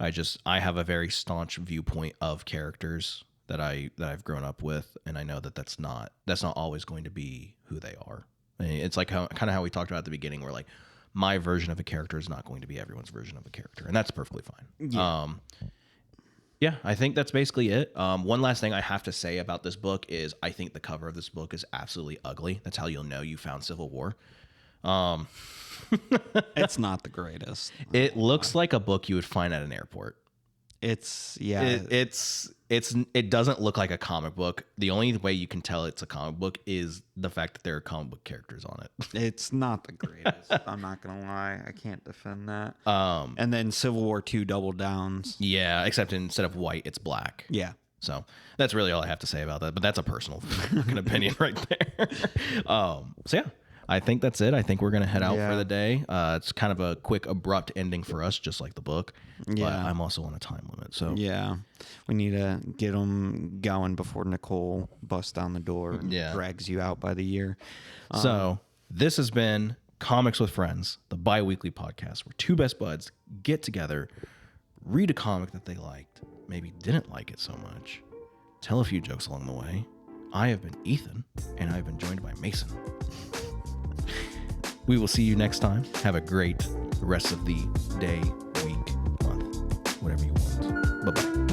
I have a very staunch viewpoint of characters that I've grown up with, and I know that's not always going to be who they are. I mean, it's like kind of how we talked about at the beginning, where like my version of a character is not going to be everyone's version of a character, and that's perfectly fine. Yeah. Yeah, I think that's basically it. One last thing I have to say about this book is I think the cover of this book is absolutely ugly. That's how you'll know you found Civil War. It's not the greatest. It looks like a book you would find at an airport. It doesn't look like a comic book. The only way you can tell it's a comic book is the fact that there are comic book characters on it. It's not the greatest. I'm not gonna lie. I can't defend that. And then Civil War 2 double downs. Yeah, except instead of white, it's black. Yeah. So that's really all I have to say about that. But that's a personal fucking opinion right there. So yeah, I think that's it. I think we're gonna head out for the day. It's kind of a quick, abrupt ending for us, just like the book. Yeah. But I'm also on a time limit, so yeah, we need to get them going before Nicole busts down the door and drags you out by the ear. So this has been Comics with Friends, the bi-weekly podcast where 2 best buds get together, read a comic that they liked, maybe didn't like it so much, tell a few jokes along the way. I have been Ethan, and I've been joined by Mason. We will see you next time. Have a great rest of the day, week, month, whatever you want. Bye-bye.